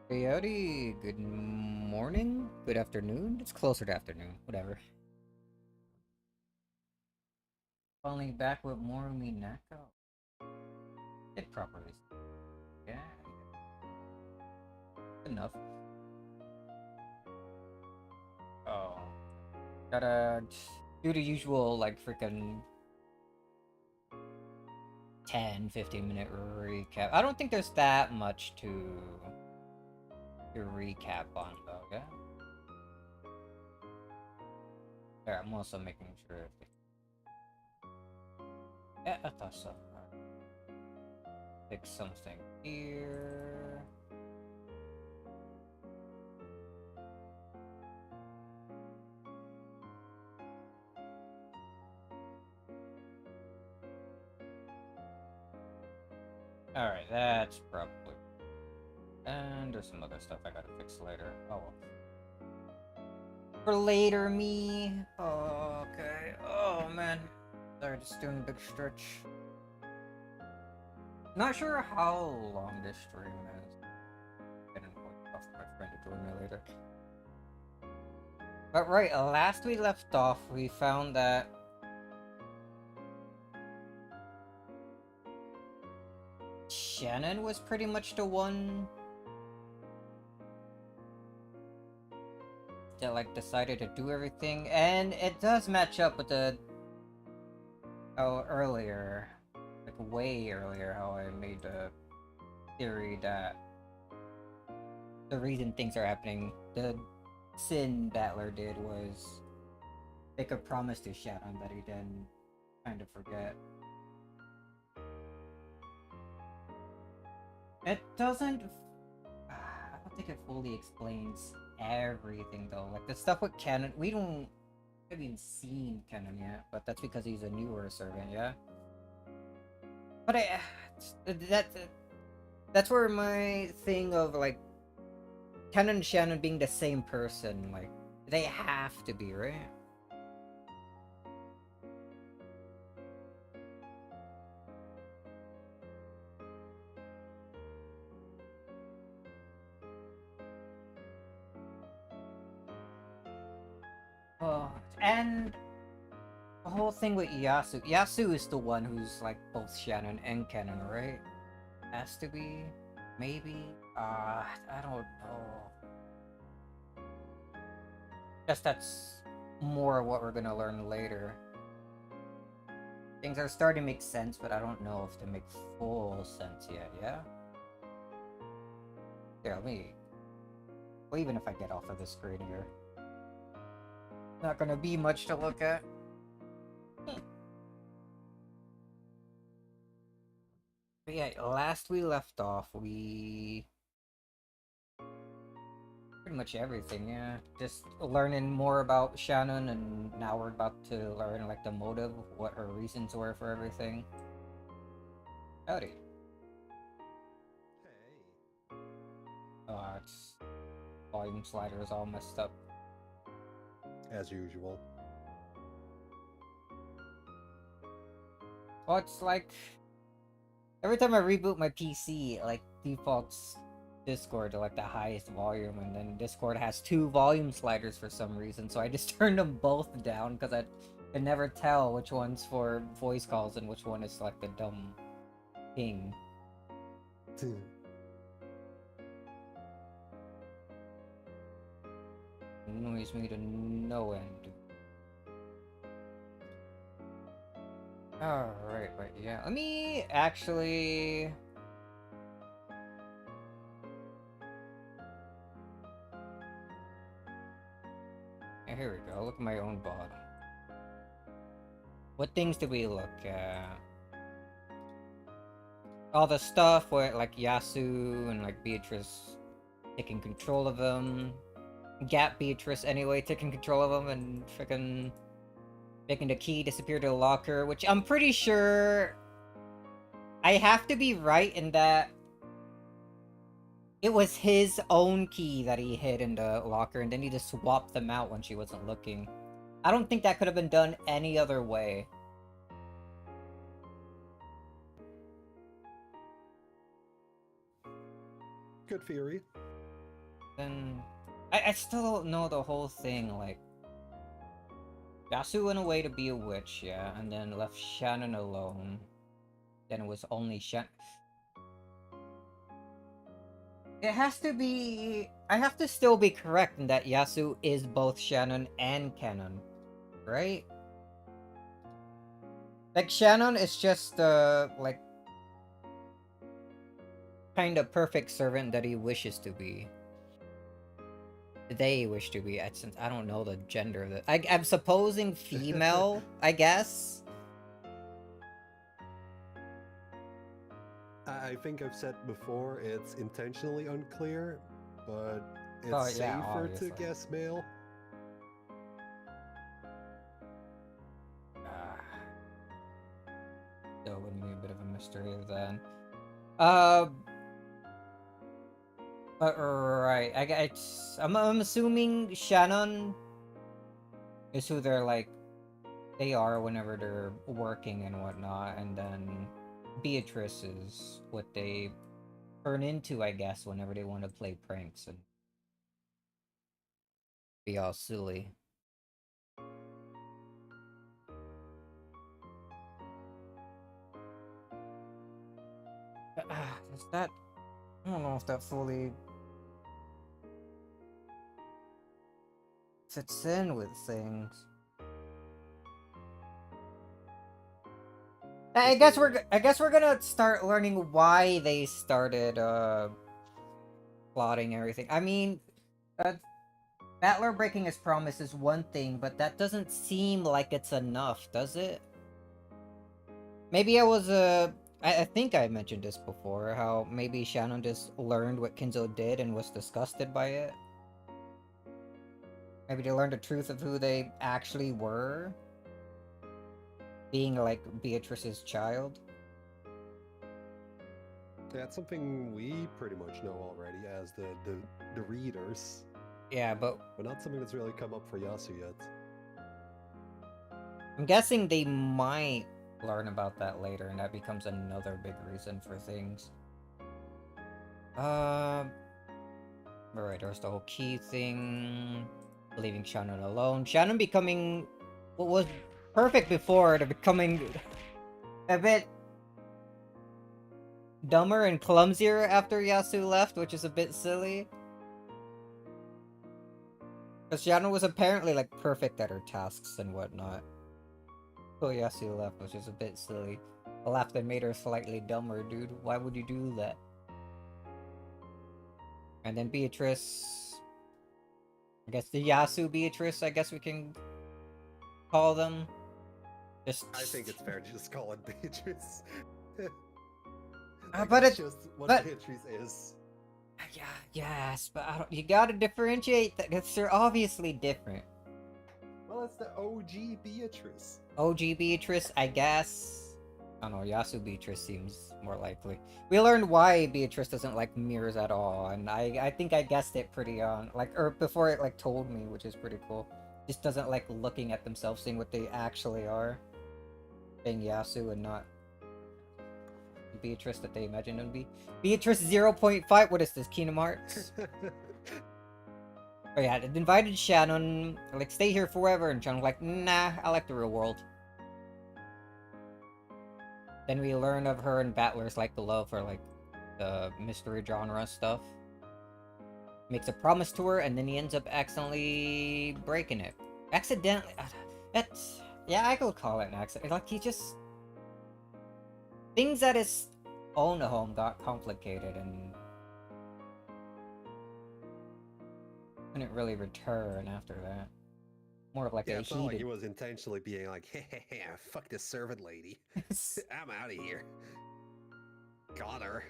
Hey, howdy. Good morning? Good afternoon? It's closer to afternoon. Whatever. Finally back with more Umineko. It properly. Yeah, enough. Oh. Gotta do the usual, like, freaking 10-15 minute recap. I don't think there's that much to recap on, though, yeah? Yeah, I'm also making sure. Yeah, I thought so. Fix something here. Alright, that's probably. And there's some other stuff I gotta fix later. Oh well. For later, me. Oh, okay. Oh man. Sorry, just doing a big stretch. Not sure how long this stream is. Getting off my friend to join me later. But right, last we left off, we found that Shannon was pretty much the one that like decided to do everything, and it does match up with the earlier, like way earlier, how I made the theory that the reason things are happening, the sin Battler did was make a promise to Shannon that he then kind of forget. It doesn't. I don't think it fully explains everything though. Like the stuff with Canon, we don't haven't seen Canon yet, but that's because he's a newer servant, yeah. But that that's where my thing of like Canon and Shannon being the same person, like they have to be, right? Oh, and the whole thing with Yasu. Yasu is the one who's like both Shannon and Canon, right? Has to be, maybe. I don't know. Guess that's more what we're gonna learn later. Things are starting to make sense, but I don't know if they make full sense yet. Yeah. Yeah. Let me. Well, even if I get off of the screen here, not gonna be much to look at. But yeah, last we left off, we pretty much everything, yeah. Just learning more about Shannon, and now we're about to learn like the motive, what her reasons were for everything. Howdy. Hey. Oh, it's volume slider is all messed up. As usual. Well, it's like every time I reboot my PC, it like defaults Discord to like the highest volume, and then Discord has two volume sliders for some reason, so I just turned them both down because I can never tell which one's for voice calls and which one is like the dumb ping. Annoys me to no end. Alright, right, yeah. Let me actually. Yeah, here we go. Look at my own bot. What things did we look at? All the stuff where like Yasu and like Beatrice taking control of them. Gap Beatrice anyway, taking control of them and freaking making the key disappear to the locker, which I'm pretty sure I have to be right in that it was his own key that he hid in the locker, and then he just swapped them out when she wasn't looking. I don't think that could have been done any other way. Good theory. then I still don't know the whole thing. Like, Yasu went away to be a witch, yeah, and then left Shannon alone. Then it was only Shannon. It has to be. I have to still be correct in that Yasu is both Shannon and Canon, right? Like, Shannon is just like, kind of perfect servant that he wishes to be. They wish to be. Since I don't know the gender of it, I'm supposing female. I guess. I think I've said before it's intentionally unclear, but it's Oh, yeah, safer obviously. to guess male. Still would be a bit of a mystery then. But right, I'm assuming Shannon is who they're like. They are whenever they're working and whatnot, and then Beatrice is what they turn into, I guess, whenever they want to play pranks and be all silly. Is that? I don't know if that fully fits in with things. I guess we're gonna start learning why they started plotting everything. I mean, Battler breaking his promise is one thing, but that doesn't seem like it's enough, does it? Maybe I think I mentioned this before, how maybe Shannon just learned what Kinzo did and was disgusted by it. Maybe they learned the truth of who they actually were. Being like Beatrice's child. That's something we pretty much know already as the readers. Yeah, but not something that's really come up for Yasu yet. I'm guessing they might learn about that later, and that becomes another big reason for things. Alright, there's the whole key thing. Leaving Shannon alone. Shannon becoming what was perfect before to becoming a bit dumber and clumsier after Yasu left, which is a bit silly. Because Shannon was apparently like perfect at her tasks and whatnot. Until Yasu left, which is a bit silly. A laugh that made her slightly dumber, dude. Why would you do that? And then Beatrice. I guess the Yasu Beatrice, I guess we can call them. I think it's fair to just call it Beatrice. But it's just what Beatrice is. Yeah, yes, but I don't, you gotta differentiate that because they're obviously different. Well, it's the OG Beatrice. OG Beatrice, I guess. I don't know, Yasu Beatrice seems more likely. We learned why Beatrice doesn't like mirrors at all, and I think I guessed it pretty on, or before it like told me, which is pretty cool. Just doesn't like looking at themselves, seeing what they actually are. Being Yasu and not Beatrice that they imagined them to be. Beatrice 0.5, what is this, Kingdom Hearts? Oh yeah, it invited Shannon, like, stay here forever, and Shannon's like, nah, I like the real world. Then we learn of her and Battler's, like, the love for, like, the mystery genre stuff. Makes a promise to her, and then he ends up accidentally breaking it. Accidentally? That's... Yeah, I could call it an accident. Like, he just... Things at his own home got complicated, and... couldn't really return after that. More of like a it's not like heated... he was intentionally being like, hey, fuck this servant lady. I'm out of here. Got her.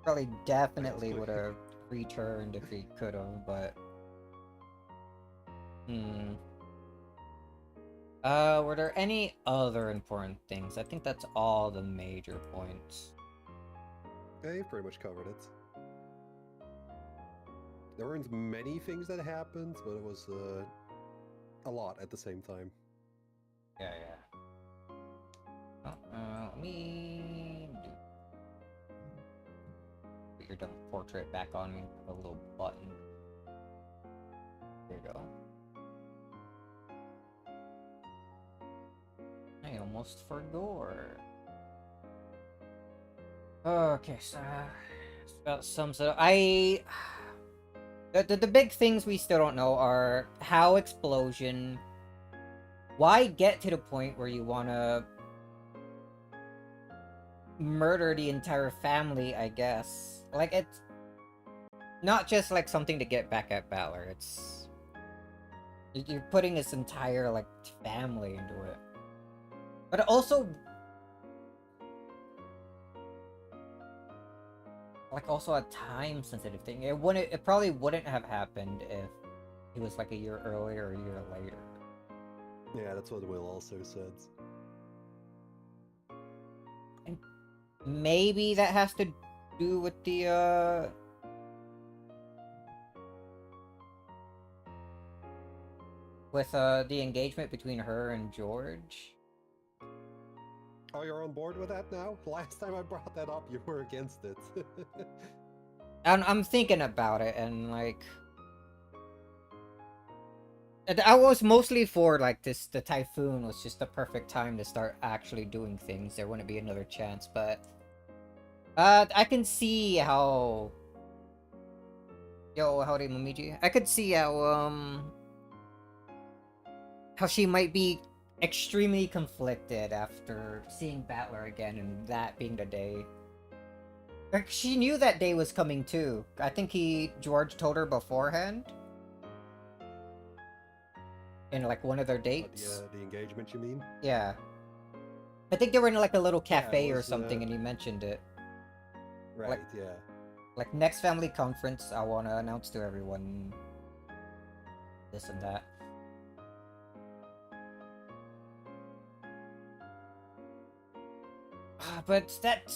Probably definitely would have returned if he could have, but... were there any other important things? I think that's all the major points. Yeah, you pretty much covered it. There weren't many things that happened, but it was a lot at the same time. Yeah. Let me put your portrait back on me with a little button. There you go. I almost forgot. Okay, so about sums it up. The big things we still don't know are how explosion. Why get to the point where you wanna murder the entire family? I guess like it's not just like something to get back at Balor. It's you're putting this entire like family into it, but also like also a time sensitive thing. It probably wouldn't have happened if it was like a year earlier or a year later. Yeah, that's what Will also said. And maybe that has to do with the engagement between her and George. Oh, you're on board with that now? Last time I brought that up, you were against it. I'm thinking about it, and like I was mostly for like this. The typhoon was just the perfect time to start actually doing things. There wouldn't be another chance, but I can see how. Yo, howdy, Momiji. I could see how she might be extremely conflicted after seeing Battler again, and that being the day. Like, she knew that day was coming too. I think George told her beforehand. In like one of their dates. The engagement, you mean? Yeah. I think they were in like a little cafe Yeah, or something, and he mentioned it. Right, like, yeah. Like next family conference, I want to announce to everyone this and that. But that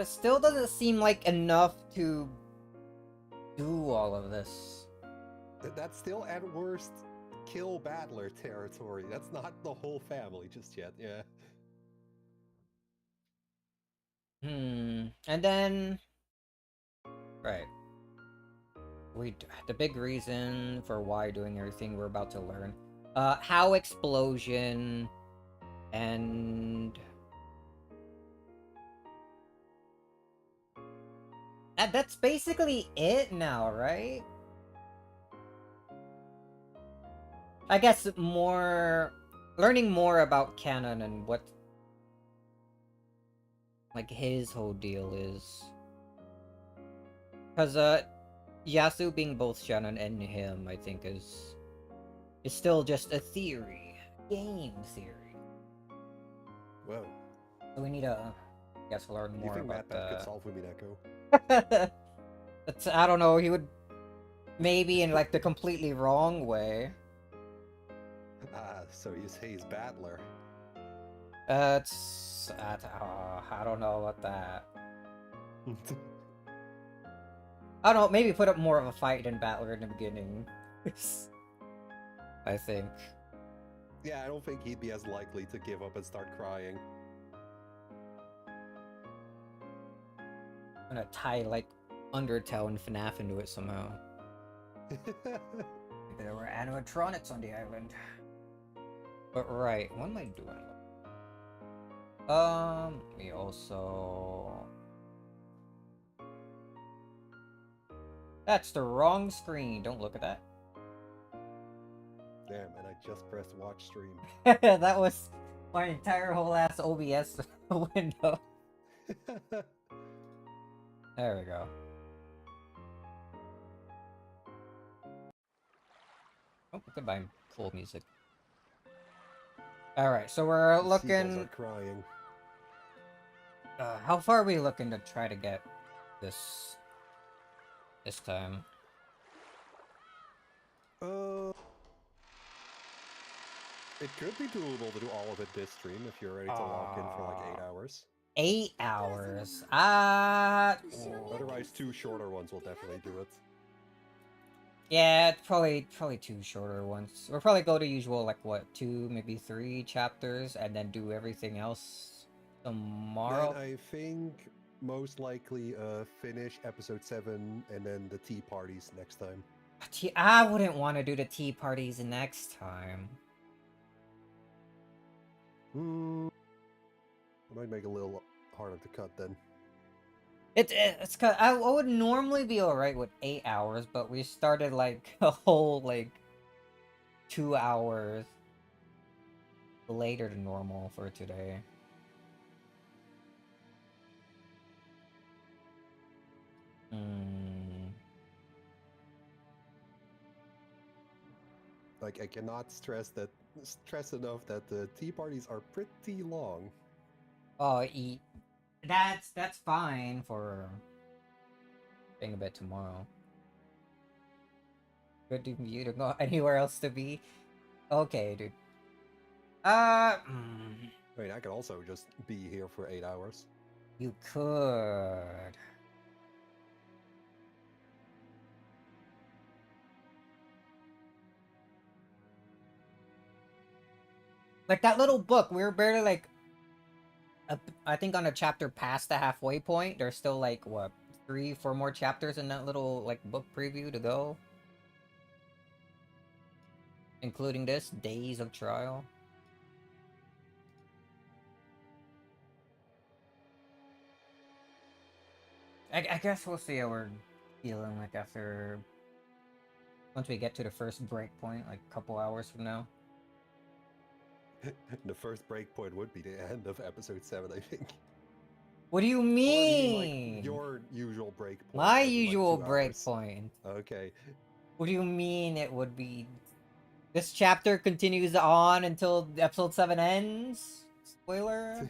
still doesn't seem like enough to do all of this. That's still at worst kill Battler territory. That's not the whole family just yet, yeah. And then right. The big reason for why doing everything we're about to learn. How explosion and that's basically it now, right? I guess learning more about Canon and what like his whole deal is. Cause Yasu being both Shannon and him, I think is still just a theory. Game theory. Whoa. So we need to I guess learn more about that could solve Umineko? I don't know, he would maybe in like the completely wrong way. So you say he's Battler. I don't know about that. I don't know, maybe put up more of a fight than Battler in the beginning. I think. Yeah, I don't think he'd be as likely to give up and start crying. I'm gonna tie like Undertale and FNAF into it somehow. There were animatronics on the island. But right, what am I doing? We also... That's the wrong screen. Don't look at that. Damn, and I just pressed watch stream. That was my entire whole ass OBS window. There we go. Oh, goodbye, cool music. Alright, so we're looking... Seagulls are crying. How far are we looking to try to get this time? It could be doable to do all of it this stream if you're ready to lock in for like 8 hours. 8 hours? Otherwise, 2 shorter ones will definitely do it. Yeah, probably 2 shorter ones. We'll probably go to usual, like, what, 2, maybe 3 chapters, and then do everything else tomorrow? And I think most likely finish episode 7 and then the tea parties next time. I wouldn't want to do the tea parties next time. It might make it a little harder to cut then. It's cause I would normally be alright with 8 hours, but we started like a whole like 2 hours later than normal for today. Like, I cannot stress enough that the tea parties are pretty long. Oh, that's fine for being a bit tomorrow. Good to you to go anywhere else to be. Okay, dude. I mean, I could also just be here for 8 hours. You could. Like that little book, we were barely like, I think on a chapter past the halfway point. There's still like what 3-4 more chapters in that little like book preview to go, including this Days of Trial. I guess we'll see how we're feeling like after once we get to the first break point, like a couple hours from now. The first break point would be the end of episode 7, I think. What do you Or mean? like your usual break point. My as in, like, usual 2 break hours. point. Okay. What do you mean it would be? This chapter continues on until episode 7 ends? Spoiler?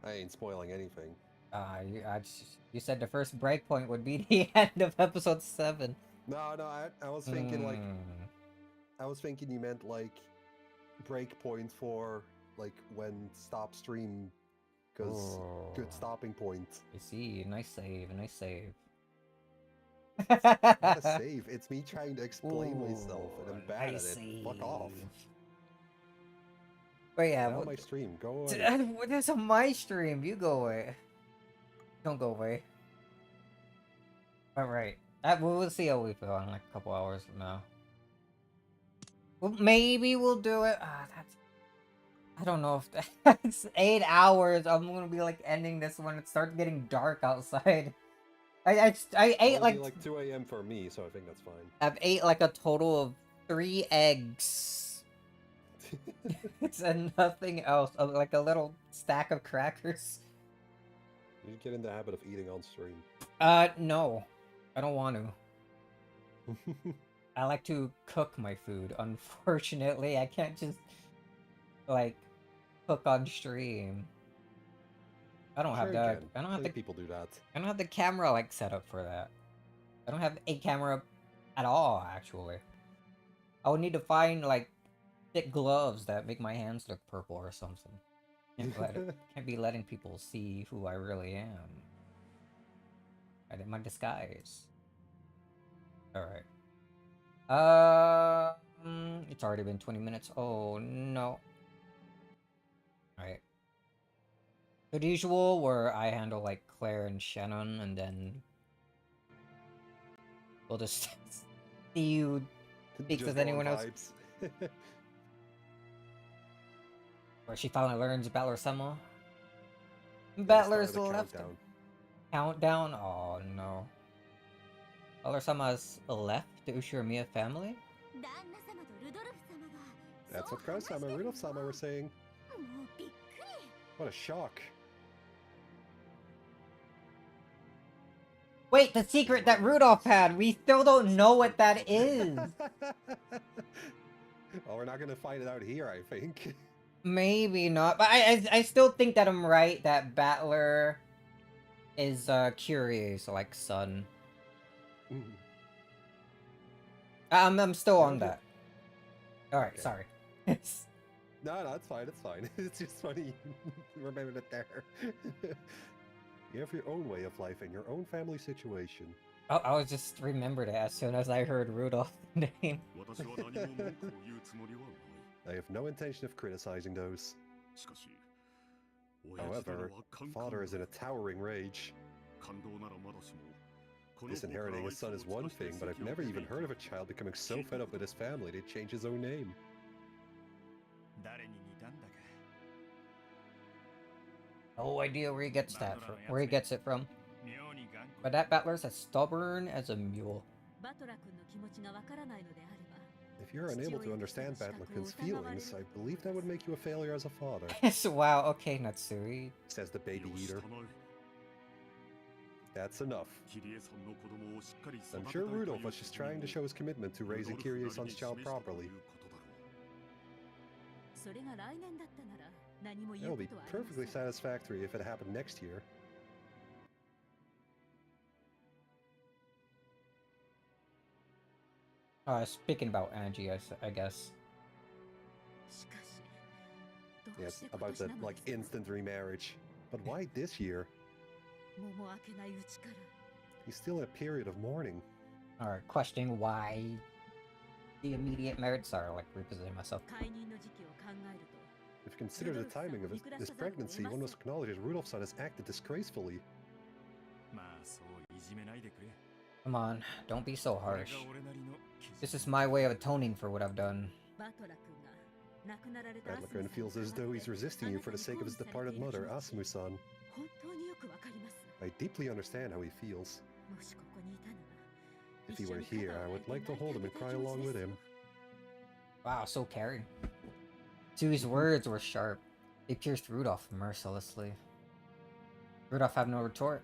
I ain't spoiling anything. You said the first break point would be the end of episode 7. No, I was thinking like I was thinking you meant like break point for like when stop stream, because good stopping point. I see. Nice save. Nice save. Not a save. It's me trying to explain myself, and I'm bad at it. Fuck off. But yeah, now my stream. Go away. There's a my stream. You go away. Don't go away. All right. We'll see how we feel in like a couple hours from now. Well, maybe we'll do it. I don't know if that's 8 hours. I'm gonna be like ending this when it starts getting dark outside. I ate like 2 a.m. for me, so I think that's fine. I've ate like a total of 3 eggs. It's nothing else. Like a little stack of crackers. You should get in the habit of eating on stream. No. I don't want to. I like to cook my food. Unfortunately, I can't just like cook on stream. I don't have that. I don't have the people do that. I don't have the camera like set up for that. I don't have a camera at all, actually. I would need to find like thick gloves that make my hands look purple or something. Can't be letting people see who I really am. I did my disguise. Alright. It's already been 20 minutes. Oh no. Alright. Good usual, where I handle like Claire and Shannon, and then we'll just see who speaks with anyone else. Where she finally learns Battler Sama. Battler's left. Countdown? Oh no. Battler Sama's left the Ushiramiya family? That's what Kraus-sama and Rudolph-sama were saying. What a shock. Wait, the secret that Rudolph had! We still don't know what that is! Well, we're not gonna find it out here, I think. Maybe not, but I still think that I'm right, that Battler is Curie's, like, son. I'm still on that. Alright, okay. Sorry. No, it's fine, it's fine. It's just funny you remembered it there. You have your own way of life and your own family situation. Oh, I was just remembered it as soon as I heard Rudolph's name. I have no intention of criticizing those. However, father is in a towering rage. Disinheriting his son is one thing, but I've never even heard of a child becoming so fed up with his family they change his own name. No idea where he gets that from. Where he gets it from. But that battler's as stubborn as a mule. If you're unable to understand Batlakun's feelings, I believe that would make you a failure as a father. Wow, okay, Natsui. Says the baby eater. That's enough. I'm sure Rudolph was just trying to show his commitment to raising Kirie-san's child properly. That will be perfectly satisfactory if it happened next year. Speaking about Angie, I guess. Yes, about the, like, instant remarriage. But why this year? He's still in a period of mourning. Alright, questioning why the immediate merits are, like, repositioning myself. If you consider the timing of this pregnancy, one must acknowledge that Rudolph's-san has acted disgracefully. Come on, don't be so harsh. This is my way of atoning for what I've done. Batlakun feels as though he's resisting you for the sake of his departed mother, Asumu-san. I deeply understand how he feels. If he were here, I would like to hold him and cry along with him. Wow, so caring. Tsui's words were sharp. They pierced Rudolph mercilessly. Rudolph had no retort.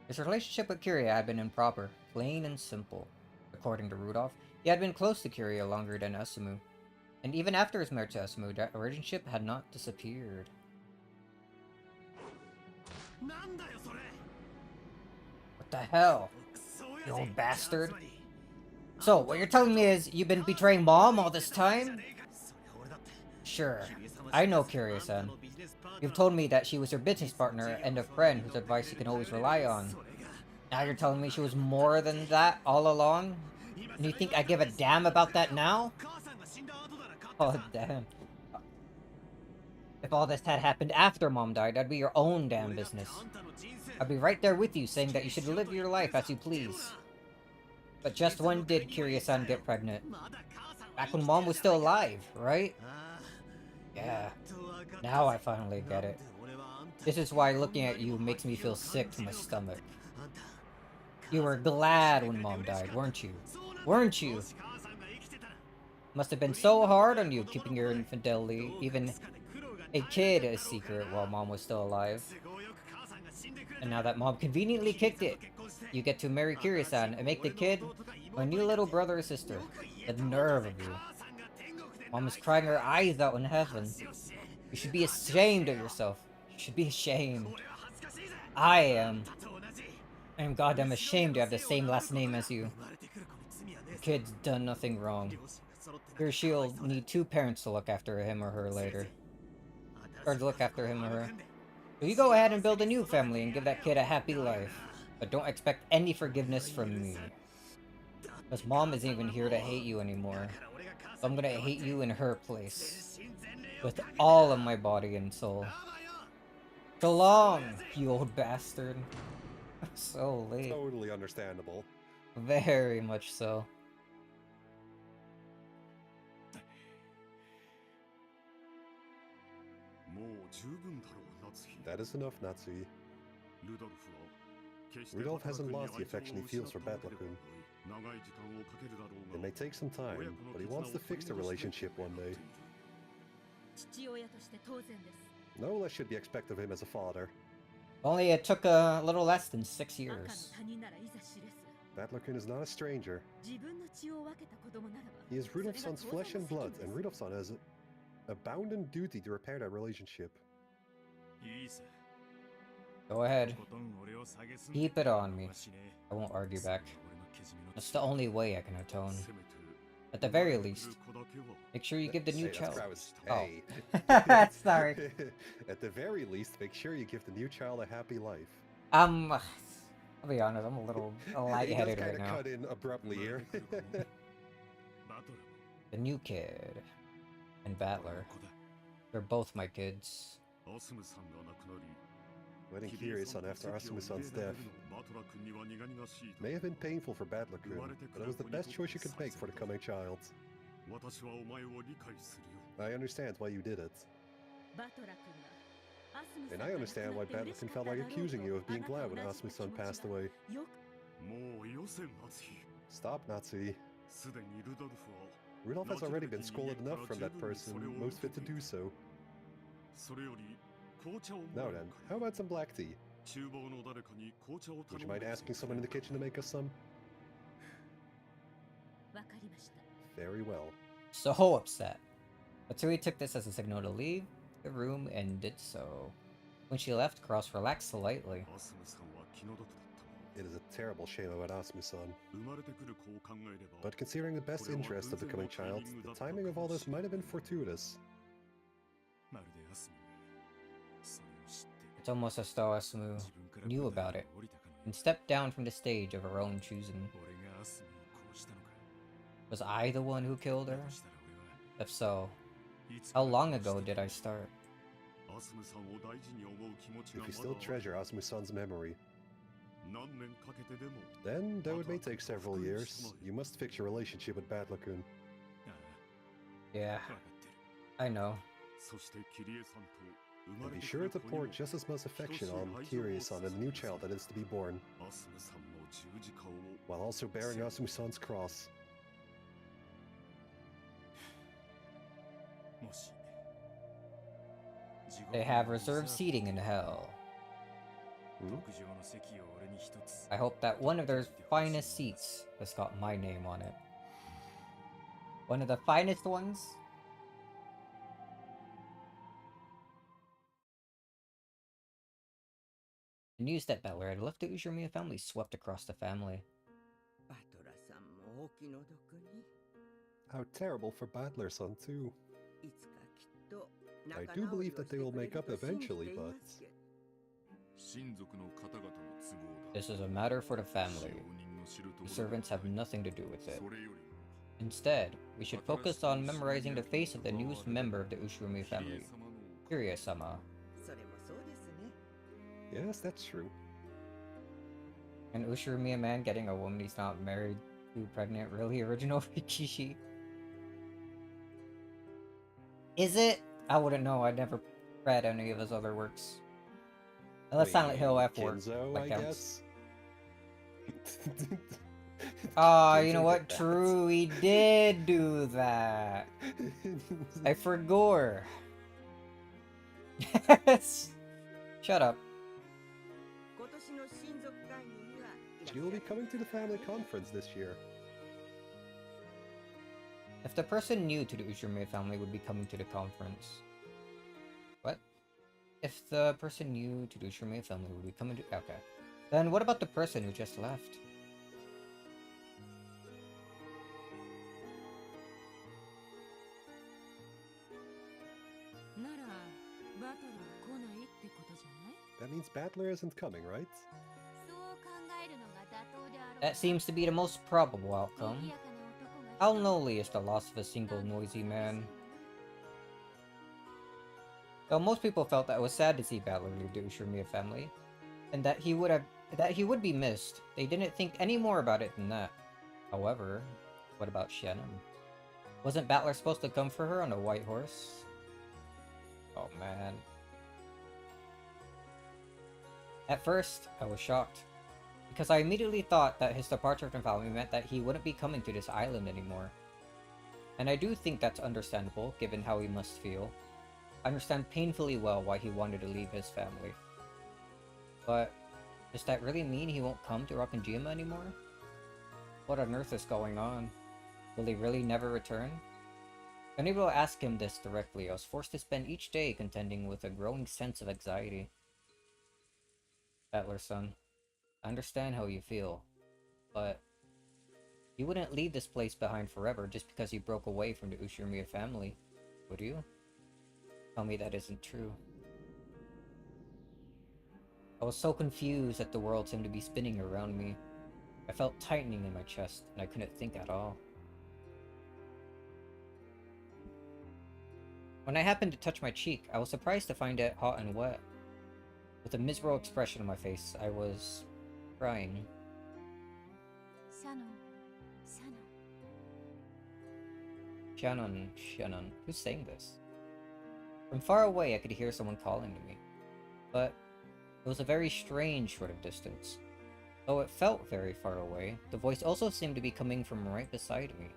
His relationship with Kirie had been improper, plain and simple. According to Rudolph, he had been close to Kirie longer than Asumu. And even after his marriage to Asumu, that relationship had not disappeared. What the hell? You old bastard. So, what you're telling me is you've been betraying Mom all this time? Sure. I know Kirie-san. You've told me that she was your business partner and a friend whose advice you can always rely on. Now you're telling me she was more than that all along? And you think I give a damn about that now? Oh, damn. If all this had happened after Mom died, that'd be your own damn business. I'd be right there with you saying that you should live your life as you please. But just when did Kirie-san get pregnant? Back when Mom was still alive, right? Yeah. Now I finally get it. This is why looking at you makes me feel sick to my stomach. You were glad when Mom died, weren't you? Weren't you? Must have been so hard on you keeping your infidelity, even a kid, a secret while Mom was still alive. And now that Mom conveniently kicked it, you get to marry Kirie-san and make the kid my new little brother or sister. The nerve of you. Mom is crying her eyes out in heaven. You should be ashamed of yourself. You should be ashamed. I am. I am goddamn ashamed to have the same last name as you. The kid's done nothing wrong. Here she'll need two parents to look after him or her later. Or to look after him or her. So you go ahead and build a new family and give that kid a happy life. But don't expect any forgiveness from me. Because Mom isn't even here to hate you anymore. So I'm gonna hate you in her place. With all of my body and soul. So long, you old bastard. So late. Totally understandable. Very much so. That is enough, Natsui. Rudolph hasn't lost the affection he feels for Batlakun. It may take some time, but he wants to fix the relationship one day. No less should be expected of him as a father. Only it took a little less than 6 years. Batlakun is not a stranger. He is Rudolph-san's flesh and blood, and Rudolph-san has a bounden duty to repair that relationship. Go ahead. Keep it on me. I won't argue back. That's the only way I can atone. At the very least, make sure you give the new child... Oh. Sorry. At the very least, make sure you give the new child a happy life. I'll be honest, I'm a little lightheaded right now. Cut in abruptly here. The new kid and Battler. They're both my kids. Wedding Kiryu-san after Asumi-san's death may have been painful for Battler-kun, but it was the best choice you could make for the coming child. I understand why you did it. And I understand why Battler-kun felt like accusing you of being glad when Asumi-san passed away. Stop, Natsui. Rudolph has already been scolded enough from that person, most fit to do so. Now then, how about some black tea? Would you mind asking someone in the kitchen to make us some? Very well. So upset. Matsui took this as a signal to leave the room and did so. When she left, Cross relaxed slightly. It is a terrible shame about Asumi-san. But considering the best interest of the coming child, the timing of all this might have been fortuitous. It's almost as though Asumu knew about it and stepped down from the stage of her own choosing. Was I the one who killed her? If so, how long ago did I start? If you still treasure Asumi-san's memory, then, though it may take several years, you must fix your relationship with Battler-kun. Yeah, I know. And be sure to pour just as much affection on Kiryu-san and the new child that is to be born, while also bearing Asumi-san's cross. They have reserved seating in hell. I hope that one of their finest seats has got my name on it. One of the finest ones? The news that Battler had left the Ushirmiya family swept across the family. How terrible for Battler-san too. I do believe that they will make up eventually, but... This is a matter for the family. The servants have nothing to do with it. Instead, we should focus on memorizing the face of the newest member of the Ushirumi family, Kiryu-sama. Yes, that's true. An Ushirumi man getting a woman he's not married to pregnant really original Rikishi? Is it? I wouldn't know, I never read any of his other works. Unless Silent Hill F4 Kinzo, I counts. guess. Ah, you know what? True, he did do that. I forgot. Shut up. She will be coming to the family conference this year. If the person new to the Ushirime family would be coming to the conference... What? If the person new to the Ushirime family would be coming to... Okay. Then what about the person who just left? That means Battler isn't coming, right? That seems to be the most probable outcome. How lonely is the loss of a single noisy man? Though most people felt that it was sad to see Battler leave the Ushirimiya family, and that he would be missed, they didn't think any more about it than that. However, what about Shannon? Wasn't Battler supposed to come for her on a white horse? Oh man. At first, I was shocked, because I immediately thought that his departure from family meant that he wouldn't be coming to this island anymore. And I do think that's understandable, given how he must feel. I understand painfully well why he wanted to leave his family. But, does that really mean he won't come to Rakanjima anymore? What on earth is going on? Will he really never return? Unable to ask him this directly, I was forced to spend each day contending with a growing sense of anxiety. Battler-san, I understand how you feel, but you wouldn't leave this place behind forever just because you broke away from the Ushirimiya family, would you? Tell me that isn't true. I was so confused that the world seemed to be spinning around me. I felt tightening in my chest, and I couldn't think at all. When I happened to touch my cheek, I was surprised to find it hot and wet. With a miserable expression on my face, I was crying. Shannon. Who's saying this? From far away, I could hear someone calling to me. But it was a very strange sort of distance. Though it felt very far away, the voice also seemed to be coming from right beside me.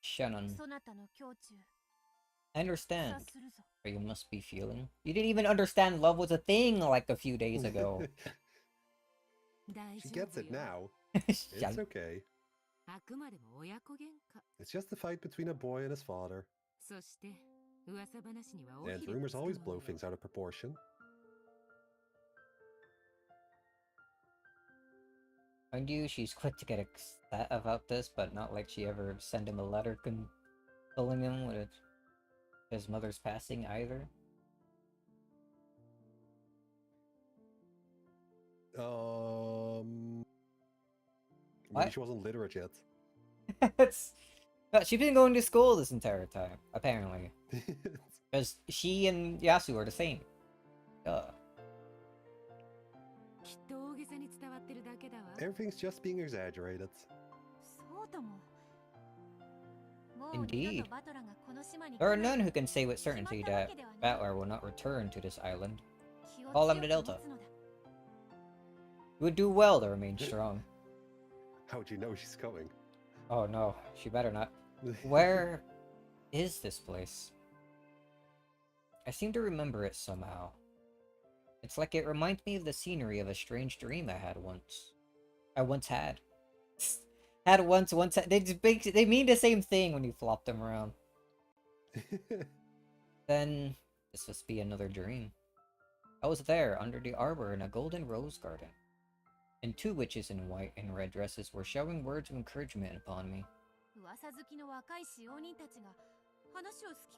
Shannon. I understand what you must be feeling. You didn't even understand love was a thing like a few days ago. She gets it now. It's It's okay. It's just a fight between a boy and his father. And rumors always blow things out of proportion. Mind you, she's quick to get upset about this, but not like she ever sent him a letter consoling him with his mother's passing either. Maybe she wasn't literate yet. She's been going to school this entire time, apparently. Because she and Yasu are the same. Duh. Everything's just being exaggerated. Indeed. There are none who can say with certainty that Battler will not return to this island. Call him the Delta. You would do well to remain strong. How'd you know she's coming? Oh no, she better not. Where is this place? I seem to remember it somehow. It's like it reminds me of the scenery of a strange dream I had once. I once had. They mean the same thing when you flop them around. Then, this must be another dream. I was there, under the arbor in a golden rose garden. And two witches in white and red dresses were showering words of encouragement upon me.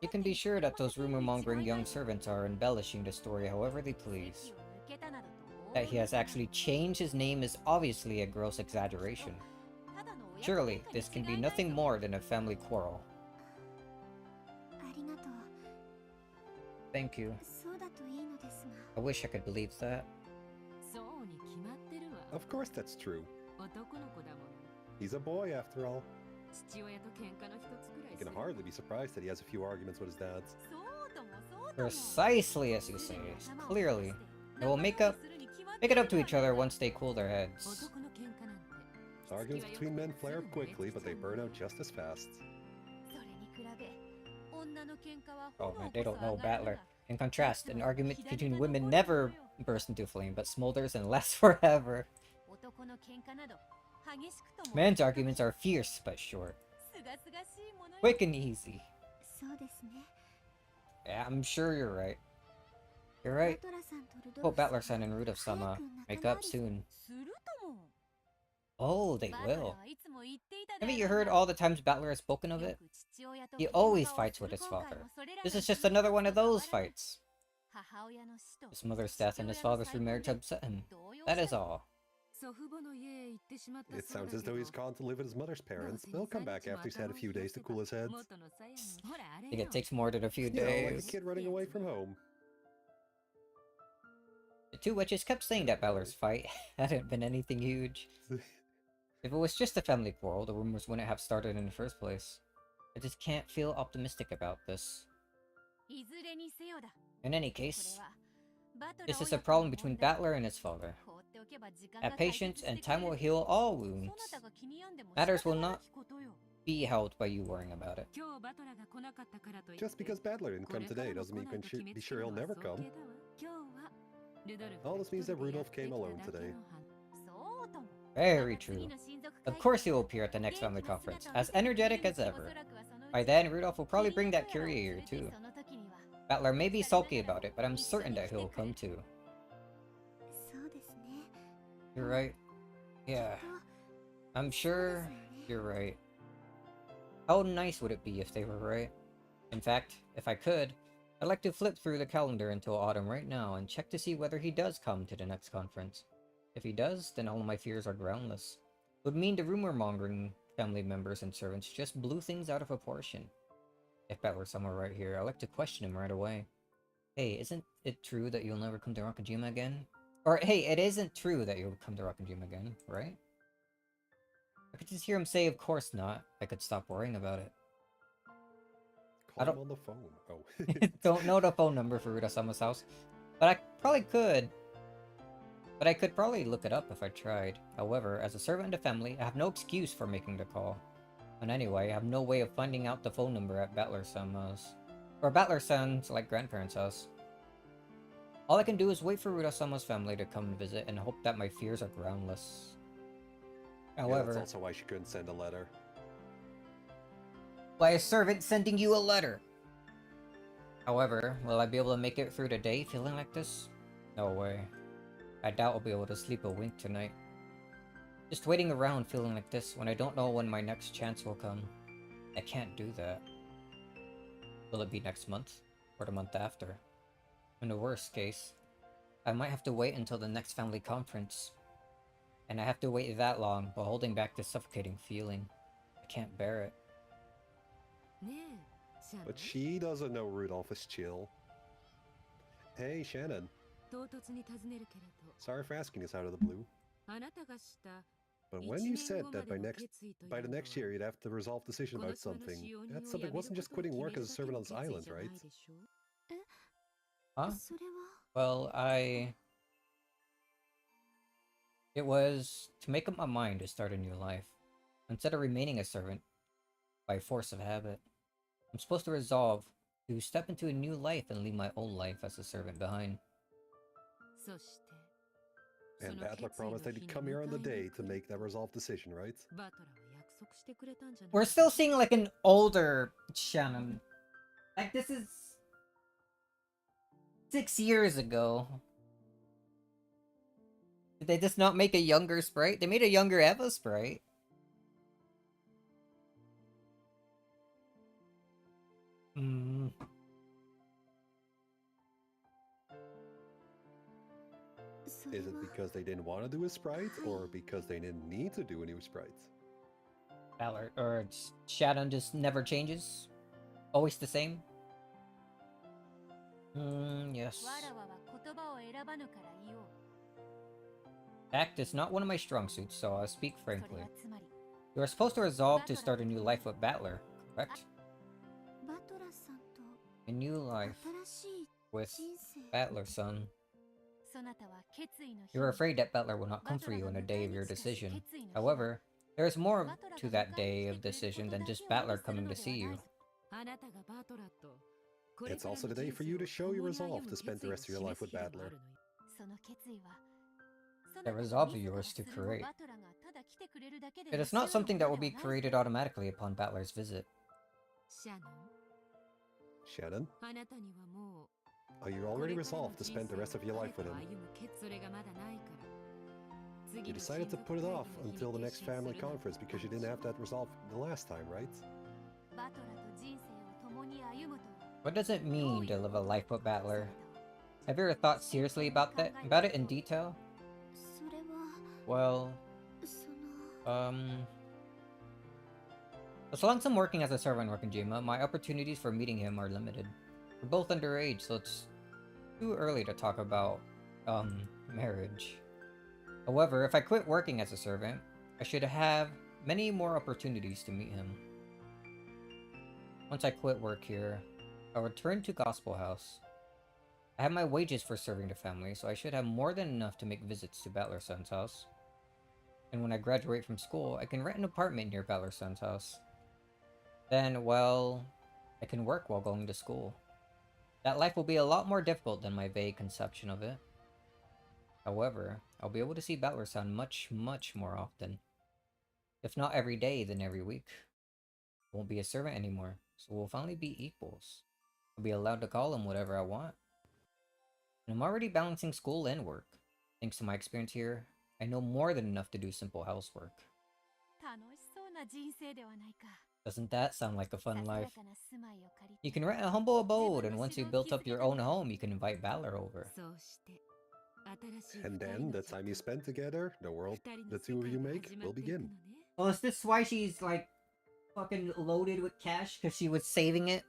You can be sure that those rumor-mongering young servants are embellishing the story however they please. That he has actually changed his name is obviously a gross exaggeration. Surely, this can be nothing more than a family quarrel. Thank you. I wish I could believe that. Of course that's true. He's a boy after all. You can hardly be surprised that he has a few arguments with his dad. Precisely as you say. Clearly. They will make it up to each other once they cool their heads. Arguments between men flare up quickly, but they burn out just as fast. Oh man, they don't know Battler. In contrast, an argument between women never bursts into flame, but smolders and lasts forever. Men's arguments are fierce but short. Quick and easy. Yeah, I'm sure you're right. You're right. Hope Battler-san and Rudolph-sama make up soon. Oh, they will. Haven't you heard all the times Battler has spoken of it? He always fights with his father. This is just another one of those fights. His mother's death and his father's remarriage upset him. That is all. It sounds as though he's gone to live with his mother's parents, but he'll come back after he's had a few days to cool his head. I think it takes more than a few You know, like a days. kid running away from home. The two witches kept saying that Battler's fight hadn't been anything huge. If it was just a family quarrel, the rumors wouldn't have started in the first place. I just can't feel optimistic about this. In any case, this is a problem between Battler and his father. Have patience, and time will heal all wounds. Matters will not be held by you worrying about it. Just because Battler didn't come today doesn't mean you can be sure he'll never come. All this means that Rudolph came alone today. Very true. Of course he will appear at the next family conference, as energetic as ever. By then, Rudolph will probably bring that curie here too. Battler may be sulky about it, but I'm certain that he'll come too. You're right. Yeah. I'm sure you're right. How nice would it be if they were right? In fact, if I could, I'd like to flip through the calendar until autumn right now and check to see whether he does come to the next conference. If he does, then all of my fears are groundless. Would mean the rumor-mongering family members and servants just blew things out of proportion. If Bat were somewhere right here, I'd like to question him right away. Hey, isn't it true that you'll never come to Rakajima again? Or, hey, it isn't true that you'll come to Rakajima again, right? I could just hear him say, of course not. I could stop worrying about it. Call him on the phone. Oh. Don't know the phone number for Ruda-sama's house. But I probably could. But I could probably look it up if I tried. However, as a servant in the family, I have no excuse for making the call. And anyway, I have no way of finding out the phone number at Battler-sama's. Or Battler-san's, like, grandparents' house. All I can do is wait for Ruda-sama's family to come and visit and hope that my fears are groundless. However... Yeah, that's also why she couldn't send a letter. By a servant sending you a letter! However, will I be able to make it through the day feeling like this? No way. I doubt I'll be able to sleep a wink tonight. Just waiting around feeling like this when I don't know when my next chance will come. I can't do that. Will it be next month? Or the month after? In the worst case, I might have to wait until the next family conference. And I have to wait that long while holding back this suffocating feeling. I can't bear it. But she doesn't know Rudolph is chill. Hey, Shannon. Sorry for asking this out of the blue. But when you said that by the next year you'd have to resolve decision about something, that something wasn't just quitting work as a servant on this island, right? Huh? Well, it was to make up my mind to start a new life, instead of remaining a servant by force of habit. I'm supposed to resolve to step into a new life and leave my old life as a servant behind. And Battler promised that he'd come here on the day to make that resolved decision, right? We're still seeing like an older Shannon. Like this is 6 years ago. Did they just not make a younger sprite? They made a younger Eva sprite. Is it because they didn't want to do a sprite, or because they didn't need to do a new sprite? Valor, or Shannon just never changes? Always the same? Yes. Tact is not one of my strong suits, so I'll speak frankly. You are supposed to resolve to start a new life with Battler, correct? A new life with Battler-san. You're afraid that Battler will not come for you on the day of your decision. However, there is more to that day of decision than just Battler coming to see you. It's also the day for you to show your resolve to spend the rest of your life with Battler. That resolve of yours to create. It is not something that will be created automatically upon Battler's visit. Shannon? Are you already resolved to spend the rest of your life with him? You decided to put it off until the next family conference because you didn't have that resolve the last time, right? What does it mean to live a life with Battler? Have you ever thought seriously about it in detail? Well, as long as I'm working as a servant in Rakajima, my opportunities for meeting him are limited. We're both underage, so it's too early to talk about, marriage. However, if I quit working as a servant, I should have many more opportunities to meet him. Once I quit work here, I'll return to Gospel House. I have my wages for serving the family, so I should have more than enough to make visits to Battler-san's house. And when I graduate from school, I can rent an apartment near Battler-san's house. Then, well, I can work while going to school. That life will be a lot more difficult than my vague conception of it. However, I'll be able to see Battler-san much, much more often. If not every day, then every week. I won't be a servant anymore, so we'll finally be equals. I'll be allowed to call him whatever I want. And I'm already balancing school and work. Thanks to my experience here, I know more than enough to do simple housework. Doesn't that sound like a fun life? You can rent a humble abode, and once you've built up your own home, you can invite Battler over. And then the time you spend together, the world the two of you make will begin. Well, is this why she's like fucking loaded with cash? Because she was saving it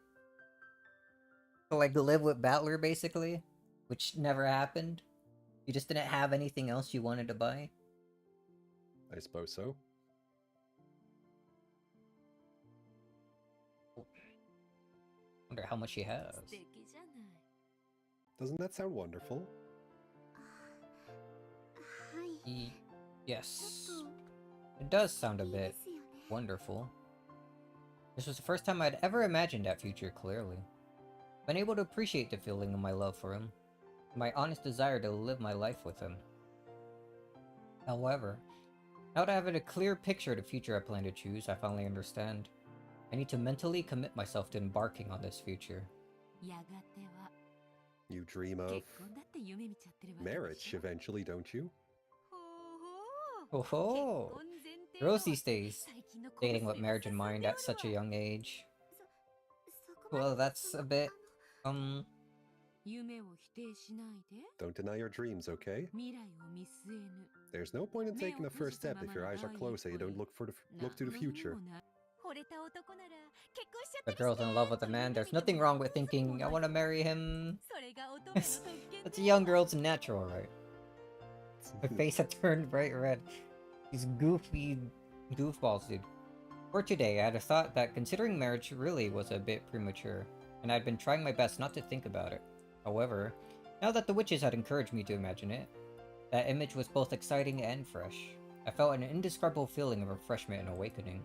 to like live with Battler basically? Which never happened? You just didn't have anything else you wanted to buy? I suppose so. Wonder how much she has. Doesn't that sound wonderful? Yes. It does sound a bit wonderful. This was the first time I'd ever imagined that future clearly. I've been able to appreciate the feeling of my love for him, my honest desire to live my life with him. However, now that I have a clear picture of the future I plan to choose, I finally understand. I need to mentally commit myself to embarking on this future. You dream of marriage eventually, don't you? Oh, girls these days, dating with marriage in mind at such a young age. Well, that's a bit, Don't deny your dreams, okay? There's no point in taking the first step if your eyes are closed and you don't look to the future. The girl's in love with a man, there's nothing wrong with thinking, I want to marry him. That's a young girl's natural, right? My face had turned bright red. These goofy goofballs, dude. For today, I had a thought that considering marriage really was a bit premature, and I'd been trying my best not to think about it. However, now that the witches had encouraged me to imagine it, that image was both exciting and fresh. I felt an indescribable feeling of refreshment and awakening.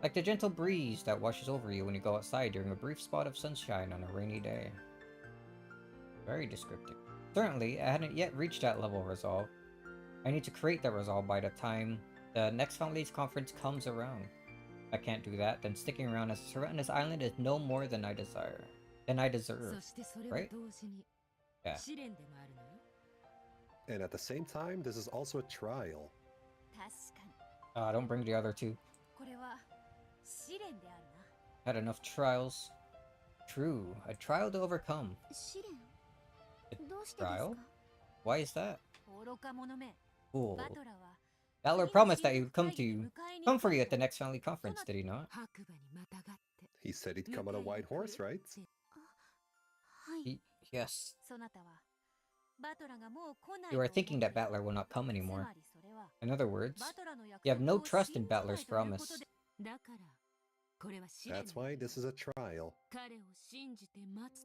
Like the gentle breeze that washes over you when you go outside during a brief spot of sunshine on a rainy day. Very descriptive. Certainly, I hadn't yet reached that level of resolve. I need to create that resolve by the time the next Families Conference comes around. If I can't do that, then sticking around as a servant on this island is no more than I desire. Than I deserve. Right? Yeah. And at the same time, this is also a trial. Don't bring the other two. Had enough trials. True, a trial to overcome. A trial? Why is that? Cool. Battler promised that he would come for you at the next family conference, did he not? He said he'd come on a white horse, right? Yes. You are thinking that Battler will not come anymore. In other words, you have no trust in Battler's promise. That's why this is a trial.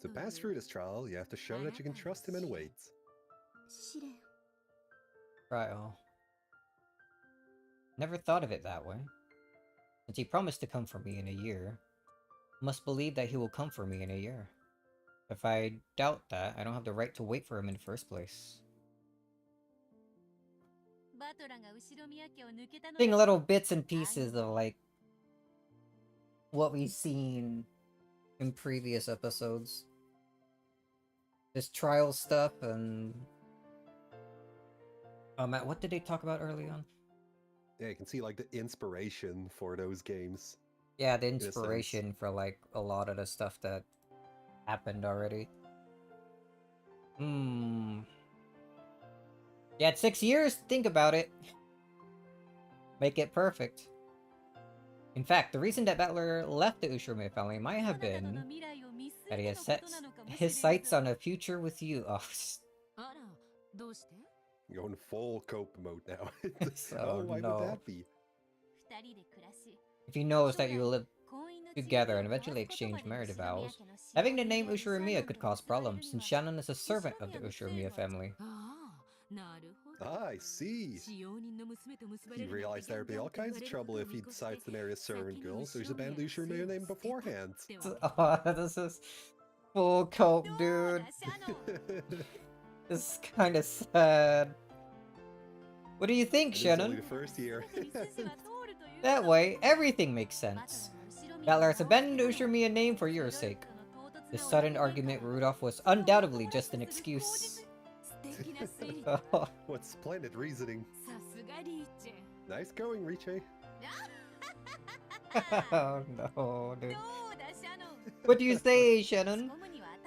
To pass through this trial, you have to show that you can trust him and wait. Trial. Never thought of it that way. Since he promised to come for me in a year, I must believe that he will come for me in a year. If I doubt that, I don't have the right to wait for him in the first place. Seeing little bits and pieces of like what we've seen in previous episodes. This trial stuff and Matt, what did they talk about early on? Yeah, you can see like the inspiration for those games. Yeah, the inspiration for like a lot of the stuff that happened already. Yeah, it's 6 years. Think about it. Make it perfect. In fact, the reason that Battler left the Ushirome family might have been that he has set his sights on a future with you. Oh, Going full cope mode now. Oh, why no. would that be? If he knows that you will live together and eventually exchange marriage vows, having the name Ushiramiya could cause problems, since Shannon is a servant of the Ushiramiya family. Ah, I see. He realized there'd be all kinds of trouble if he decides to marry a servant girl, so he's abandoned the Ushiramiya name beforehand. Oh, this is full cope, dude. This is kind of sad. What do you think, Shannon? Only the first year. That way, everything makes sense. Battler has abandoned the Ushiramiya name for your sake. This sudden argument with Rudolph was undoubtedly just an excuse. What splendid reasoning. Nice going, Riche. Oh no, dude. What do you say, Shannon?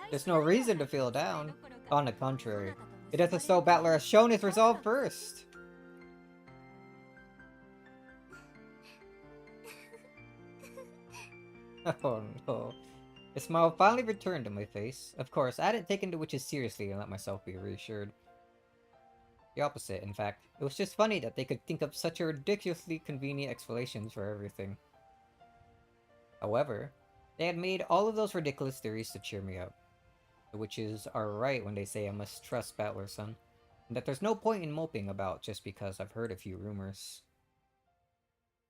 There's no reason to feel down. On the contrary, It is as though Battler has shown his resolve first. Oh no. A smile finally returned to my face. Of course, I hadn't taken the witches seriously and let myself be reassured. The opposite, in fact. It was just funny that they could think up such a ridiculously convenient explanations for everything. However, they had made all of those ridiculous theories to cheer me up. The witches are right when they say I must trust Battler's son, and that there's no point in moping about just because I've heard a few rumors.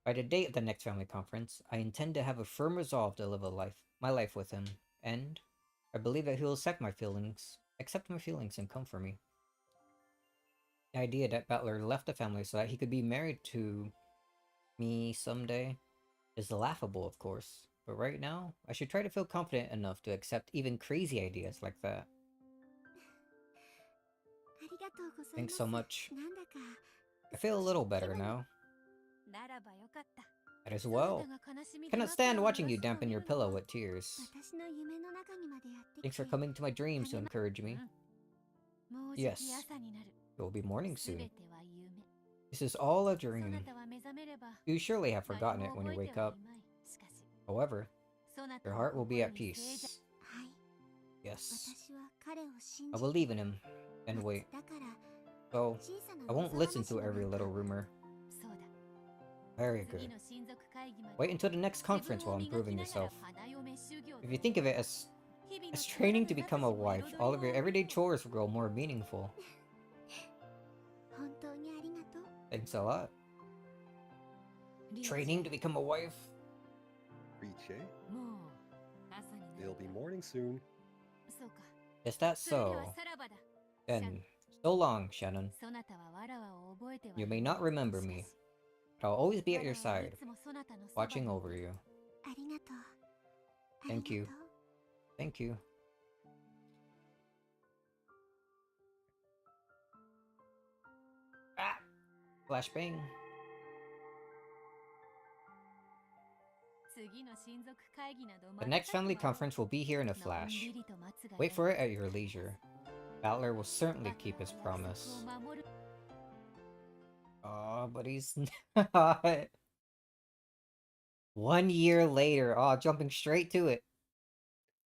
By the date of the next family conference, I intend to have a firm resolve to live my life with him, and I believe that he'll accept my feelings, and come for me. The idea that Battler left the family so that he could be married to me someday is laughable, of course, but right now, I should try to feel confident enough to accept even crazy ideas like that. Thanks so much. I feel a little better now. That as well. Cannot stand watching you dampen your pillow with tears. Thanks for coming to my dreams to encourage me. Yes, it will be morning soon. This is all a dream. You surely have forgotten it when you wake up. However, your heart will be at peace. Yes. I will believe in him, and wait. So, I won't listen to every little rumor. Very good. Wait until the next conference while improving yourself. If you think of it as training to become a wife, all of your everyday chores will grow more meaningful. Thanks a lot. Training to become a wife? Reach, eh? It'll be morning soon. Is that so? Then, so long, Shannon. You may not remember me, but I'll always be at your side, watching over you. Thank you. Thank you. Ah! Flashbang. The next family conference will be here in a flash. Wait for it at your leisure. Battler will certainly keep his promise. Oh, but he's not. 1 year later. Oh, jumping straight to it.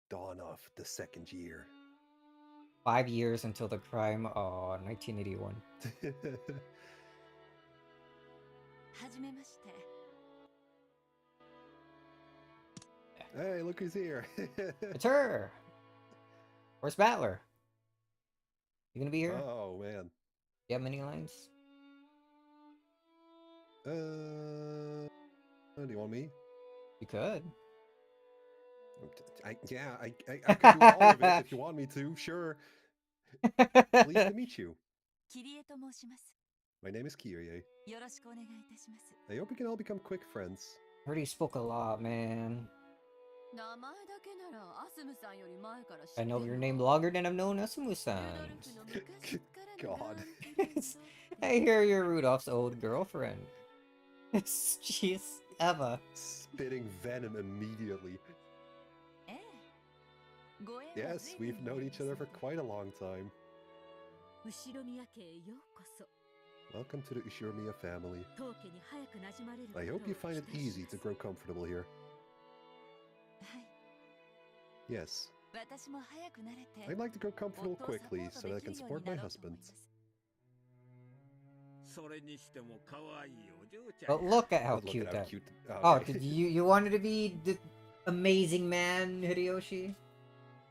Dawn of the second year. 5 years until the crime. Oh, 1981. Hey, look who's here. It's her! Where's Battler? You gonna be here? Oh, man. You have many lines? Do you want me? You could. I could do all of it if you want me to, sure. Pleased to meet you. My name is Kirie. I hope we can all become quick friends. I already spoke a lot, man. I know your name longer than I've known Asumu-san's. God. I hear you're Rudolph's old girlfriend. Jeez, Eva. Spitting venom immediately. Yes, we've known each other for quite a long time. Welcome to the Ushiromiya family. I hope you find it easy to grow comfortable here. Yes. I'd like to grow comfortable quickly so that I can support my husband. But look at how cute that. Oh, did you wanted to be the amazing man, Hideyoshi?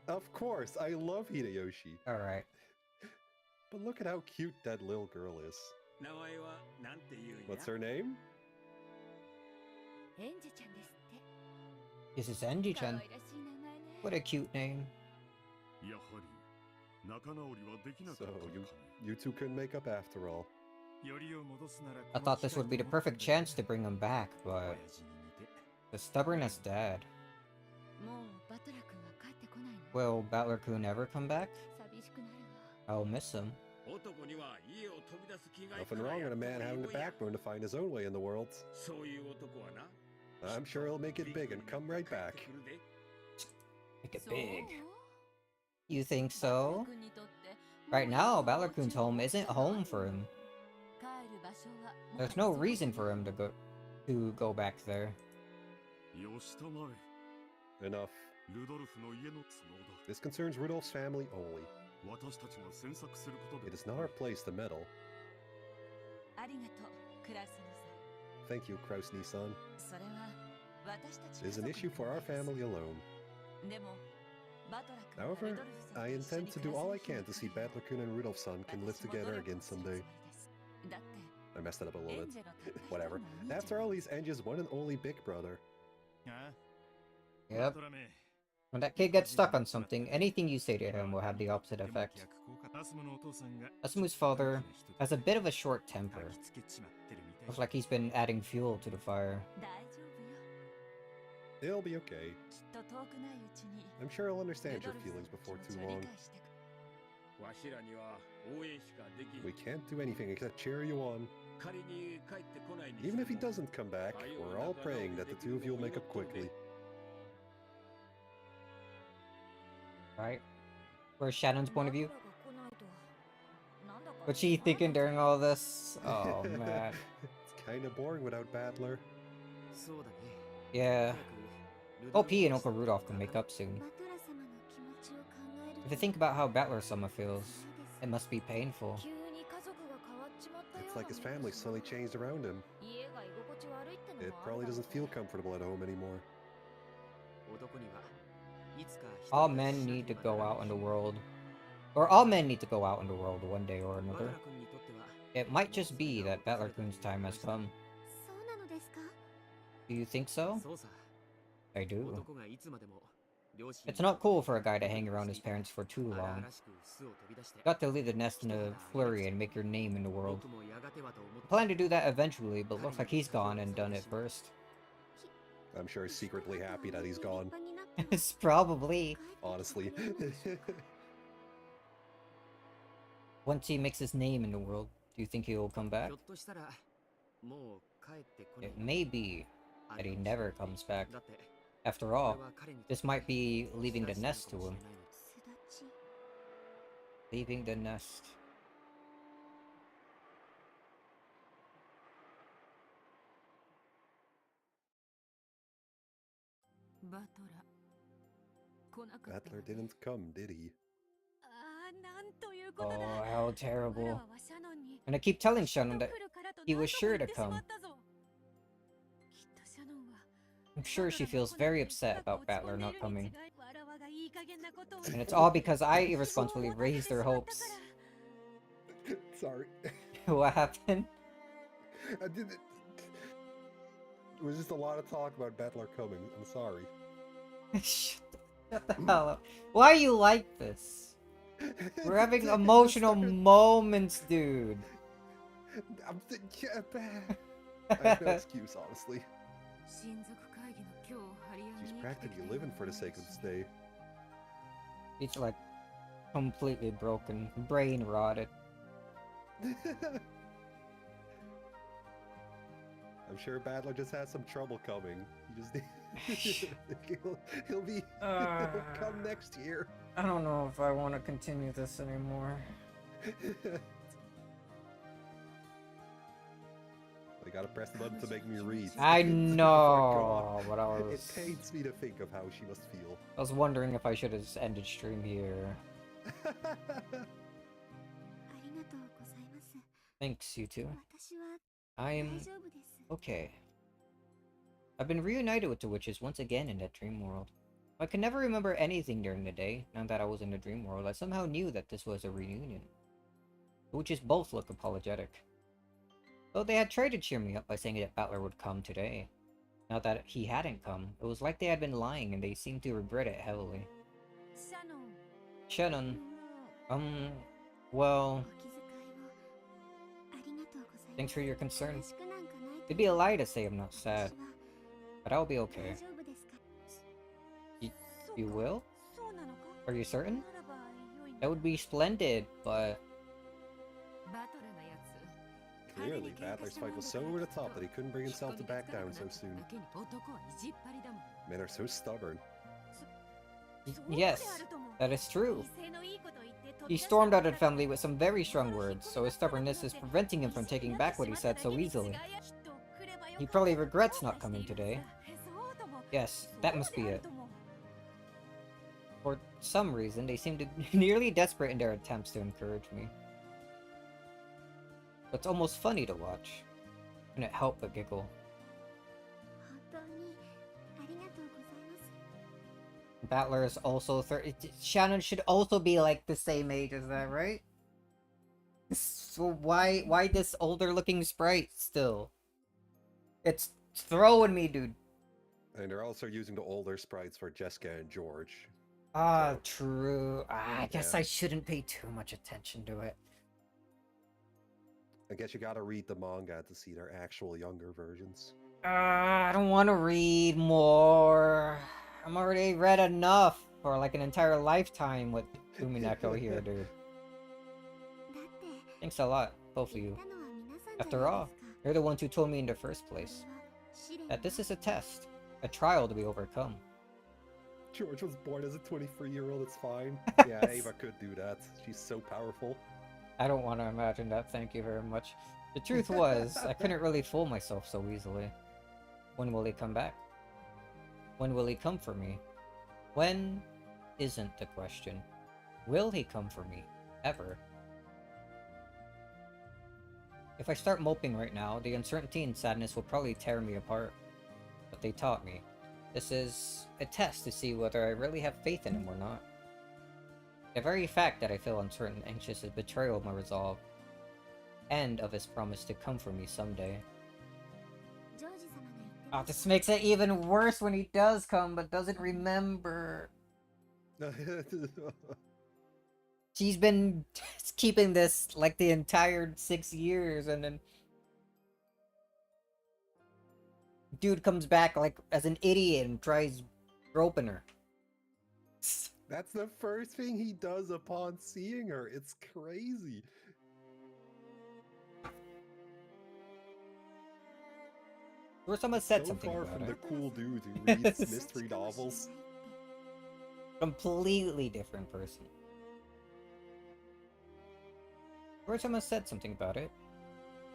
Of course, I love Hideyoshi. Alright. But look at how cute that little girl is. What's her name? This is Enji-chan. What a cute name. So, you two couldn't make up after all. I thought this would be the perfect chance to bring him back, but the stubborn as dad. Will Battler-kun ever come back? I'll miss him. Nothing wrong with a man having the backbone to find his own way in the world. I'm sure he'll make it big and come right back. Make it big. You think so? Right now, Battler-kun's home isn't home for him. There's no reason for him to go back there. Enough. This concerns Rudolph's family only. It is not our place to meddle. Thank you, Kraus-ni-san. It is an issue for our family alone. However, I intend to do all I can to see Battler-kun and Rudolph-san can live together again someday. I messed it up a little bit. Whatever. After all, he's Enja's one and only big brother. Yep. When that kid gets stuck on something, anything you say to him will have the opposite effect. Asumu's father has a bit of a short temper. Looks like he's been adding fuel to the fire. It'll be okay. I'm sure he'll understand your feelings before too long. We can't do anything except cheer you on. Even if he doesn't come back, we're all praying that the two of you will make up quickly. Right? Where's Shannon's point of view? What's she thinking during all this? Oh man. It's kinda boring without Battler. Yeah. OP and Uncle Rudolph can make up soon. If you think about how Battler-sama feels, it must be painful. It's like his family suddenly changed around him. It probably doesn't feel comfortable at home anymore. All men need to go out in the world. Or all men need to go out in the world one day or another. It might just be that Battler-kun's time has come. Do you think so? I do. It's not cool for a guy to hang around his parents for too long. You got to leave the nest in a flurry and make your name in the world. I plan to do that eventually, but looks like he's gone and done it first. I'm sure he's secretly happy that he's gone. It's probably. Honestly. Once he makes his name in the world, do you think he will come back? It may be that he never comes back. After all, this might be leaving the nest to him. Leaving the nest. Battler didn't come, did he? Oh, how terrible. And I keep telling Shannon that he was sure to come. I'm sure she feels very upset about Battler not coming. And it's all because I irresponsibly raised their hopes. Sorry. What happened? I didn't... It was just a lot of talk about Battler coming. I'm sorry. Shut the hell up. Why are you like this? We're having emotional moments, dude. I have no excuse, honestly. She's practically living for the sake of this day. He's like completely broken, brain rotted. I'm sure Battler just has some trouble coming. He just he'll come next year. I don't know if I want to continue this anymore. I gotta press the button to make me read. I know, but It pains me to think of how she must feel. I was wondering if I should have just ended stream here. Thanks, you two. I'm okay. I've been reunited with the witches once again in that dream world. I could never remember anything during the day. Now that I was in the dream world, I somehow knew that this was a reunion. The witches both look apologetic. Though they had tried to cheer me up by saying that Battler would come today. Now that he hadn't come, it was like they had been lying and they seemed to regret it heavily. Shannon, well... Thanks for your concern. It'd be a lie to say I'm not sad, but I'll be okay. You will? Are you certain? That would be splendid, but... Clearly, Battler's fight was so over the top that he couldn't bring himself to back down so soon. Men are so stubborn. Yes, that is true. He stormed out of the family with some very strong words, so his stubbornness is preventing him from taking back what he said so easily. He probably regrets not coming today. Yes, that must be it. For some reason, they seem to nearly desperate in their attempts to encourage me. It's almost funny to watch. I couldn't help but giggle. Battler is also 30. Shannon should also be like the same age as that, right? So why this older looking sprite still? It's throwing me, dude. And they're also using the older sprites for Jessica and George. Ah, so, true. I guess I shouldn't pay too much attention to it. I guess you gotta read the manga to see their actual younger versions. I don't want to read more. I'm already read enough for like an entire lifetime with Umineko here, dude. Thanks a lot, both of you. After all, you're the ones who told me in the first place that this is a test, a trial to be overcome. George was born as a 23-year-old, it's fine. Yeah, Ava could do that. She's so powerful. I don't want to imagine that, thank you very much. The truth was, I couldn't really fool myself so easily. When will he come back? When will he come for me? When isn't the question. Will he come for me? Ever? If I start moping right now, the uncertainty and sadness will probably tear me apart. But they taught me. This is a test to see whether I really have faith in him or not. The very fact that I feel uncertain and anxious is betrayal of my resolve, and of his promise to come for me someday. Oh, this makes it even worse when he does come, but doesn't remember. She's been keeping this like the entire 6 years, and then dude comes back like as an idiot and tries groping her. That's the first thing he does upon seeing her. It's crazy. Or someone said something about it. So far from the cool dude who reads mystery novels. Completely different person. Or someone said something about it.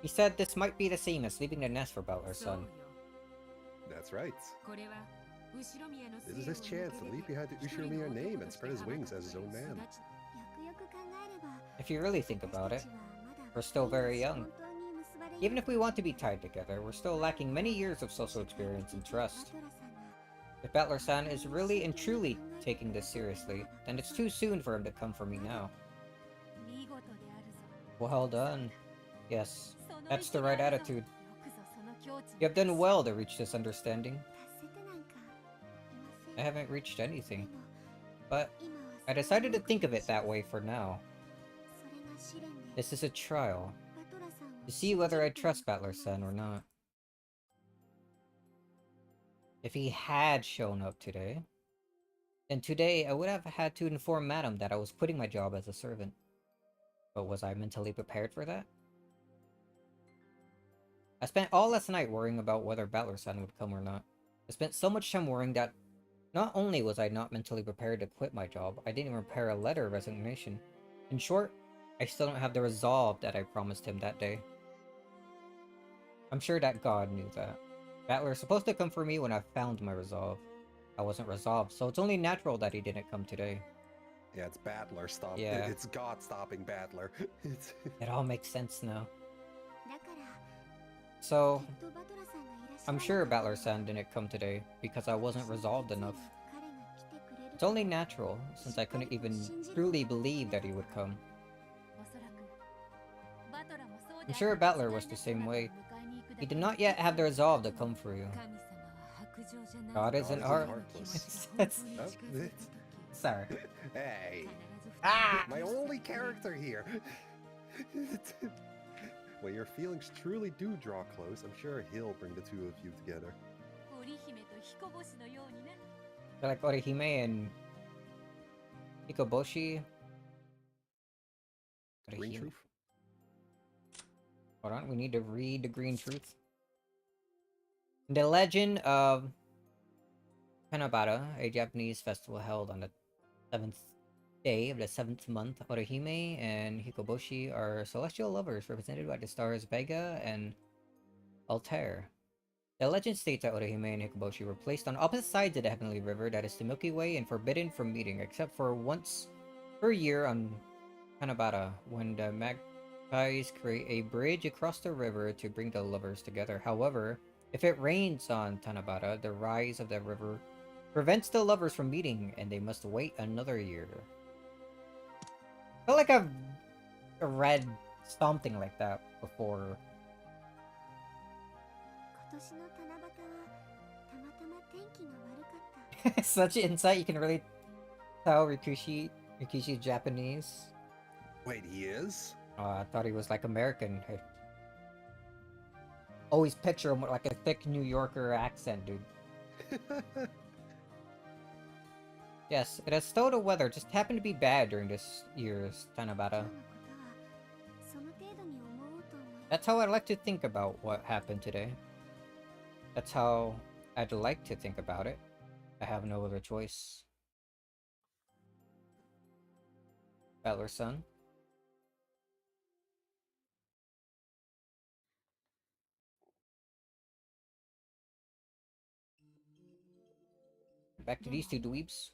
He said this might be the same as leaving the nest for Battler's son. That's right. This is his chance to leave behind the Ushiromiya name and spread his wings as his own man. If you really think about it, we're still very young. Even if we want to be tied together, we're still lacking many years of social experience and trust. If Battler-san is really and truly taking this seriously, then it's too soon for him to come for me now. Well done. Yes, that's the right attitude. You have done well to reach this understanding. I haven't reached anything, but I decided to think of it that way for now. This is a trial, to see whether I trust Battler-san or not. If he had shown up today, then today I would have had to inform Madam that I was quitting my job as a servant. But was I mentally prepared for that? I spent all last night worrying about whether Battler-san would come or not. I spent so much time worrying that not only was I not mentally prepared to quit my job, I didn't even prepare a letter of resignation. In short, I still don't have the resolve that I promised him that day. I'm sure that God knew that. Battler is supposed to come for me when I found my resolve. I wasn't resolved, so it's only natural that he didn't come today. Yeah, it's Battler stop. Yeah. It's God stopping Battler. It all makes sense now. So, I'm sure Battler-san didn't come today because I wasn't resolved enough. It's only natural, since I couldn't even truly believe that he would come. I'm sure Battler was the same way. He did not yet have the resolve to come for you. God isn't heartless. Sorry. Hey! Ah! My only character here! When your feelings truly do draw close, I'm sure he'll bring the two of you together. They're like Orihime and Hikoboshi. Green Truth? Hold on, we need to read the Green Truth. The legend of Hanabata, a Japanese festival held on the 7th day of the 7th month, Orihime and Hikoboshi are celestial lovers represented by the stars Vega and Altair. The legend states that Orihime and Hikoboshi were placed on opposite sides of the heavenly river that is the Milky Way and forbidden from meeting except for once per year on Tanabata, when the magpies create a bridge across the river to bring the lovers together. However, if it rains on Tanabata, the rise of the river prevents the lovers from meeting, and they must wait another year. I feel like I've read something like that before. Such insight, you can really tell Rikishi's Japanese. Wait, he is? I thought he was like American. I always picture him with like a thick New Yorker accent, dude. Yes, it has still the weather just happened to be bad during this year's Tanabata. That's how I like to think about what happened today. That's how I'd like to think about it. I have no other choice. Battler Sun. Back to these two dweebs.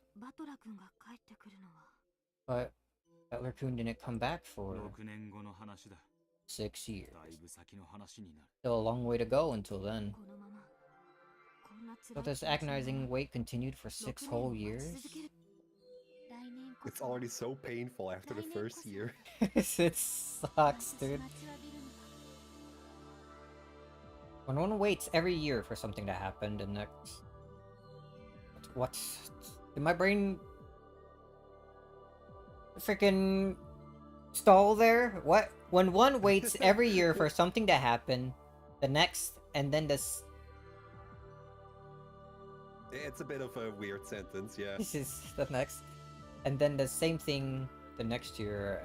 But Battler-kun didn't come back for 6 years. Still a long way to go until then. So this agonizing wait continued for 6 whole years? It's already so painful after the first year. It sucks, dude. When one waits every year for something to happen, the next... What's... Did my brain... freaking... stall there? What? When one waits every year for something to happen, the next, and then this... It's a bit of a weird sentence, yeah. This is the next. And then the same thing the next year,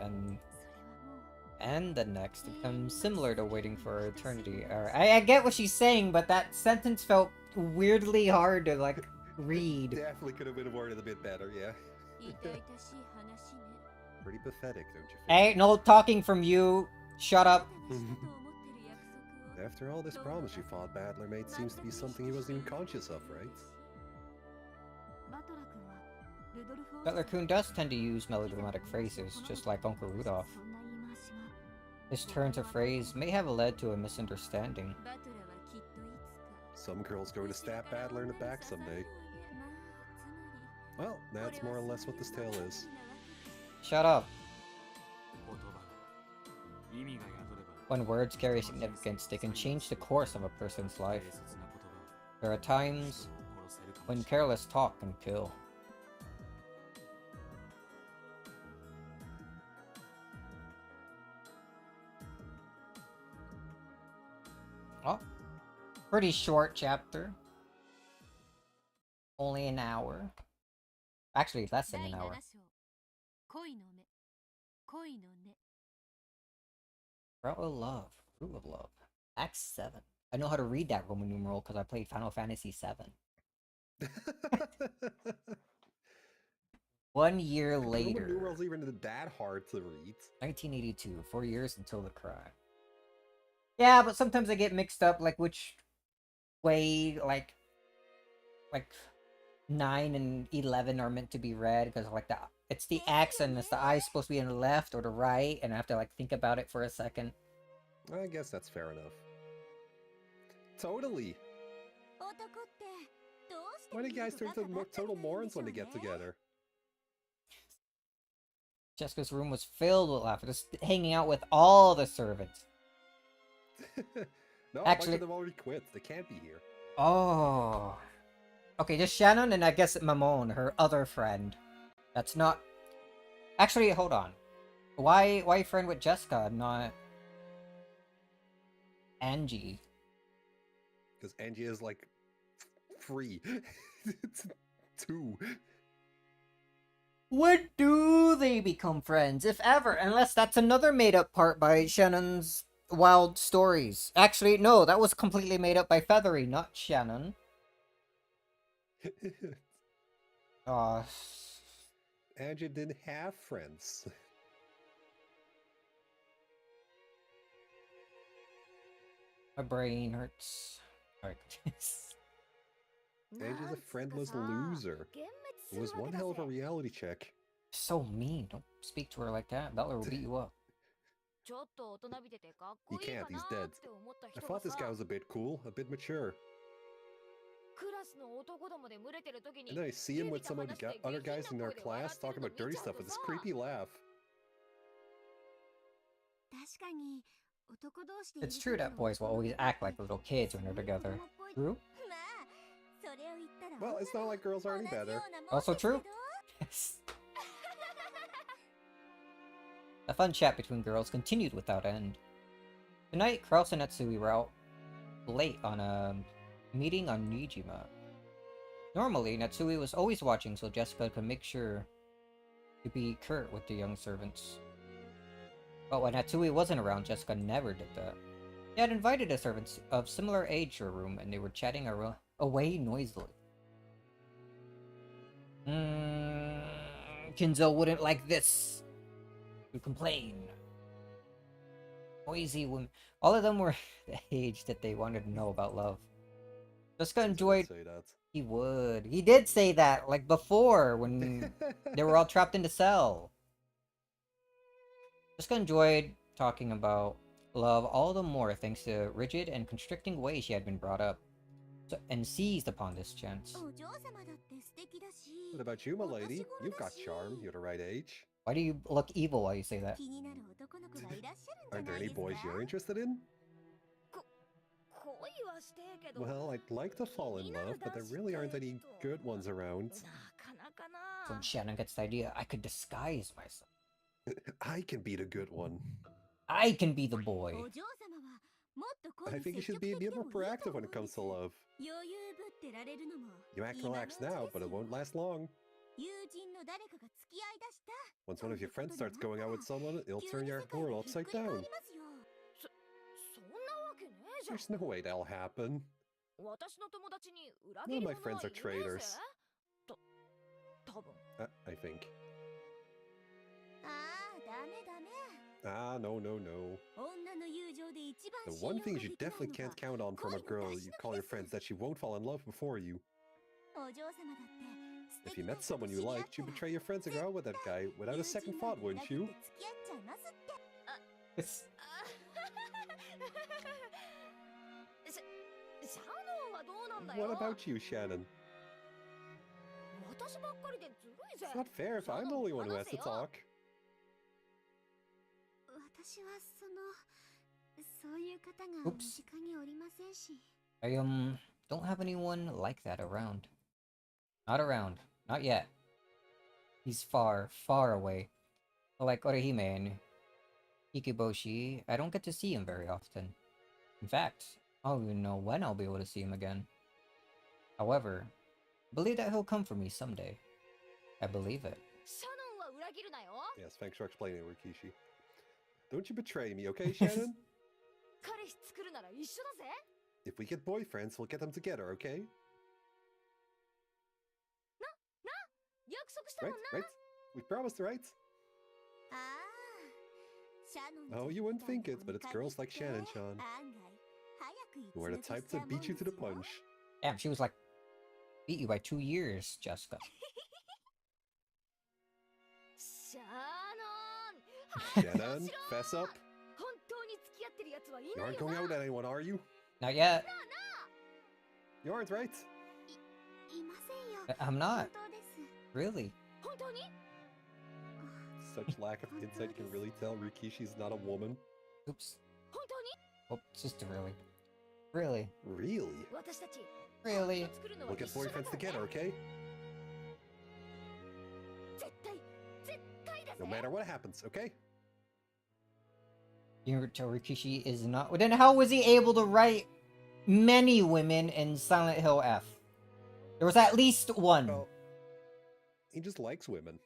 and the next. It becomes similar to waiting for eternity. I get what she's saying, but that sentence felt weirdly hard to, like, read. Definitely could have been worded a bit better, yeah. Pretty pathetic, don't you think? Hey, no talking from you. Shut up. After all this promise you fought, Battler made seems to be something he wasn't even conscious of, right? Battler-kun does tend to use melodramatic phrases, just like Uncle Rudolph. His turns of phrase may have led to a misunderstanding. Some girl's going to stab Battler in the back someday. Well, that's more or less what this tale is. Shut up. When words carry significance, they can change the course of a person's life. There are times when careless talk can kill. Oh, pretty short chapter. Only an hour. Actually, less than an hour. Route of Love. Root of Love. Act 7. I know how to read that Roman numeral because I played Final Fantasy 7. 1 year later. Roman numerals even that hard to read. 1982. 4 years until the crime. Yeah, but sometimes I get mixed up, like, which way, like 9 and 11 are meant to be read, because, like, it's the X and it's the I supposed to be on the left or the right, and I have to, like, think about it for a second. I guess that's fair enough. Totally! Why do guys turn to total morons when they get together? Jessica's room was filled with laughter, just hanging out with all the servants. No, actually, they've already quit. They can't be here. Oh. Okay, just Shannon and I guess Mamon, her other friend. That's not... Actually, hold on. Why friend with Jessica, not Angie? Because Angie is, like, free. It's 2. When do they become friends, if ever? Unless that's another made-up part by Shannon's Wild Stories. Actually, no, that was completely made up by Feathery, not Shannon. And you didn't have friends. My brain hurts. Alright. Ange is a friendless loser. It was one hell of a reality check. So mean. Don't speak to her like that. Butler will beat you up. He can't, he's dead. I thought this guy was a bit cool, a bit mature. And then I see him with some of the other guys in our class talking about dirty stuff with this creepy laugh. It's true that boys will always act like little kids when they're together. True? Well, it's not like girls are any better. Also true? Yes. The fun chat between girls continued without end. Tonight, Krause and Natsui were out late on a meeting on Nijima. Normally, Natsui was always watching so Jessica could make sure to be curt with the young servants. But when Natsui wasn't around, Jessica never did that. She had invited the servants of similar age to her room, and they were chatting away noisily. Kinzo wouldn't like this. Would complain. Noisy women. All of them were the age that they wanted to know about love. Jessica enjoyed... He would. He did say that, like before, when they were all trapped in the cell. Jessica enjoyed talking about love all the more thanks to the rigid and constricting way she had been brought up, and seized upon this chance. What about you, my lady? You've got charm. You're the right age. Why do you look evil while you say that? Aren't there any boys you're interested in? Well, I'd like to fall in love, but there really aren't any good ones around. When Shannon gets the idea, I could disguise myself. I can be the good one. I can be the boy. I think you should be a bit more proactive when it comes to love. You act relaxed now, but it won't last long. Once one of your friends starts going out with someone, it'll turn your world upside down. There's no way that'll happen. None of my friends are traitors. I think. Ah, no. The one thing you definitely can't count on from a girl you call your friends that she won't fall in love before you. If you met someone you liked, you'd betray your friends and go out with that guy without a second thought, wouldn't you? What about you, Shannon? It's not fair if I'm the only one who has to talk. Oops. I don't have anyone like that around. Not around. Not yet. He's far, far away. Like Orihime and Ikiboshi, I don't get to see him very often. In fact, I don't even know when I'll be able to see him again. However, I believe that he'll come for me someday. I believe it. Yes, thanks for explaining, Rikishi. Don't you betray me, okay, Shannon? If we get boyfriends, we'll get them together, okay? Right? We promised, right? Oh, you wouldn't think it, but it's girls like Shannon, Sean, who are the type to beat you to the punch. Damn, she was like, beat you by 2 years, Jessica. Shannon, fess up. You aren't going out with anyone, are you? Not yet. You aren't, right? I'm not. Really. Such lack of insight, you can really tell Rikishi's not a woman. Oops. Oh, sister, really. Really? Really? Really? We'll get boyfriends together, okay? No matter what happens, okay? Rikishi is not... Then how was he able to write many women in Silent Hill F? There was at least one. Well, he just likes women.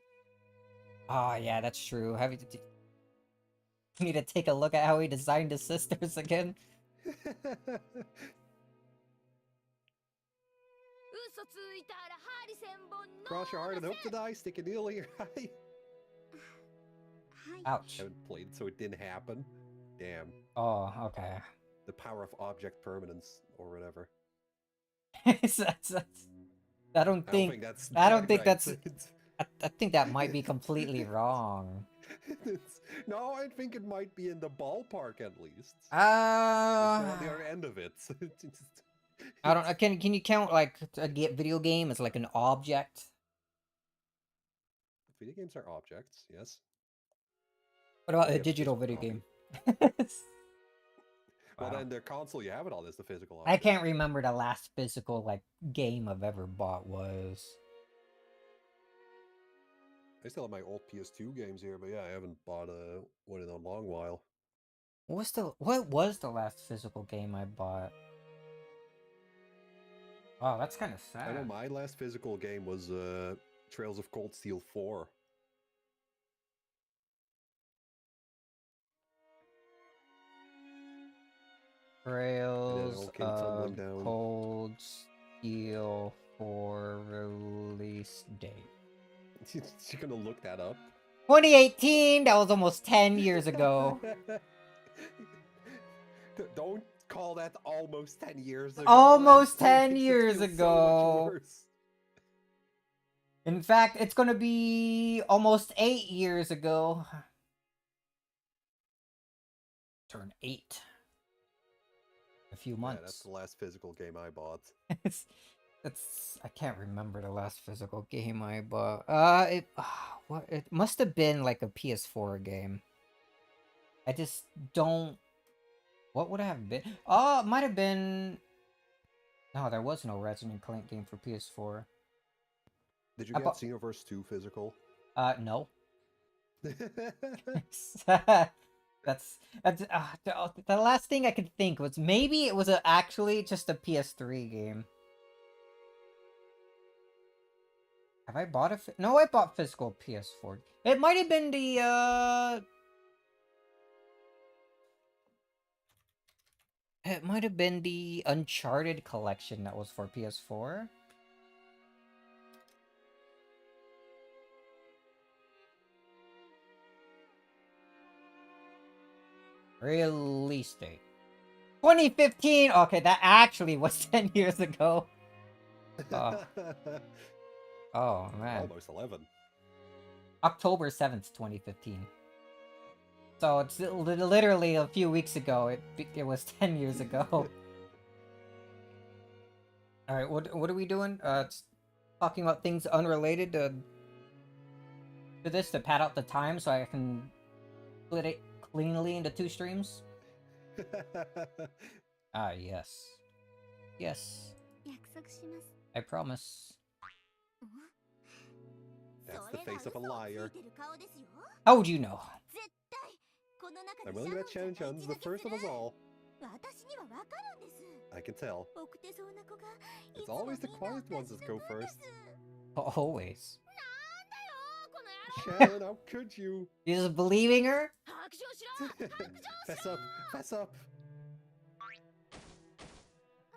Oh, yeah, that's true. You need to take a look at how he designed his sisters again. Cross your heart and hope to die. Stick a needle in your eye. Ouch. I haven't played, so it didn't happen. Damn. Oh, okay. The power of object permanence, or whatever. I don't think that's. I think that might be completely wrong. No, I think it might be in the ballpark at least. It's on the other end of it. I don't. Can you count like a video game as like an object? Video games are objects, yes. What about a digital video game? Well, then the console you have it on is the physical object. I can't remember the last physical like game I've ever bought was. I still have my old PS2 games here, but yeah, I haven't bought one in a long while. What was the last physical game I bought? Oh, that's kind of sad. I know my last physical game was Trails of Cold Steel 4. Trails of Cold Steel 4 release date. You're gonna look that up? 2018! That was almost 10 years ago. Don't call that almost 10 years ago. Almost 10 years ago. So in fact, it's gonna be almost 8 years ago. Turn 8. A few months. Yeah, that's the last physical game I bought. I can't remember the last physical game I bought. It must have been like a PS4 game. I just don't. What would it have been? Oh, it might have been. No, there was no Resident Clank game for PS4. Did you get Xenoverse 2 physical? No. That's the last thing I could think was maybe it was actually just a PS3 game. Have I bought no, I bought physical PS4. It might have been the it might have been the Uncharted collection that was for PS4. Release date 2015. Okay, that actually was 10 years ago. Oh man. Almost 11. October 7th, 2015. So it's literally a few weeks ago. It was 10 years ago. All right, what are we doing? It's talking about things unrelated to this to pad out the time so I can split it cleanly into 2 streams. Yes. Yes. I promise. That's the face of a liar. How would you know? I'm willing to bet Shan-chan's the first of us all. I can tell. It's always the quiet ones that go first. Always. Shan, how could you? You just believing her? Fess up, fess up.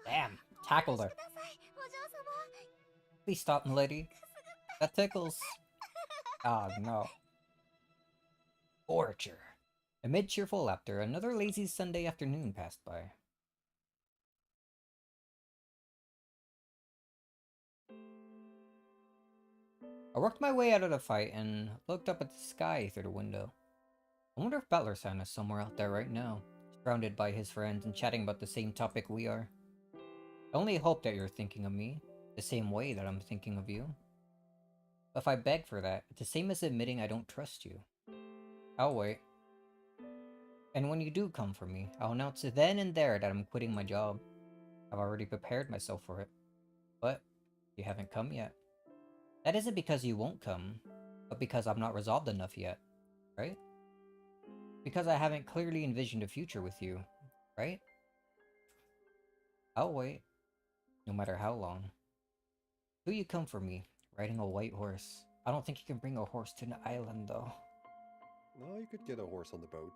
Damn, tackled her. Please stop, milady. That tickles. Oh no. Torture. Amid cheerful laughter, another lazy Sunday afternoon passed by. I worked my way out of the fight and looked up at the sky through the window. I wonder if Butler-san is somewhere out there right now, surrounded by his friends and chatting about the same topic we are. I only hope that you're thinking of me, the same way that I'm thinking of you. But if I beg for that, it's the same as admitting I don't trust you. I'll wait. And when you do come for me, I'll announce then and there that I'm quitting my job. I've already prepared myself for it. But you haven't come yet. That isn't because you won't come, but because I'm not resolved enough yet, right? Because I haven't clearly envisioned a future with you, right? I'll wait, no matter how long. Will you come for me, riding a white horse? I don't think you can bring a horse to an island, though. No, you could get a horse on the boat.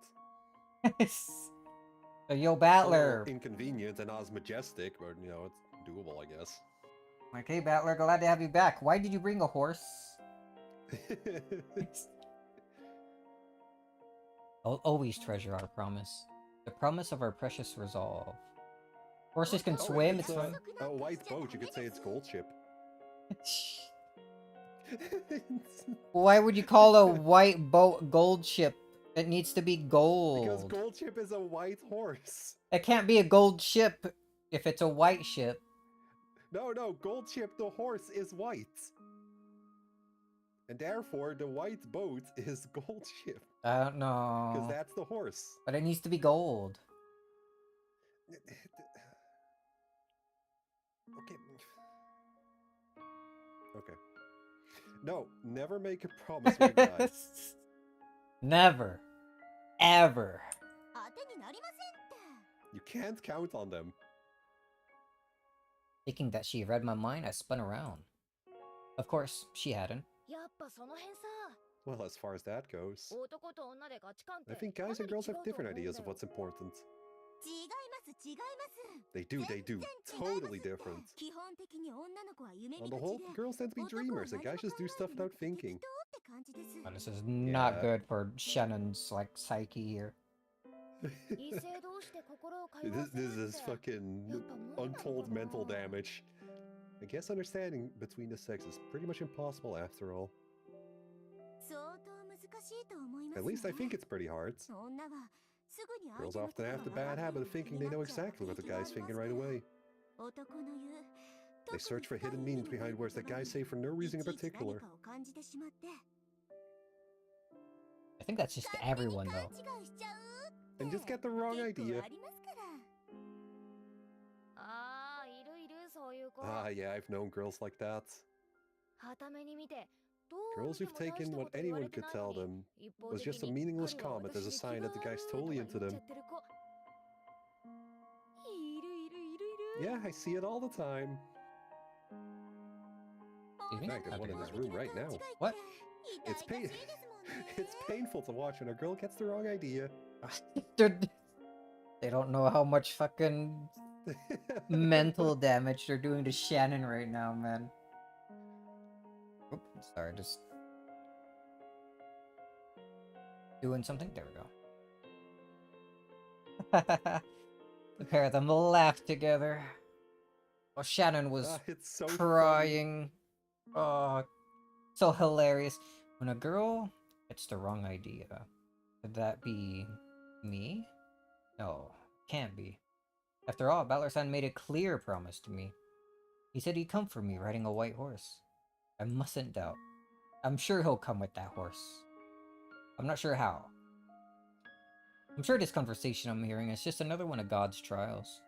So, yo, Battler. Inconvenient and not as majestic, but, you know, it's doable, I guess. Like, hey, Battler, glad to have you back. Why did you bring a horse? I'll always treasure our promise. The promise of our precious resolve. Horses can swim, it's fine. A white boat, you could say it's gold ship. Why would you call a white boat gold ship? It needs to be gold. Because gold ship is a white horse. It can't be a gold ship if it's a white ship. No, gold ship, the horse is white. And therefore, the white boat is gold ship. I don't know. Because that's the horse. But it needs to be gold. Okay. No, never make a promise with God. Never. Ever. You can't count on them. Thinking that she read my mind, I spun around. Of course, she hadn't. Well, as far as that goes, I think guys and girls have different ideas of what's important. They do. Totally different. On the whole, girls tend to be dreamers, and guys just do stuff without thinking. Oh, this is not good for Shannon's, like, psyche here. This is fucking untold mental damage. I guess understanding between the sexes is pretty much impossible after all. At least I think it's pretty hard. Girls often have the bad habit of thinking they know exactly what the guy's thinking right away. They search for hidden meanings behind words that guys say for no reason in particular. I think that's just everyone, though. And just get the wrong idea. Yeah, I've known girls like that. Girls who've taken what anyone could tell them was just a meaningless comment as a sign that the guy's totally into them. Yeah, I see it all the time. In fact, there's one in this room right now. What? It's painful to watch when a girl gets the wrong idea. They don't know how much fucking mental damage they're doing to Shannon right now, man. Oops, sorry, just doing something. There we go. The pair of them laughed together. Oh, Shannon was so crying. Oh, so hilarious. When a girl gets the wrong idea, could that be me? No, can't be. After all, Battler-san made a clear promise to me. He said he'd come for me riding a white horse. I mustn't doubt. I'm sure he'll come with that horse. I'm not sure how. I'm sure this conversation I'm hearing is just another one of God's trials.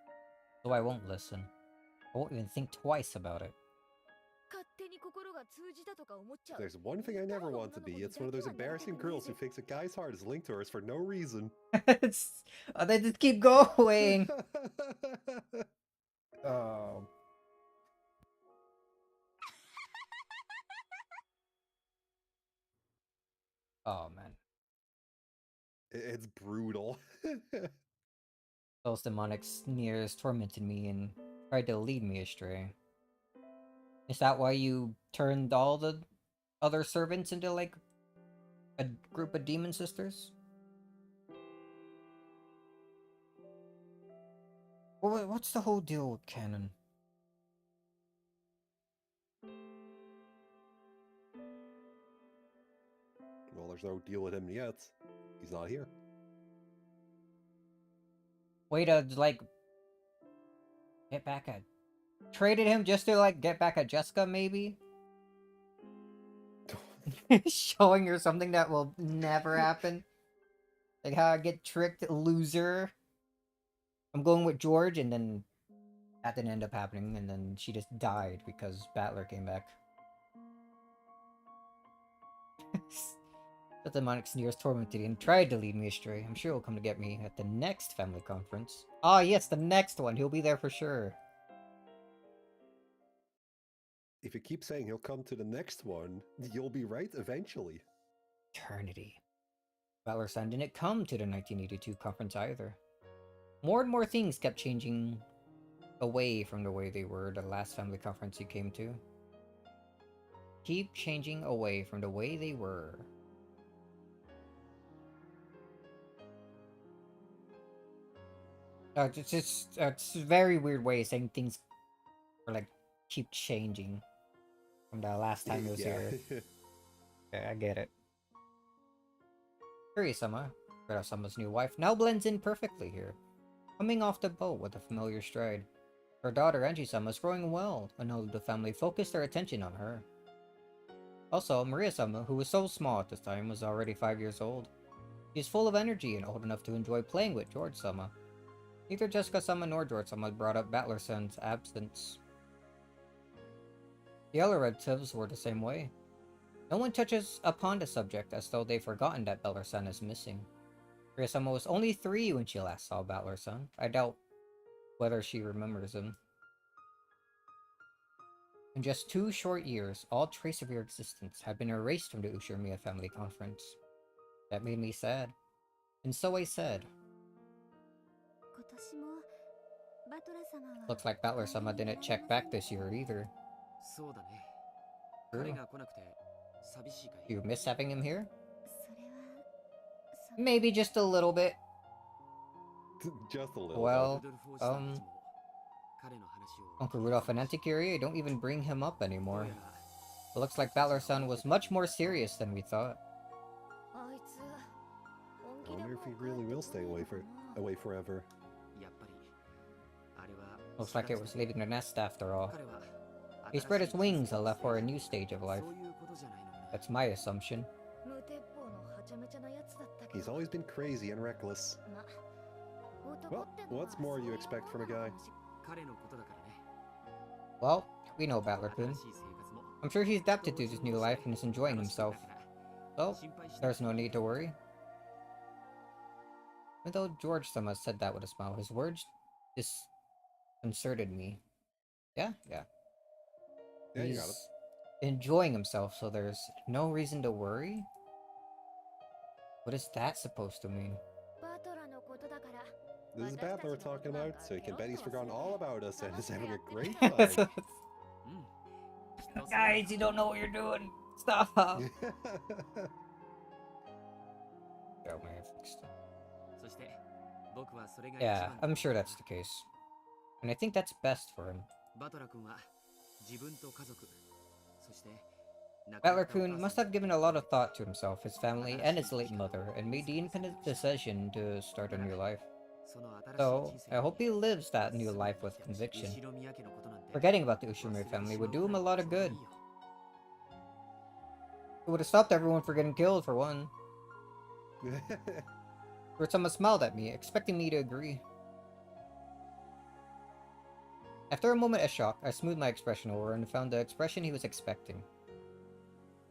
So I won't listen. I won't even think twice about it. If there's one thing I never want to be, it's one of those embarrassing girls who thinks a guy's heart is linked to hers for no reason. Oh, they just keep going. Oh. Oh, man. It's brutal. Those demonic sneers tormented me and tried to lead me astray. Is that why you turned all the other servants into, like, a group of demon sisters? What's the whole deal with Canon? Well, there's no deal with him yet. He's not here. Way to, like, get back at... Traded him just to, like, get back at Jessica, maybe? Showing her something that will never happen. Like how I get tricked, loser. I'm going with George, and then that didn't end up happening, and then she just died because Battler came back. The demonic sneers tormented and tried to lead me astray. I'm sure he'll come to get me at the next family conference. Ah, yes, the next one. He'll be there for sure. If you keep saying he'll come to the next one, you'll be right eventually. Eternity. Battler-san didn't come to the 1982 conference either. More and more things kept changing away from the way they were the last family conference you came to. Keep changing away from the way they were. It's a very weird way of saying things are like keep changing from the last time it was here. Yeah, I get it. Kiri-sama, Kura-sama's new wife, now blends in perfectly here, coming off the boat with a familiar stride. Her daughter Anji-sama is growing well, and all of the family focused their attention on her. Also, Maria-sama, who was so small at this time, was already 5 years old. She is full of energy and old enough to enjoy playing with George-sama. Neither Jessica-sama nor George-sama brought up Battler-san's absence. The other relatives were the same way. No one touches upon the subject as though they've forgotten that Battler-san is missing. Maria-sama was only 3 when she last saw Battler-san. I doubt whether she remembers him. In just 2 short years, all trace of your existence had been erased from the Ushiromiya family conference. That made me sad. And so I said, looks like Battler-sama didn't check back this year either. True. You miss having him here? Maybe just a little bit. Just a little. Well, Uncle Rudolph and Auntie Curie don't even bring him up anymore. It looks like Battler-san was much more serious than we thought. I wonder if he really will stay away forever. Looks like it was leaving the nest after all. He spread his wings and left for a new stage of life. That's my assumption. He's always been crazy and reckless. Well, what's more you expect from a guy? Well, we know Battler-kun. I'm sure he's adapted to his new life and is enjoying himself. So, there's no need to worry. Even though George-sama said that with a smile, his words disconcerted me. Yeah? Yeah. Yeah, you got it. He's enjoying himself, so there's no reason to worry? What is that supposed to mean? This is Battler we're talking about, so you can bet he's forgotten all about us and is having a great time. Guys, you don't know what you're doing! Stop! Oh man, yeah, I'm sure that's the case. And I think that's best for him. Battler-kun must have given a lot of thought to himself, his family, and his late mother, and made the independent decision to start a new life. So, I hope he lives that new life with conviction. Forgetting about the Ushiromiya family would do him a lot of good. It would have stopped everyone from getting killed, for one. George-sama smiled at me, expecting me to agree. After a moment of shock, I smoothed my expression over and found the expression he was expecting.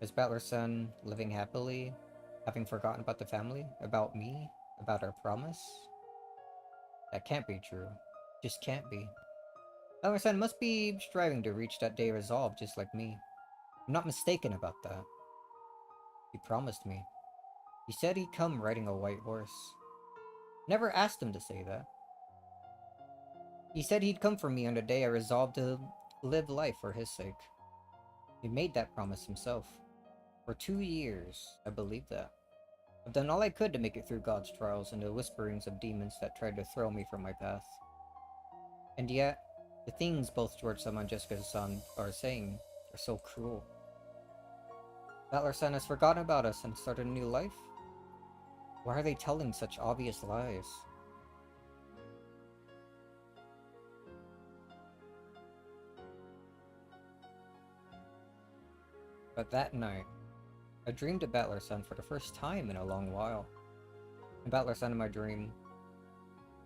Is Battler-san living happily, having forgotten about the family, about me, about our promise? That can't be true. Just can't be. Battler-san must be striving to reach that day resolved just like me. I'm not mistaken about that. He promised me. He said he'd come riding a white horse. Never asked him to say that. He said he'd come for me on the day I resolved to live life for his sake. He made that promise himself. For 2 years, I believed that. I've done all I could to make it through God's trials and the whisperings of demons that tried to throw me from my path. And yet, the things both George-sama and Jessica-san are saying are so cruel. Battler-san has forgotten about us and started a new life? Why are they telling such obvious lies? But that night, I dreamed of Battler-san for the first time in a long while. And Battler-san in my dream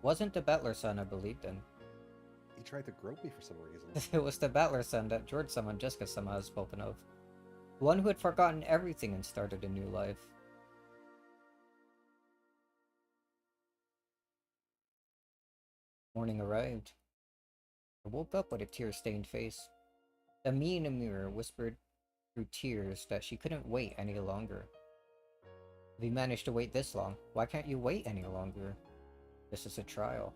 wasn't the Battler-san I believed in. He tried to grope me for some reason. It was the Battler-san that George-sama and Jessica-sama has spoken of. The one who had forgotten everything and started a new life. Morning arrived. I woke up with a tear-stained face. The me in the mirror whispered through tears that she couldn't wait any longer. If you managed to wait this long, why can't you wait any longer? This is a trial.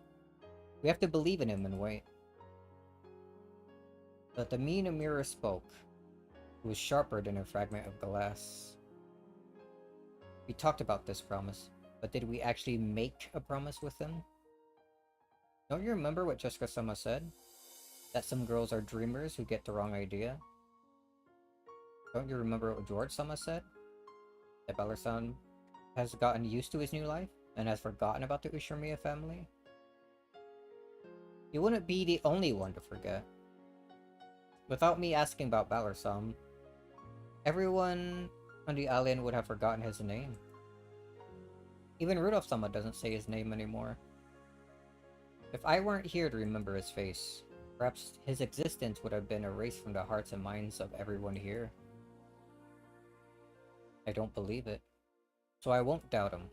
We have to believe in him and wait. But the mean mirror spoke. It was sharper than a fragment of glass. We talked about this promise, but did we actually make a promise with them? Don't you remember what Jessica-sama said? That some girls are dreamers who get the wrong idea? Don't you remember what George-sama said? That Ballard-san has gotten used to his new life and has forgotten about the Ushiromiya family? You wouldn't be the only one to forget. Without me asking about Ballard-san, everyone on the island would have forgotten his name. Even Rudolph-sama doesn't say his name anymore. If I weren't here to remember his face, perhaps his existence would have been erased from the hearts and minds of everyone here. I don't believe it, so I won't doubt him.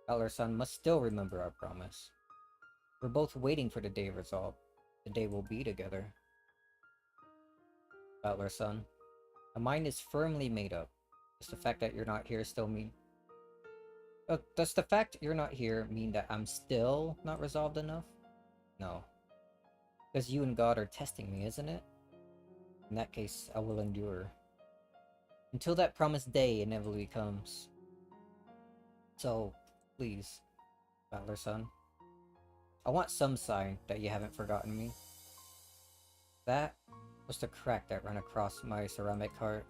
Ballard-san must still remember our promise. We're both waiting for the day of resolve, the day we'll be together. Ballard-san, my mind is firmly made up. Does the fact that you're not here still mean... does the fact you're not here mean that I'm still not resolved enough? No. Because you and God are testing me, isn't it? In that case, I will endure. Until that promised day inevitably comes. So, please, Butler-san. I want some sign that you haven't forgotten me. That was the crack that ran across my ceramic heart.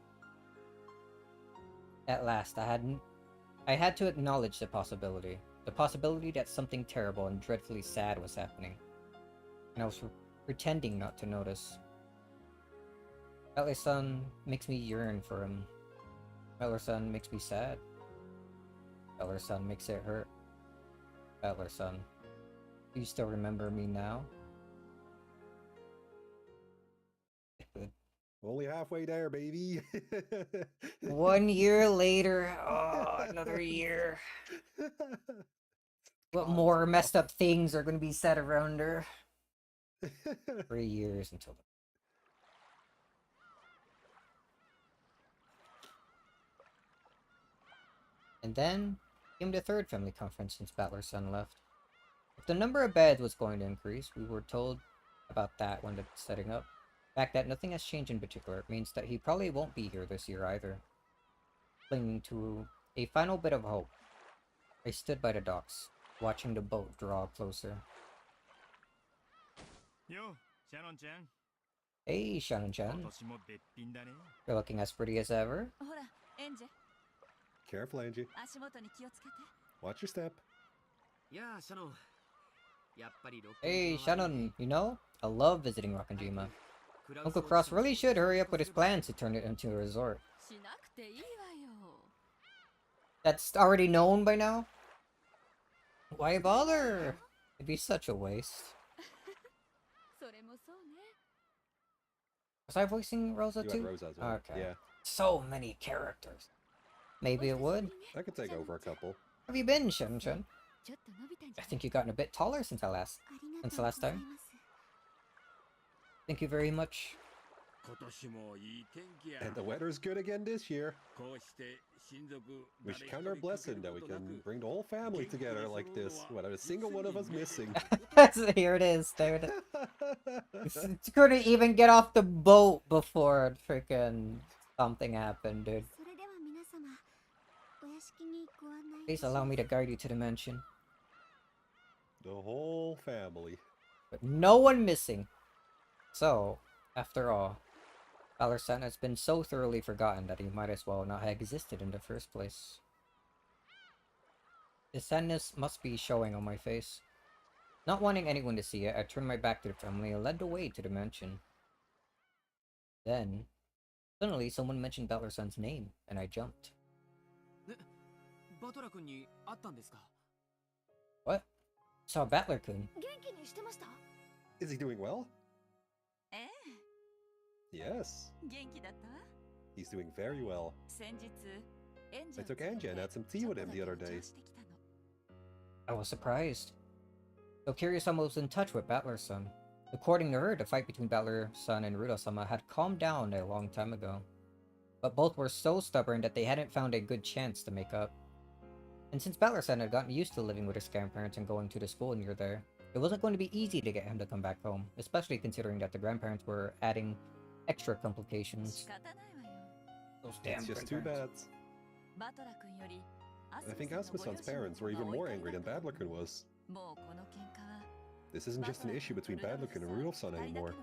At last, I had to acknowledge the possibility that something terrible and dreadfully sad was happening. And I was pretending not to notice. Butler-san makes me yearn for him. Butler-san makes me sad. Butler-san makes it hurt. Butler-san, do you still remember me now? Only halfway there, baby. 1 year later. Oh, another year. What more messed up things are going to be said around her? 3 years until the... And then came the third family conference since Butler-san left. If the number of beds was going to increase, we were told about that when it's setting up. The fact that nothing has changed in particular means that he probably won't be here this year either. Clinging to a final bit of hope, I stood by the docks, watching the boat draw closer. Yo, Shannon-chan. Hey, Shannon-chan. You're looking as pretty as ever. Careful, Angie. Watch your step. Hey, Shannon, you know, I love visiting Rokkanjima. Uncle Cross really should hurry up with his plans to turn it into a resort. That's already known by now? Why bother? It'd be such a waste. Was I voicing Rosa too? Rosa as well. Okay. Yeah. So many characters. Maybe it would. I could take over a couple. How have you been, Shan-chan? I think you've gotten a bit taller since the last time. Thank you very much. And the weather's good again this year. We should count our blessing that we can bring the whole family together like this, without a single one of us missing. Here it is. There it is. Couldn't even get off the boat before freaking something happened, dude. Please allow me to guide you to the mansion. The whole family. But no one missing. So, after all, Ballard-san has been so thoroughly forgotten that he might as well not have existed in the first place. The sadness must be showing on my face. Not wanting anyone to see it, I turned my back to the family and led the way to the mansion. Then, suddenly someone mentioned Ballard-san's name, and I jumped. What? Saw Battler-kun. Is he doing well? Yes. He's doing very well. I took Angie and had some tea with him the other day. I was surprised. Though Kiryu-sama was in touch with Battler-san. According to her, the fight between Battler-san and Rudo-sama had calmed down a long time ago. But both were so stubborn that they hadn't found a good chance to make up. And since Battler-san had gotten used to living with his grandparents and going to the school near there, it wasn't going to be easy to get him to come back home, especially considering that the grandparents were adding extra complications. Those damn It's just too bad. I think Asuma-san's parents were even more angry than Badler-kun was. This isn't just an issue between Badler-kun and Rudolph-san anymore.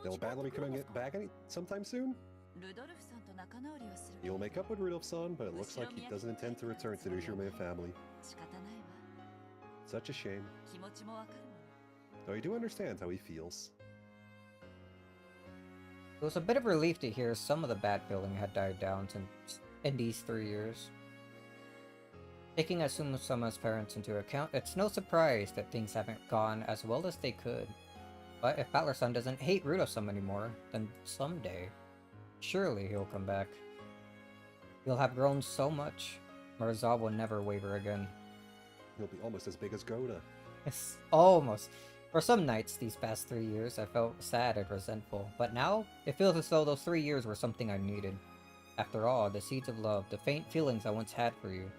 Will Badler be coming back sometime soon? He will make up with Rudolph-san, but it looks like he doesn't intend to return to the Ushirome family. Such a shame. Though I do understand how he feels. It was a bit of relief to hear some of the bad feeling had died down in these 3 years. Taking Asuma-sama's parents into account, it's no surprise that things haven't gone as well as they could. But if Badler-san doesn't hate Rudolph-san anymore, then someday, surely he'll come back. He'll have grown so much, my resolve will never waver again. He'll be almost as big as Goda. It's almost. For some nights these past 3 years, I felt sad and resentful, but now, it feels as though those 3 years were something I needed. After all, the seeds of love, the faint feelings I once had for you,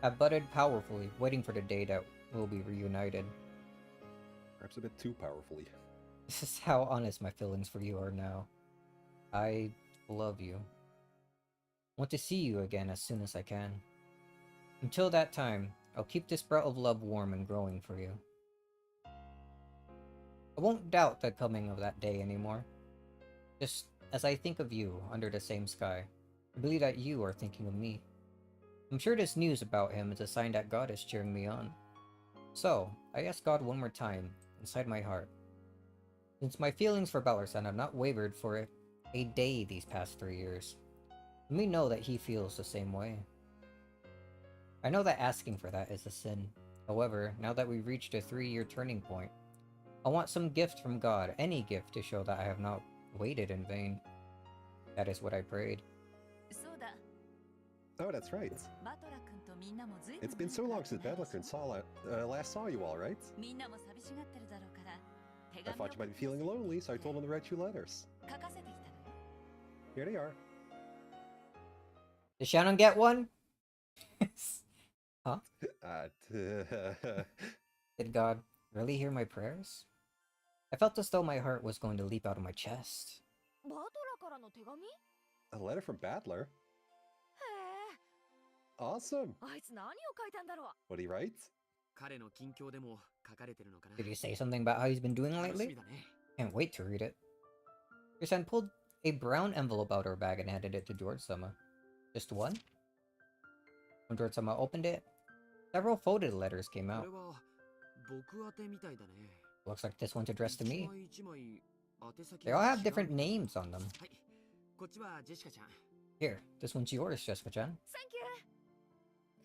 have budded powerfully, waiting for the day that we'll be reunited. Perhaps a bit too powerfully. This is how honest my feelings for you are now. I love you. Want to see you again as soon as I can. Until that time, I'll keep this sprout of love warm and growing for you. I won't doubt the coming of that day anymore. Just as I think of you under the same sky, I believe that you are thinking of me. I'm sure this news about him is a sign that God is cheering me on. So, I ask God one more time, inside my heart. Since my feelings for Badler-san have not wavered for a day these past 3 years, let me know that he feels the same way. I know that asking for that is a sin. However, now that we've reached a 3-year turning point, I want some gift from God, any gift, to show that I have not waited in vain. That is what I prayed. Oh, that's right. It's been so long since Badler-kun last saw you all, right? I thought you might be feeling lonely, so I told him to write you letters. Here they are. Did Shannon get one? Huh? Did God really hear my prayers? I felt as though my heart was going to leap out of my chest. A letter from Badler? Awesome! What did he write? Did he say something about how he's been doing lately? Can't wait to read it. Yusan pulled a brown envelope out of her bag and handed it to George-sama. Just one? When George-sama opened it, several folded letters came out. Looks like this one's addressed to me. They all have different names on them. Here, this one's yours, Jessica-chan.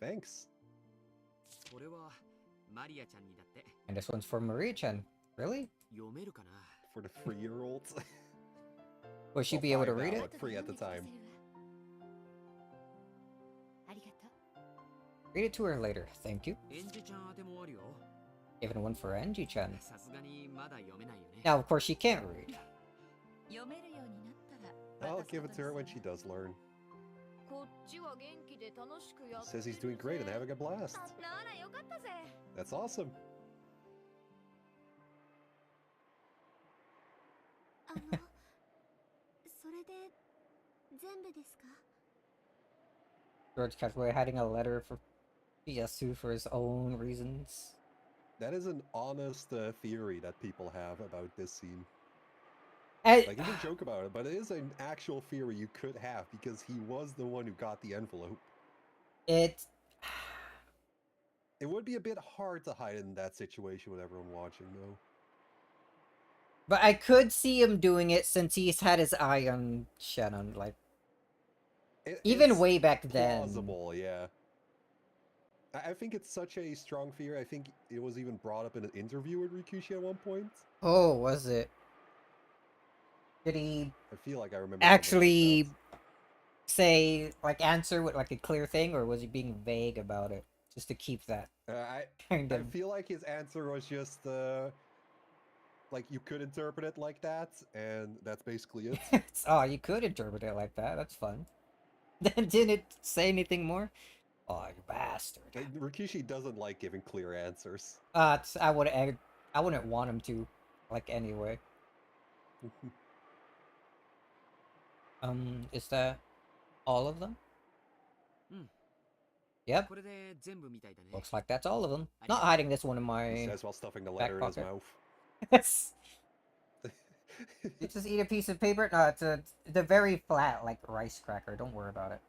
Thanks. And this one's for Maria-chan. Really? For the 3-year-olds? Will she be able to read it? But 3 at the time. Read it to her later, thank you. Even one for Angie-chan. Now, of course, she can't read. I'll give it to her when she does learn. Says he's doing great and having a blast. That's awesome. George casually hiding a letter for Yasu for his own reasons. That is an honest theory that people have about this scene. Like, you can joke about it, but it is an actual theory you could have because he was the one who got the envelope. It would be a bit hard to hide in that situation with everyone watching, though. But I could see him doing it since he's had his eye on Shannon, like, even way back then. Plausible, yeah. I think it's such a strong theory. I think it was even brought up in an interview with Rikushi at one point. Oh, was it? Did he I feel like I remember actually say, like, answer with, like, a clear thing, or was he being vague about it? Just to keep that kind of... I feel like his answer was just, like, you could interpret it like that, and that's basically it. Oh, you could interpret it like that. That's fun. Then didn't it say anything more? Oh, you bastard. Rikishi doesn't like giving clear answers. I wouldn't want him to, like, anyway. Is that all of them? Yep. Looks like that's all of them. Not hiding this one in He my says while stuffing the back letter in his pocket. mouth. You just eat a piece of paper? No, it's a very flat, like, rice cracker. Don't worry about it.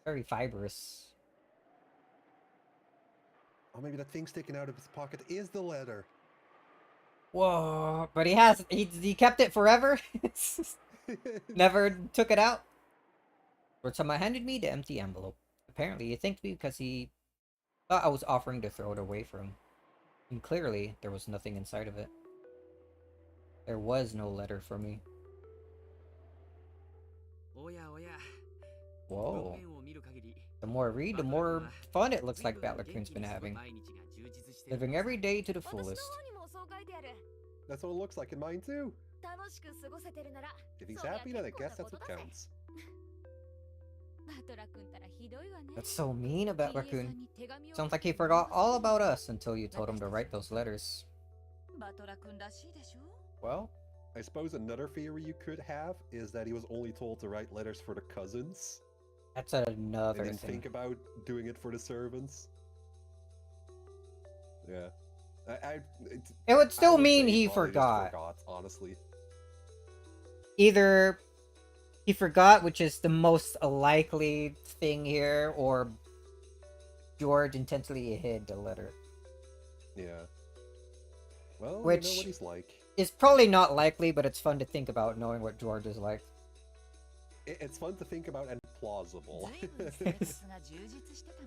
Very fibrous. Oh, maybe that thing sticking out of his pocket is the letter. Whoa, but he kept it forever? Never took it out? Someone handed me the empty envelope. Apparently, he thanked me because he thought I was offering to throw it away for him. And clearly, there was nothing inside of it. There was no letter for me. Whoa. The more I read, the more fun it looks like Battler-kun's been having. Living every day to the fullest. That's what it looks like in mine too. If he's happy, then I guess that's what counts. That's so mean of Battler-kun. Sounds like he forgot all about us until you told him to write those letters. Well, I suppose another theory you could have is that he was only told to write letters for the cousins. that's another And thing. think about doing it for the servants. Yeah. It would still I would mean say he probably just forgot. Honestly. Either he forgot, which is the most likely thing here, or George intentionally hid the letter. Yeah. Well, Which you know what he's like. It's probably not likely, but it's fun to think about knowing what George is like. It's fun to think about and plausible.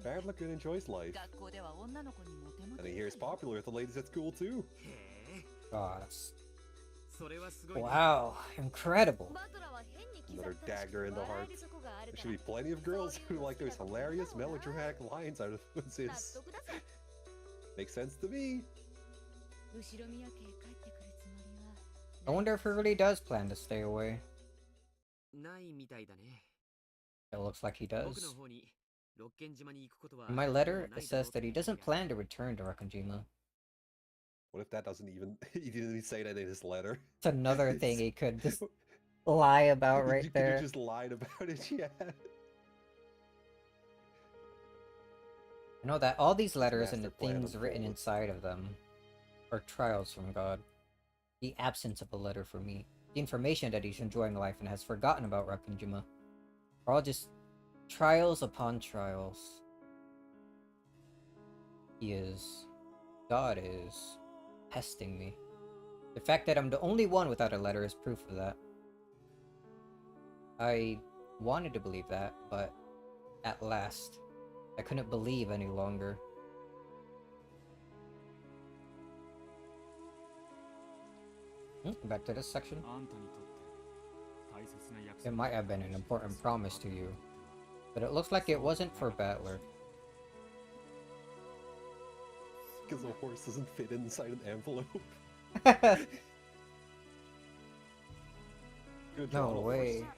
Battler-kun enjoys life. And he hears popular with the ladies at school too. God. Wow, incredible. Another dagger in the heart. There should be plenty of girls who like those hilarious melodramatic lines out of his. Makes sense to me. I wonder if he really does plan to stay away. It looks like he does. In my letter, it says that he doesn't plan to return to Rakanjima. What if that doesn't even... He didn't even say that in his letter. It's another thing he could just lie about right there. You could have just lied about it, yeah. I know that all these letters and the things written inside of them are trials from God. The absence of a letter for me. The information that he's enjoying life and has forgotten about Rakanjima. Are all just trials upon trials. God is testing me. The fact that I'm the only one without a letter is proof of that. I wanted to believe that, but at last, I couldn't believe any longer. Back to this section. It might have been an important promise to you, but it looks like it wasn't for Battler. Because the horse doesn't fit inside an envelope. Good No job, way. horse.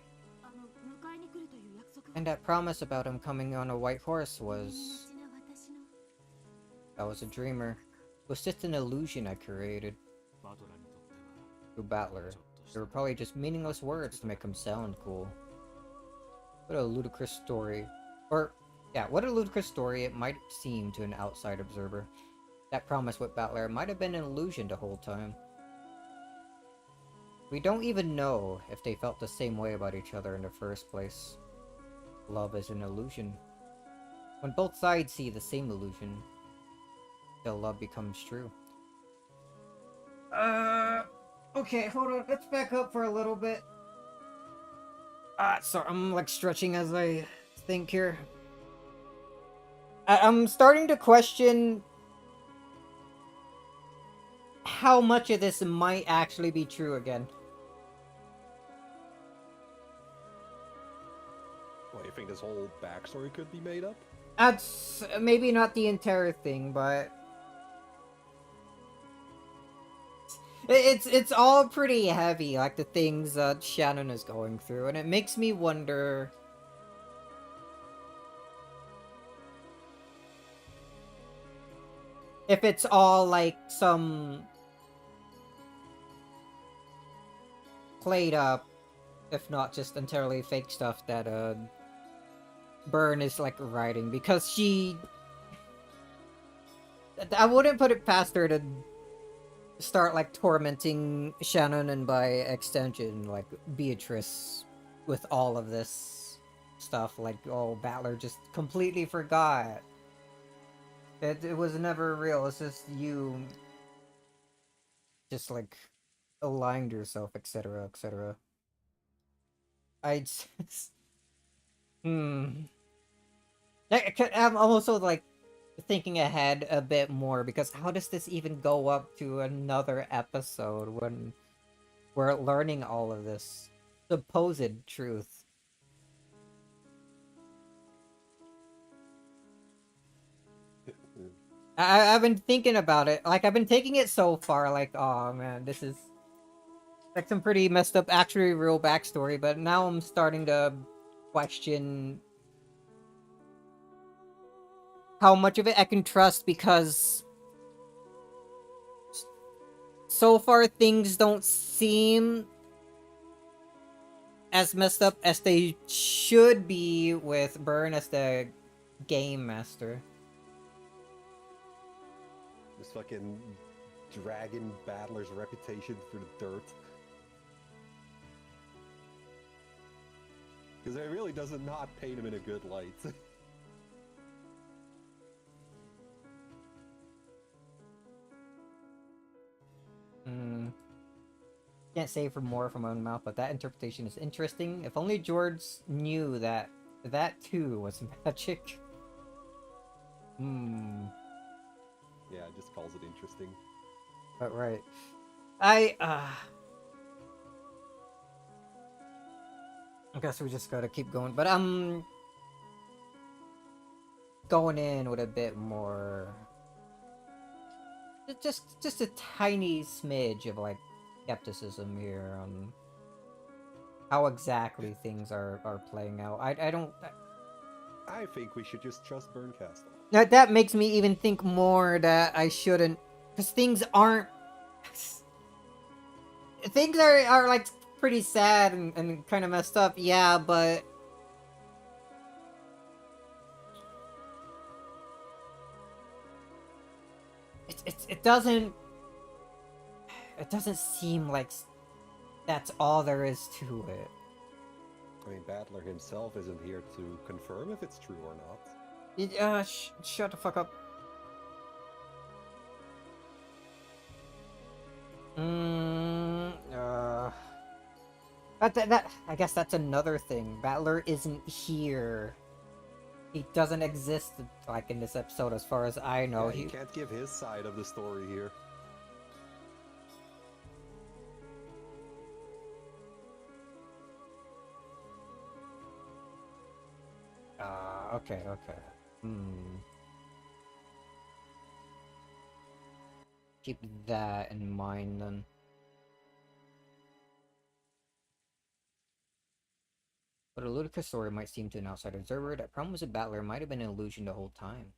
And that promise about him coming on a white horse was... I was a dreamer. It was just an illusion I created. To Battler. They were probably just meaningless words to make him sound cool. What a ludicrous story. Or, yeah, what a ludicrous story it might seem to an outside observer. That promise with Battler might have been an illusion the whole time. We don't even know if they felt the same way about each other in the first place. Love is an illusion. When both sides see the same illusion, till love becomes true. Okay, hold on. Let's back up for a little bit. Sorry, I'm like stretching as I think here. I'm starting to question how much of this might actually be true again. What, you think this whole backstory could be made up? That's maybe not the entire thing, but it's all pretty heavy, like the things Shannon is going through, and it makes me wonder if it's all like some played up, if not just entirely fake stuff that Burn is like writing, because I wouldn't put it past her to start like tormenting Shannon and by extension like Beatrice with all of this stuff. Like, oh, Battler just completely forgot. It was never real. It's just you just like aligned yourself, etc., etc. I just... I'm also like thinking ahead a bit more, because how does this even go up to another episode when we're learning all of this supposed truth? I've been thinking about it. Like, I've been taking it so far, like, oh man, this is like some pretty messed up, actually real backstory, but now I'm starting to question how much of it I can trust, because so far things don't seem as messed up as they should be with Burn as the game master. This fucking dragon battler's reputation for the dirt. Because it really does not paint him in a good light. Can't say for more from my own mouth, but that interpretation is interesting. If only George knew that that too was magic. Yeah, it just calls it interesting. But right. I guess we just gotta keep going. But I'm going in with a bit more, just a tiny smidge of like skepticism here on how exactly things are playing out. I think we should just trust Burncastle. That makes me even think more that I shouldn't, because things aren't... Things are like pretty sad and kind of messed up, yeah, but... It doesn't seem like that's all there is to it. I mean, Battler himself isn't here to confirm if it's true or not. Shut the fuck up. That I guess that's another thing. Battler isn't here. He doesn't exist like in this episode, as far as I know. Yeah, he can't give his side of the story here. Okay. Keep that in mind, then. But a ludicrous story might seem to an outside observer that Prom was a battler might have been an illusion the whole time.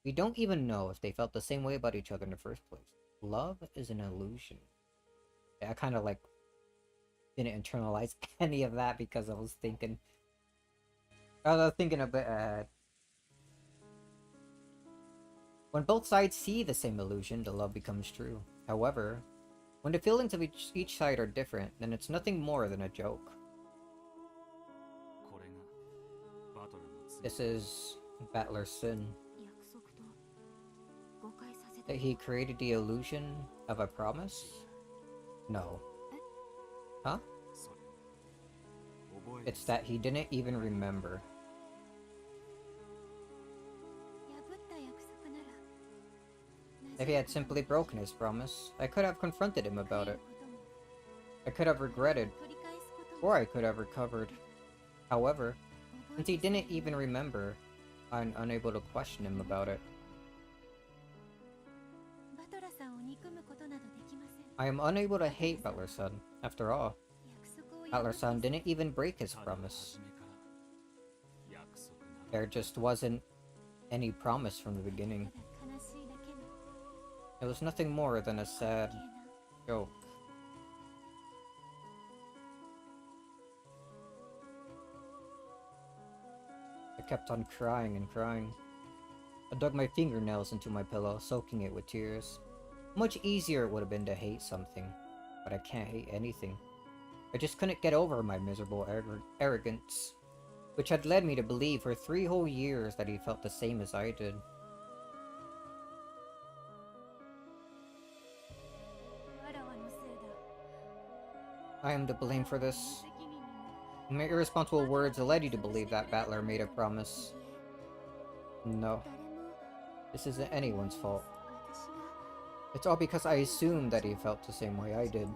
We don't even know if they felt the same way about each other in the first place. Love is an illusion. Yeah, I kind of like didn't internalize any of that because I was thinking a bit ahead. When both sides see the same illusion, the love becomes true. However, when the feelings of each side are different, then it's nothing more than a joke. This is Battler's sin. That he created the illusion of a promise? No. Huh? It's that he didn't even remember. If he had simply broken his promise, I could have confronted him about it. I could have regretted, or I could have recovered. However, since he didn't even remember, I'm unable to question him about it. I am unable to hate Butler-san. After all, Butler-san didn't even break his promise. There just wasn't any promise from the beginning. It was nothing more than a sad joke. kept on crying and crying. I dug my fingernails into my pillow, soaking it with tears. How much easier it would have been to hate something, but I can't hate anything. I just couldn't get over my miserable arrogance, which had led me to believe for 3 whole years that he felt the same as I did. I am to blame for this. My irresponsible words led you to believe that Battler made a promise. No. This isn't anyone's fault. It's all because I assumed that he felt the same way I did.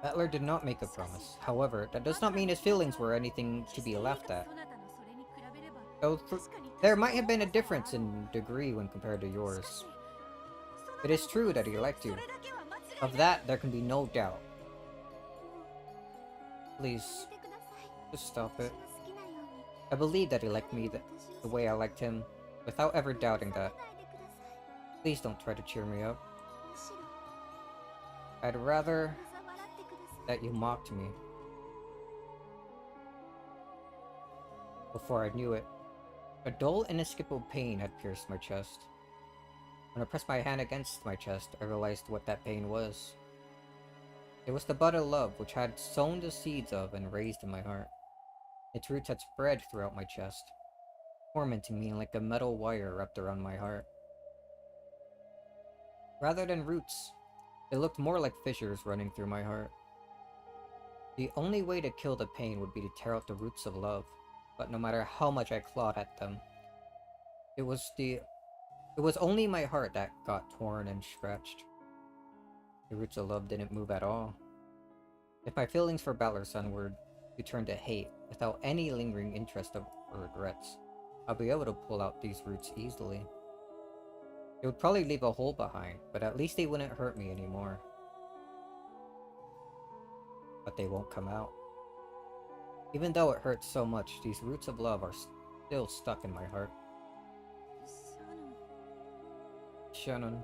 Battler did not make a promise. However, that does not mean his feelings were anything to be laughed at. Though there might have been a difference in degree when compared to yours. It is true that he liked you. Of that, there can be no doubt. Please, just stop it. I believe that he liked me the way I liked him, without ever doubting that. Please don't try to cheer me up. I'd rather that you mocked me. Before I knew it, a dull, inescapable pain had pierced my chest. When I pressed my hand against my chest, I realized what that pain was. It was the bud of love which had sown the seeds of and raised in my heart. Its roots had spread throughout my chest, tormenting me like a metal wire wrapped around my heart. Rather than roots, they looked more like fissures running through my heart. The only way to kill the pain would be to tear out the roots of love, but no matter how much I clawed at them, it was only my heart that got torn and scratched. The roots of love didn't move at all. If my feelings for Battler-san were to turn to hate without any lingering interest or regrets, I'll be able to pull out these roots easily. It would probably leave a hole behind, but at least they wouldn't hurt me anymore. But they won't come out. Even though it hurts so much, these roots of love are still stuck in my heart. Shannon.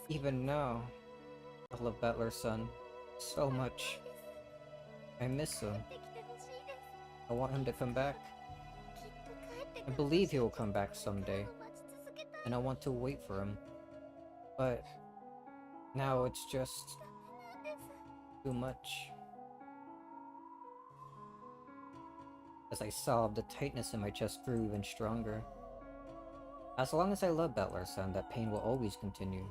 Even now, I love Battler-san so much. I miss him. I want him to come back. I believe he will come back someday, and I want to wait for him. But now it's just too much. As I sobbed, the tightness in my chest grew even stronger. As long as I love Battler-san, that pain will always continue.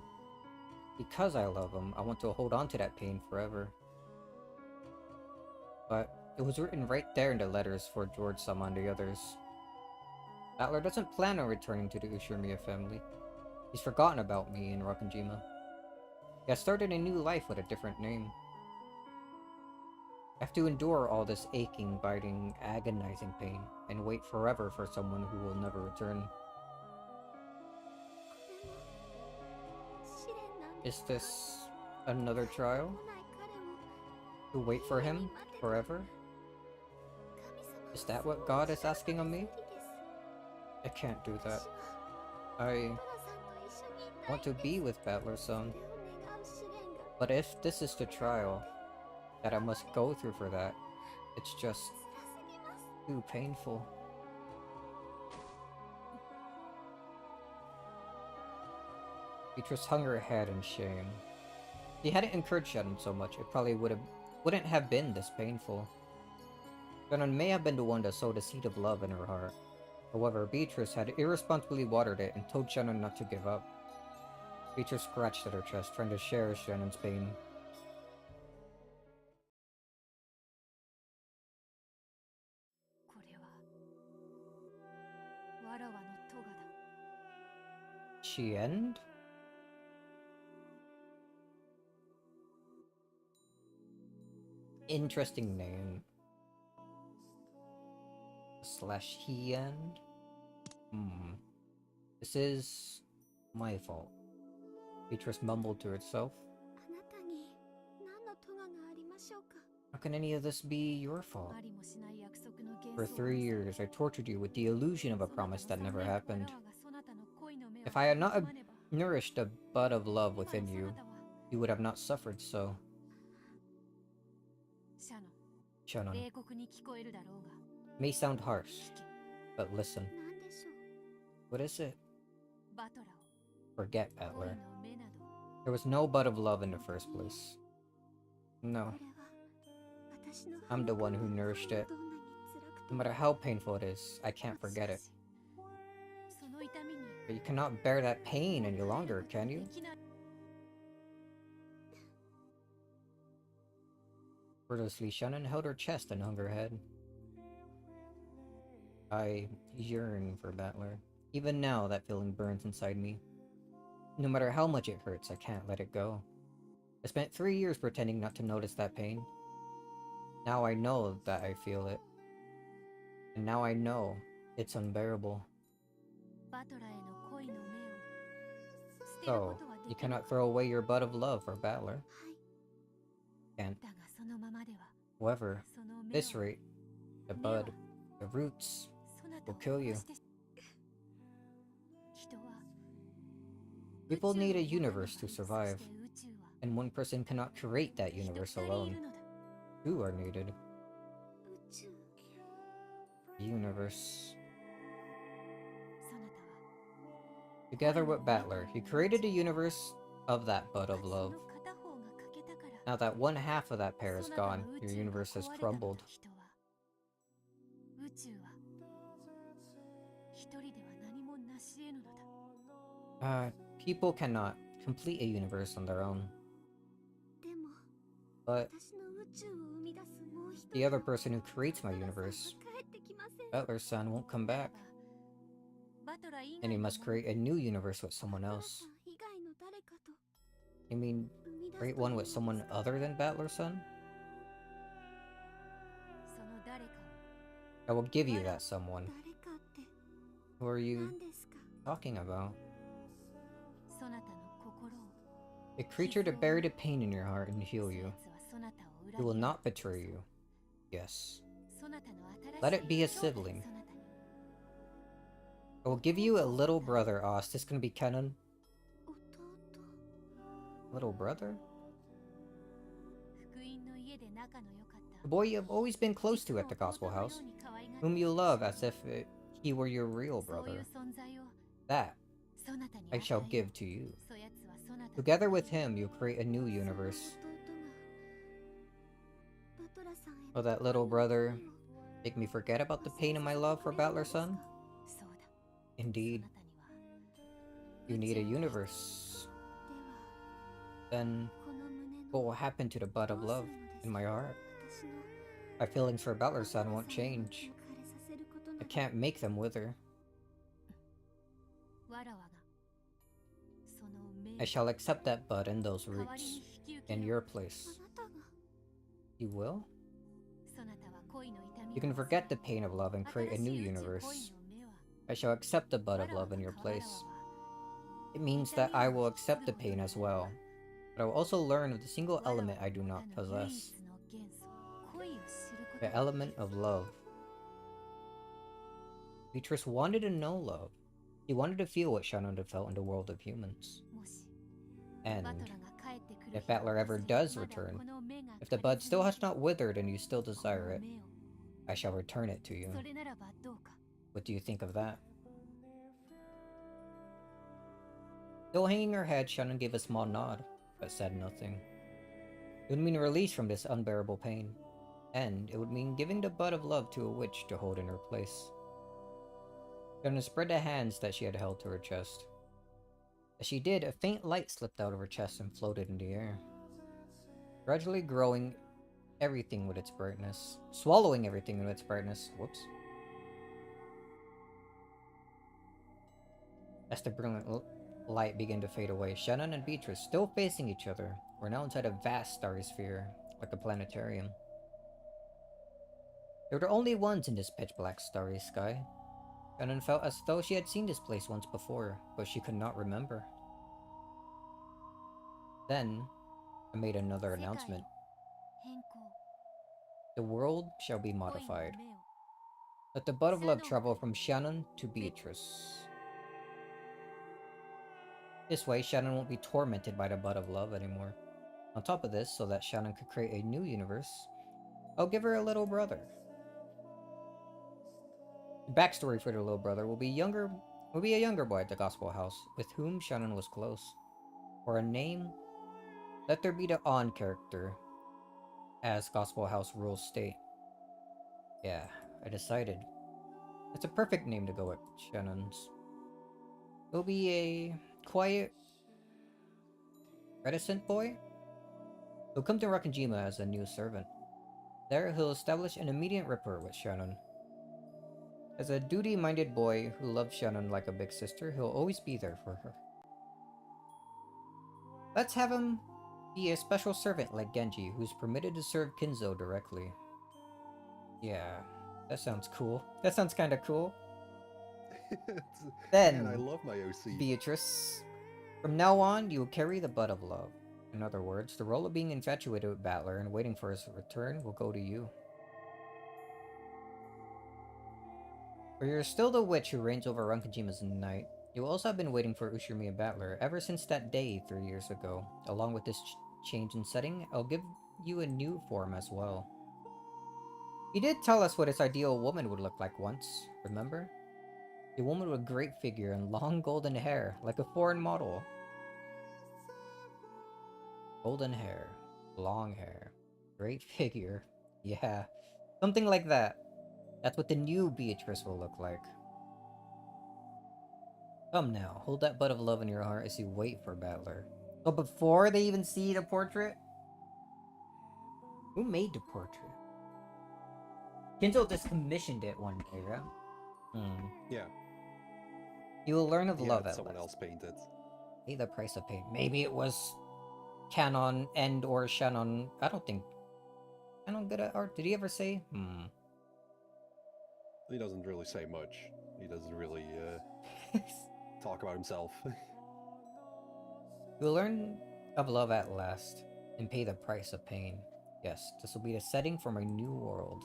Because I love him, I want to hold on to that pain forever. But it was written right there in the letters for George-sama and the others. Battler doesn't plan on returning to the Ushiromiya family. He's forgotten about me in Rokkenjima. He has started a new life with a different name. I have to endure all this aching, biting, agonizing pain, and wait forever for someone who will never return. Is this another trial? To wait for him forever? Is that what God is asking of me? I can't do that. I want to be with Battler-san. But if this is the trial that I must go through for that, it's just too painful. Beatrice hung her head in shame. If he hadn't encouraged Shannon so much, it probably wouldn't have been this painful. Shannon may have been the one that sowed the seed of love in her heart. However, Beatrice had irresponsibly watered it and told Shannon not to give up. Beatrice scratched at her chest, trying to share Shannon's pain. Chien? Interesting name. Slash he end? This is my fault. Beatrice mumbled to herself. How can any of this be your fault? For 3 years, I tortured you with the illusion of a promise that never happened. If I had not nourished a bud of love within you, you would have not suffered so. Shannon. May sound harsh, but listen. What is it? Forget Battler. There was no bud of love in the first place. No. I'm the one who nourished it. No matter how painful it is, I can't forget it. But you cannot bear that pain any longer, can you? Wordlessly, Shannon held her chest and hung her head. I yearn for Battler. Even now, that feeling burns inside me. No matter how much it hurts, I can't let it go. I spent 3 years pretending not to notice that pain. Now I know that I feel it. And now I know it's unbearable. So, you cannot throw away your bud of love for Battler. Can't. However, at this rate, the bud, the roots, will kill you. People need a universe to survive, and one person cannot create that universe alone. Two are needed. Universe. Together with Battler, he created a universe of that bud of love. Now that one half of that pair is gone, your universe has crumbled. People cannot complete a universe on their own. But the other person who creates my universe, Battler's son, won't come back. And he must create a new universe with someone else. You mean, create one with someone other than Battler's son? I will give you that someone. Who are you talking about? A creature to bury the pain in your heart and heal you. He will not betray you. Yes. Let it be a sibling. I will give you a little brother. Oh, is this gonna be canon? Little brother? The boy you have always been close to at the Gospel House, whom you love as if he were your real brother. That I shall give to you. Together with him, you'll create a new universe. Will that little brother make me forget about the pain of my love for Battler's son? Indeed. You need a universe. Then, what will happen to the bud of love in my heart? My feelings for Battler's son won't change. I can't make them wither. I shall accept that bud and those roots in your place. You will? You can forget the pain of love and create a new universe. I shall accept the bud of love in your place. It means that I will accept the pain as well, but I will also learn of the single element I do not possess. The element of love. Beatrice wanted to know love. He wanted to feel what Shannon had felt in the world of humans. And if Battler ever does return, if the bud still has not withered and you still desire it, I shall return it to you. What do you think of that? Still hanging her head, Shannon gave a small nod, but said nothing. It would mean release from this unbearable pain, and it would mean giving the bud of love to a witch to hold in her place. Shannon spread the hands that she had held to her chest. As she did, a faint light slipped out of her chest and floated in the air, gradually growing everything with its brightness, swallowing everything with its brightness. Whoops. As the brilliant light began to fade away, Shannon and Beatrice, still facing each other, were now inside a vast starry sphere, like a planetarium. They were the only ones in this pitch-black starry sky. Shannon felt as though she had seen this place once before, but she could not remember. Then, I made another announcement. The world shall be modified. Let the bud of love travel from Shannon to Beatrice. This way, Shannon won't be tormented by the bud of love anymore. On top of this, so that Shannon could create a new universe, I'll give her a little brother. The backstory for the little brother will be a younger boy at the Gospel House, with whom Shannon was close. For a name, let there be the on character, as Gospel House rules state. Yeah, I decided. It's a perfect name to go with Shannon's. He'll be a quiet, reticent boy. He'll come to Rakanjima as a new servant. There, he'll establish an immediate rapport with Shannon. As a duty-minded boy who loves Shannon like a big sister, he'll always be there for her. Let's have him be a special servant like Genji, who's permitted to serve Kinzo directly. Yeah, that sounds cool. That sounds kinda cool. Then, man, I love my OC. Beatrice, from now on, you will carry the butt of love. In other words, the role of being infatuated with Battler and waiting for his return will go to you. For you're still the witch who reigns over Rankajima's night. You also have been waiting for Ushirmiya Battler ever since that day 3 years ago. Along with this change in setting, I'll give you a new form as well. He did tell us what his ideal woman would look like once, remember? A woman with a great figure and long golden hair, like a foreign model. Golden hair, long hair, great figure. Yeah, something like that. That's what the new Beatrice will look like. Come now, hold that butt of love in your heart as you wait for Battler. But before they even see the portrait? Who made the portrait? Kinzo just commissioned it one day, right? Yeah. You will learn of love at someone last. else painted. Pay the price of pain. Maybe it was Canon and or Shannon. I don't think Canon good at art. Did he ever say? He doesn't really say much. He doesn't really talk about himself. You will learn of love at last and pay the price of pain. Yes, this will be the setting for my new world.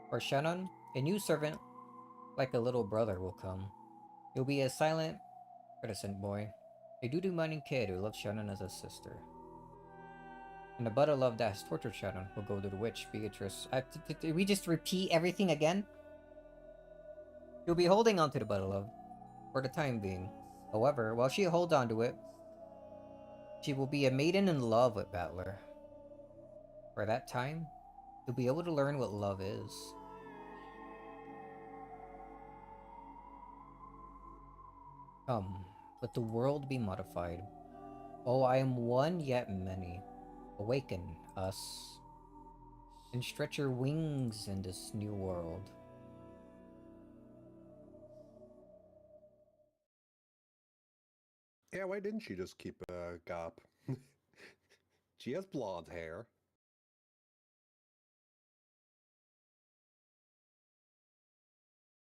For Shannon, a new servant, like a little brother, will come. He'll be a silent, reticent boy, a duty-minding kid who loves Shannon as a sister. And the butt of love that has tortured Shannon will go to the witch, Beatrice. Did we just repeat everything again? She'll be holding on to the butt of love, for the time being. However, while she holds on to it, she will be a maiden in love with Battler. For that time, you'll be able to learn what love is. Come, let the world be modified. Oh, I am one yet many. Awaken us, and stretch your wings in this new world. Yeah, why didn't she just keep a gap? She has blonde hair.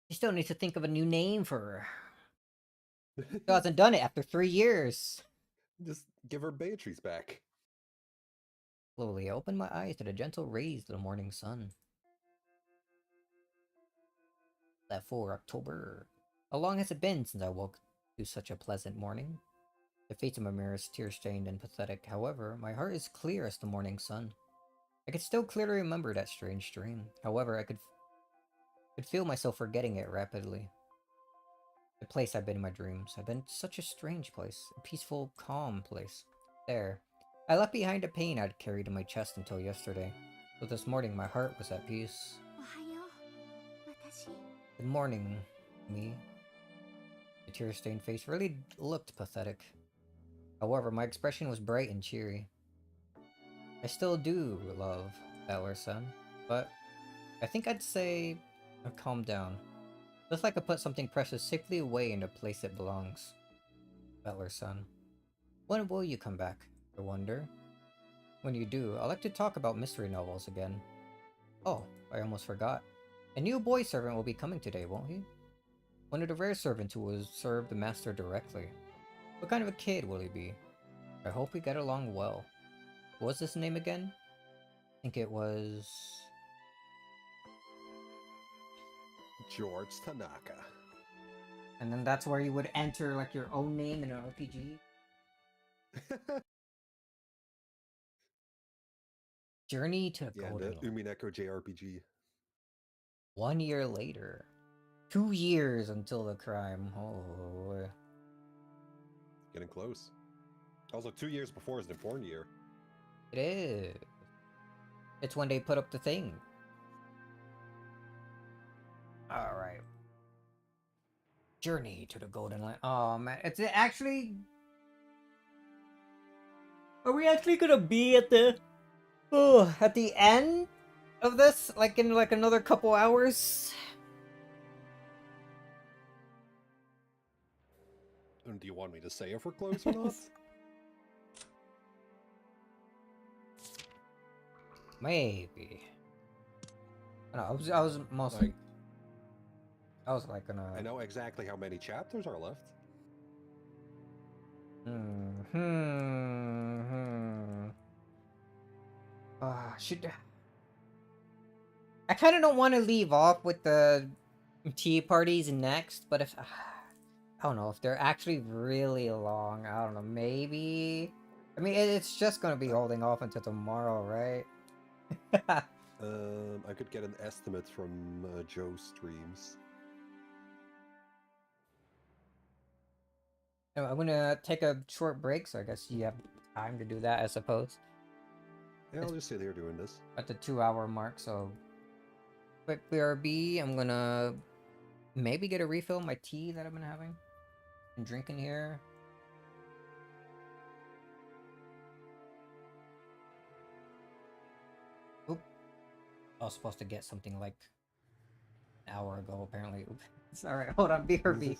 She still needs to think of a new name for her. She hasn't done it after 3 years. Just give her Beatrice back. Slowly, I opened my eyes to the gentle rays of the morning sun. That for October. How long has it been since I woke to such a pleasant morning? The face of my mirror is tear-stained and pathetic. However, my heart is clear as the morning sun. I could still clearly remember that strange dream. However, I could feel myself forgetting it rapidly. The place I've been in my dreams. I've been such a strange place. A peaceful, calm place. There. I left behind the pain I'd carried in my chest until yesterday. But this morning, my heart was at peace. Good morning, me. The tear-stained face really looked pathetic. However, my expression was bright and cheery. I still do love Battler-san, but I think I'd say I've calmed down. Just like I put something precious safely away in the place it belongs. Battler-san. When will you come back, I wonder? When you do, I'd like to talk about mystery novels again. Oh, I almost forgot. A new boy servant will be coming today, won't he? One of the rare servants who will serve the master directly. What kind of a kid will he be? I hope we get along well. What's his name again? I think it was... George Tanaka. And then that's where you would enter like your own name in an RPG. Journey to the Yeah, Golden the Line. Umineko JRPG. 1 year later. 2 years until the crime. Oh. Getting close. Also, 2 years before is an important year. It is. It's when they put up the thing. Alright. Journey to the Golden Line. Oh man, it's actually... Are we actually gonna be at the... Oh, at the end of this? Like in like another couple hours? And do you want me to say if we're close or not? Maybe. No, I was mostly... I was like gonna... I know exactly how many chapters are left. Should... I kind of don't want to leave off with the tea parties next, but if... I don't know, if they're actually really long, I don't know, maybe... I mean, it's just gonna be holding off until tomorrow, right? I could get an estimate from Joe's streams. I'm gonna take a short break, so I guess you have time to do that, I suppose. Yeah, I'll just sit here doing this. At the 2-hour mark, so... Quick BRB, I'm gonna... maybe get a refill of my tea that I've been having. And drinking here. Oop. I was supposed to get something like... an hour ago, apparently. Oop. It's alright, hold on, BRB.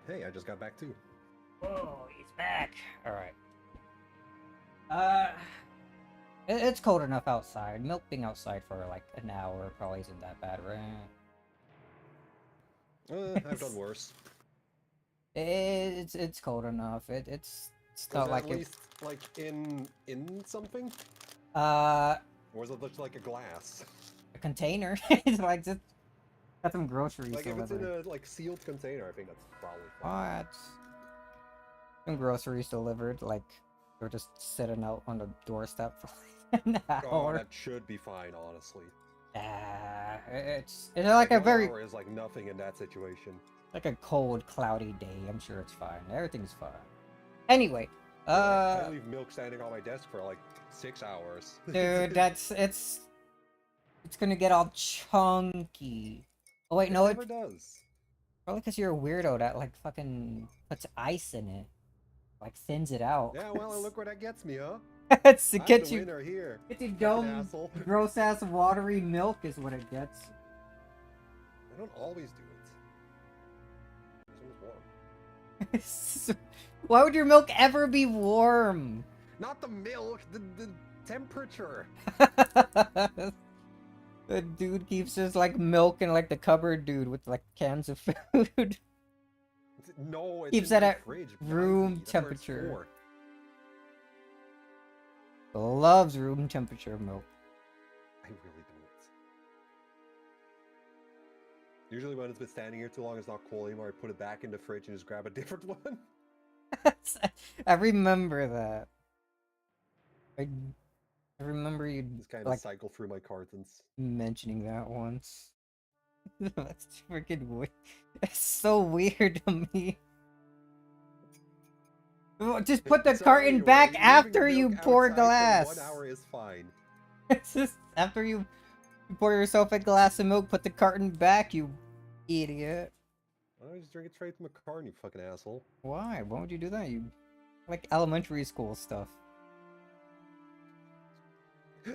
Hey, I just got back too. Oh, he's back. All right. It's cold enough outside. Milk being outside for like an hour probably isn't that bad, right? I've done worse. It's cold enough. It's not like at least like in something. Or is it just like a glass? A container. It's like just got some groceries. Like if it's in delivered. a like sealed container, I think that's probably fine. What? Some groceries delivered. Like they're just sitting out on the doorstep for like an hour. Oh, that should be fine, honestly. It's like a very hour is like nothing in that situation. like a cold, cloudy day. I'm sure it's fine. Everything's fine. Anyway, I leave milk standing on my desk for like 6 hours. dude, it's gonna get all chunky. Oh wait, no, it never does. Probably because you're a weirdo that like fucking puts ice in it, like thins it out. Yeah, well, look where that gets me, huh? It's to I'm get the you. winner here. Get you dumb, gross ass watery milk is what it gets. I don't always do it. It's warm. Why would your milk ever be warm? Not the milk, the temperature. The dude keeps his like milk in like the cupboard, dude, with like cans of food. No, it keeps that at fridge, room temperature. Loves room temperature milk. I really don't. Usually when it's been standing here too long, it's not cool anymore. I put it back in the fridge and just grab a different one. I remember that. I remember you just kind of like cycle through my cartons. Mentioning that once. That's freaking weird. It's so weird to me. Just put the carton back after you pour glass. 1 hour is fine. It's just after you pour yourself a glass of milk, put the carton back, you idiot. Why don't I just drink it straight from a carton, you fucking asshole? Why? Why would you do that? You like elementary school stuff.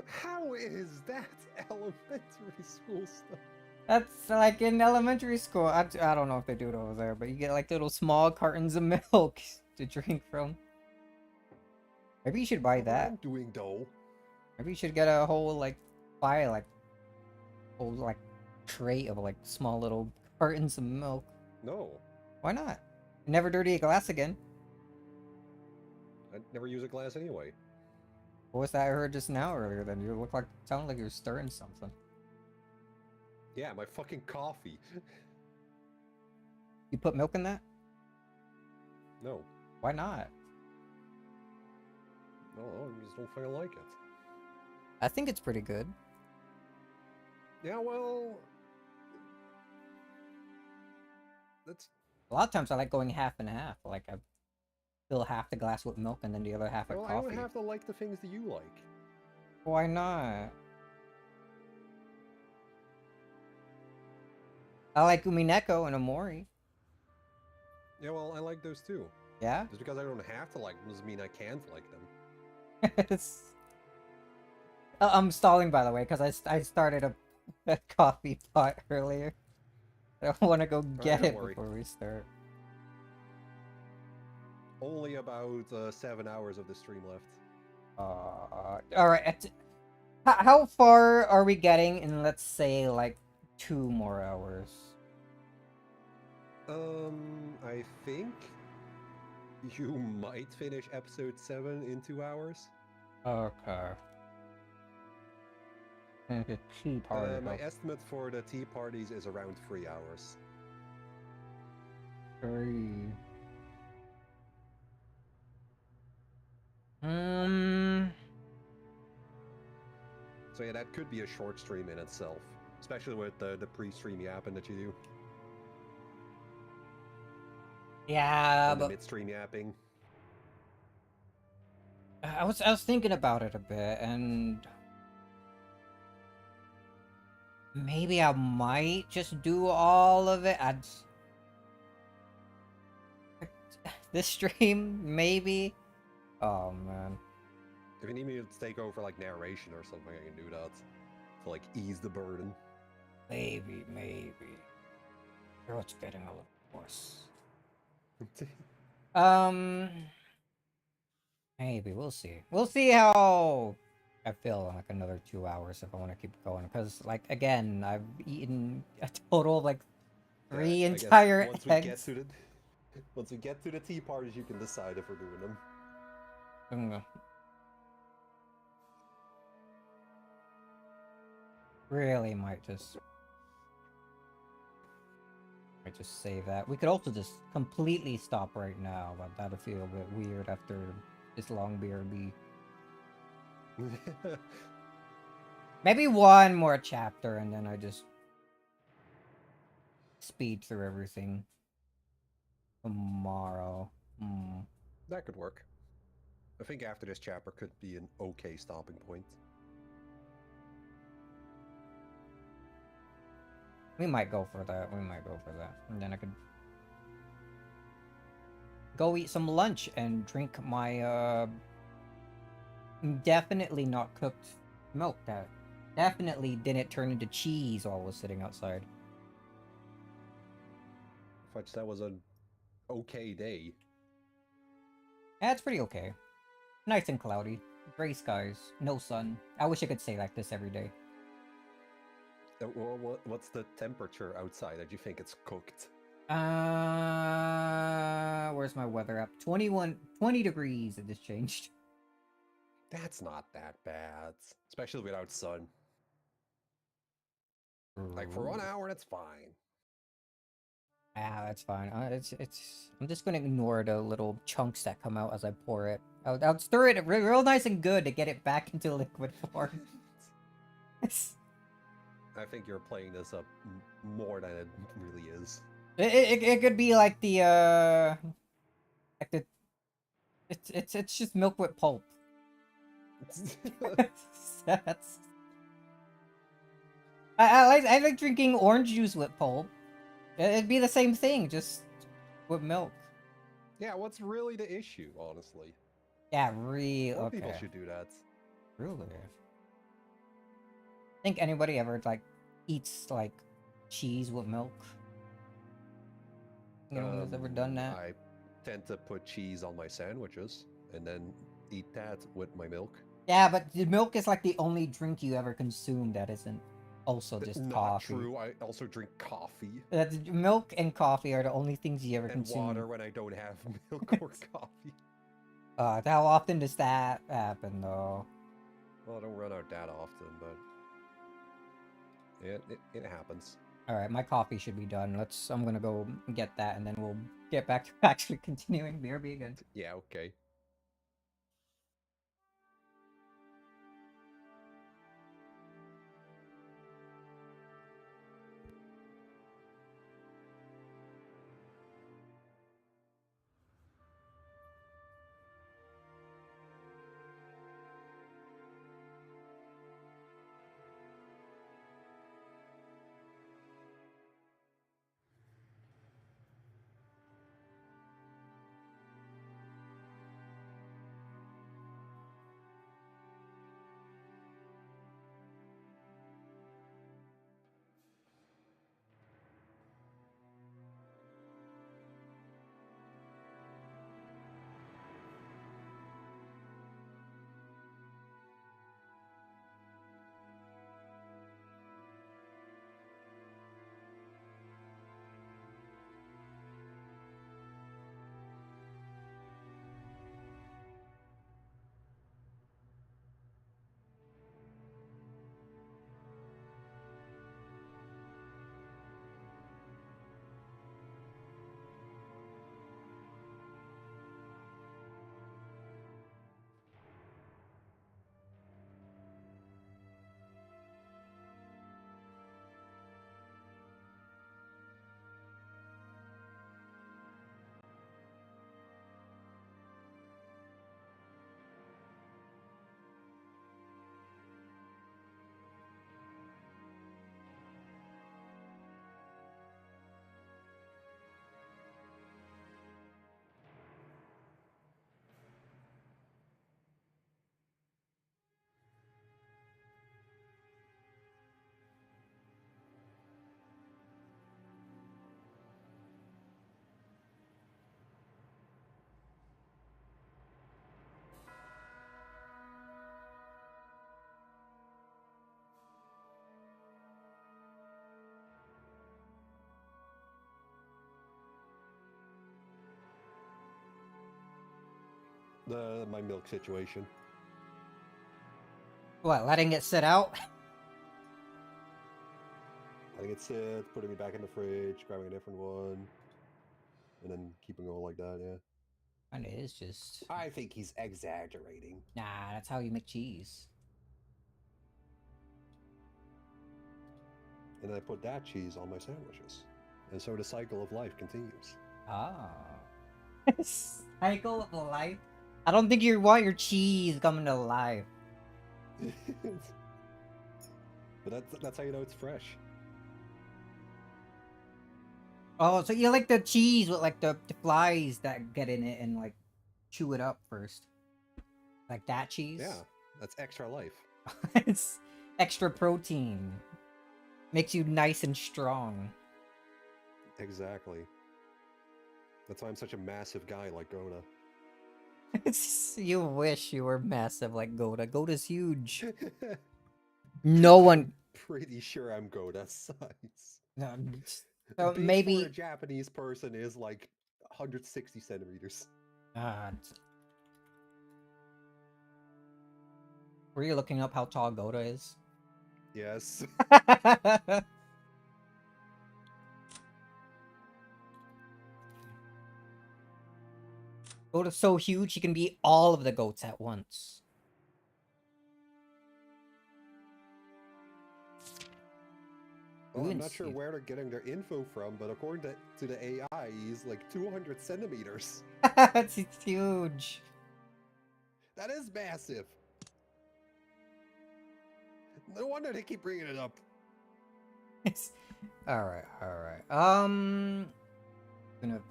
How is that elementary school stuff? That's like in elementary school. I don't know if they do it over there, but you get like little small cartons of milk to drink from. Maybe you should buy that. I'm doing though. Maybe you should get a whole whole like tray of like small little cartons of milk. No. Why not? Never dirty a glass again. I'd never use a glass anyway. What was that I heard just now earlier? Then you sounded like you're stirring something. Yeah, my fucking coffee. You put milk in that? No. Why not? No, I just don't fucking like it. I think it's pretty good. Yeah, well, that's a lot of times I like going half and half. Like I fill half the glass with milk and then the other half with coffee. I don't have to like the things that you like. Why not? I like Umineko and Amori. Yeah, well, I like those too. Yeah? Just because I don't have to like them doesn't mean I can't like them. I'm stalling, by the way, because I started a coffee pot earlier. I want to go get it before we start. Only about 7 hours of the stream left. Alright. How far are we getting in, let's say, like, 2 more hours? I think you might finish episode 7 in 2 hours. Okay. The tea party. My estimate for the tea parties is around 3 hours. 3. So yeah, that could be a short stream in itself, especially with the pre-stream yapping that you do. Yeah, and but the mid-stream yapping. I was thinking about it a bit, and maybe I might just do all of it. This stream, maybe. Oh man. If you need me to take over like narration or something, I can do that to like ease the burden. Maybe. Oh, it's getting a little worse. Maybe we'll see. We'll see how I feel in like another 2 hours if I want to keep going. Because like again, I've eaten a total of like three entire eggs. Once we get to the tea parties, you can decide if we're doing them. Really might just save that. We could also just completely stop right now, but that'll feel a bit weird after this long BRB. Maybe one more chapter and then I just speed through everything tomorrow. That could work. I think after this chapter could be an okay stopping point. We might go for that. And then I could go eat some lunch and drink my definitely not cooked milk that definitely didn't turn into cheese while I was sitting outside. Fudge, that was an okay day. Yeah, it's pretty okay. Nice and cloudy. Gray skies. No sun. I wish I could say like this every day. What's the temperature outside that you think it's cooked? Where's my weather app? 20 degrees it just changed. That's not that bad. Especially without sun. Like for 1 hour, that's fine. Ah, that's fine. I'm just gonna ignore the little chunks that come out as I pour it. I'll stir it real nice and good to get it back into liquid form. I think you're playing this up more than it really is. It could be like the it's just milk with pulp. That's I like drinking orange juice with pulp. It'd be the same thing, just with milk. Yeah, what's really the issue, honestly? Yeah, really. More okay. people should do that. Really? Think anybody ever like eats like cheese with milk? Anyone has ever done that? I tend to put cheese on my sandwiches and then eat that with my milk. Yeah, but the milk is like the only drink you ever consume that isn't also just Not coffee. True. I also drink coffee. Milk and coffee are the only things you ever consume. And water when I don't have milk or coffee. How often does that happen, though? Well, I don't run out that often, but it happens. All right, my coffee should be done. I'm gonna go get that, and then we'll get back to actually continuing BRB again. Yeah, okay. My milk situation. What, letting it sit out? Letting it sit, putting it back in the fridge, grabbing a different one, and then keeping going like that, yeah. And it is just... I think he's exaggerating. Nah, that's how you make cheese. And then I put that cheese on my sandwiches. And so the cycle of life continues. Ah. Cycle of life? I don't think you want your cheese coming to life. But that's how you know it's fresh. Oh, so you like the cheese with like the flies that get in it and like chew it up first. Like that cheese? Yeah, that's extra life. It's extra protein. Makes you nice and strong. Exactly. That's why I'm such a massive guy like Goda. You wish you were massive like Goda. Goda's huge. No one... Pretty sure I'm Goda's size. No, so Big maybe... for a Japanese person is like 160 centimeters. Were you looking up how tall Goda is? Yes. Goda's so huge he can be all of the goats at once. Well, I'm not sure where they're getting their info from, but according to the AI, he's like 200 centimeters. That's huge. That is massive. No wonder they keep bringing it up. Alright. Gonna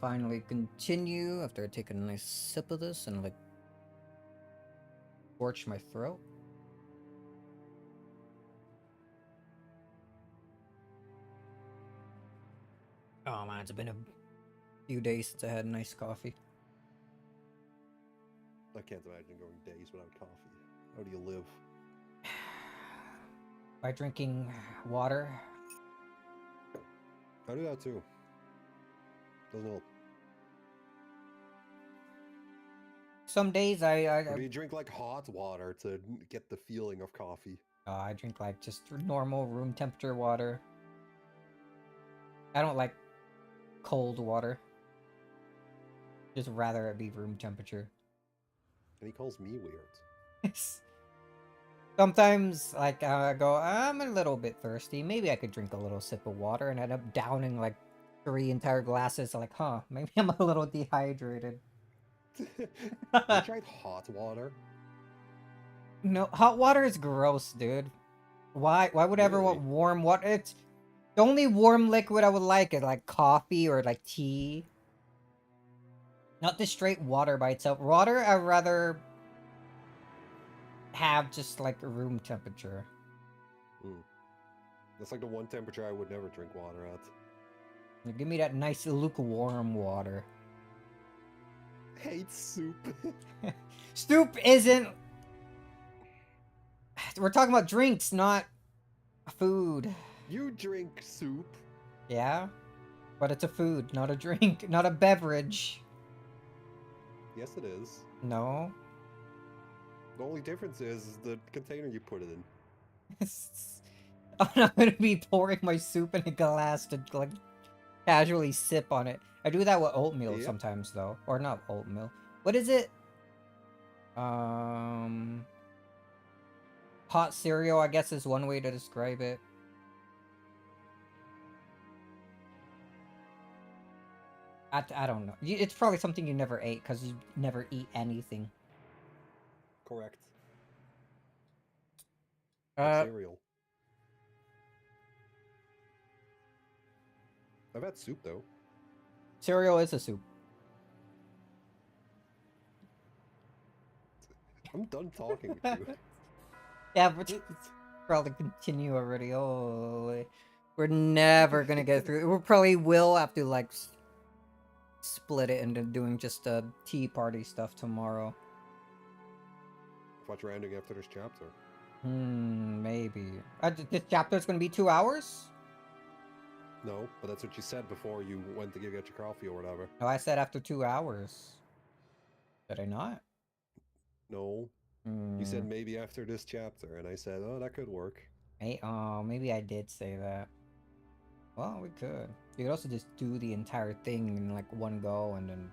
finally continue after I take a nice sip of this and like scorch my throat. Oh man, it's been a few days since I had a nice coffee. I can't imagine going days without coffee. How do you live? By drinking water. I do that too. Doesn't help. Some days Or do you drink like hot water to get the feeling of coffee? I drink like just normal room temperature water. I don't like cold water. Just rather it be room temperature. And he calls me weird. Sometimes, like, I go, I'm a little bit thirsty. Maybe I could drink a little sip of water and end up downing like 3 entire glasses. Like, huh, maybe I'm a little dehydrated. You tried hot water? No, hot water is gross, dude. Why would I ever want warm water? It's the only warm liquid I would like is like coffee or like tea. Not the straight water by itself. Water, I'd rather have just like room temperature. That's like the one temperature I would never drink water at. Give me that nice lukewarm water. Hate soup. Soup isn't... We're talking about drinks, not food. You drink soup. Yeah? But it's a food, not a drink, not a beverage. Yes, it is. No. The only difference is the container you put it in. I'm not gonna be pouring my soup in a glass to like casually sip on it. I do that with oatmeal sometimes though. Or not oatmeal. What is it? Hot cereal, I guess, is one way to describe it. I don't know. It's probably something you never ate because you never eat anything. Correct. Cereal. I've had soup though. Cereal is a soup. I'm done talking with you. Yeah, but probably continue already. Oh, we're never gonna get through. We probably will have to like split it into doing just tea party stuff tomorrow. Watch your ending after this chapter. Maybe. This chapter's gonna be 2 hours? No, but that's what you said before you went to get your coffee or whatever. No, I said after 2 hours. Did I not? No. You said maybe after this chapter, and I said, oh, that could work. Hey, oh, maybe I did say that. Well, we could. We could also just do the entire thing in like one go and then...